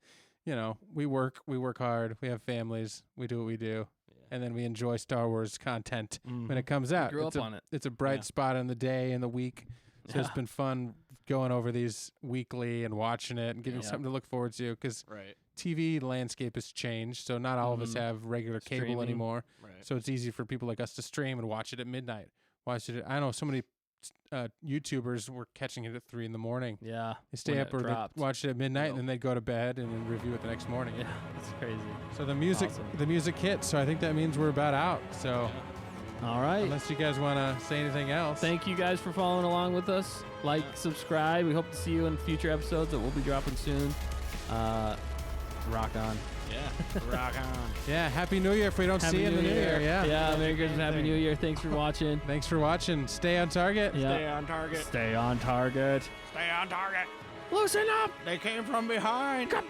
Speaker 1: You know, we work hard. We have families. We do what we do. And then we enjoy Star Wars content when it comes out.
Speaker 2: Grew up on it.
Speaker 1: It's a bright
Speaker 3: Yeah.
Speaker 1: spot in the day and the week. So it's been fun going over these weekly and watching it and giving
Speaker 2: Yeah.
Speaker 1: something to look forward to because
Speaker 3: Right.
Speaker 1: TV landscape has changed. So not all of us have regular cable
Speaker 2: Streaming.
Speaker 1: anymore.
Speaker 3: Right.
Speaker 1: So it's easy for people like us to stream and watch it at midnight. Watch it. I know so many YouTubers were catching it at 3 a.m.
Speaker 2: Yeah.
Speaker 1: They stay
Speaker 2: when
Speaker 1: up
Speaker 2: it
Speaker 1: or they
Speaker 2: dropped.
Speaker 1: watch it at midnight
Speaker 2: Yep.
Speaker 1: and then they'd go to bed and then review it the next morning.
Speaker 2: Yeah, it's crazy.
Speaker 1: So the music hit. So I think that means we're about out. So
Speaker 2: All right.
Speaker 1: unless you guys want to say anything else.
Speaker 2: Thank you guys for following along with us. Like, subscribe. We hope to see you in future episodes that we'll be dropping soon. Rock on.
Speaker 3: Yeah. Rock on.
Speaker 1: Yeah, Happy New Year if we don't see you in the New Year. Yeah.
Speaker 2: Yeah, Merry Christmas, Happy New Year. Thanks for watching.
Speaker 1: Thanks for watching. Stay on target.
Speaker 2: Yeah.
Speaker 3: Stay on target.
Speaker 2: Stay on target.
Speaker 3: Stay on target.
Speaker 2: Loosen up.
Speaker 3: They came from behind.
Speaker 2: Come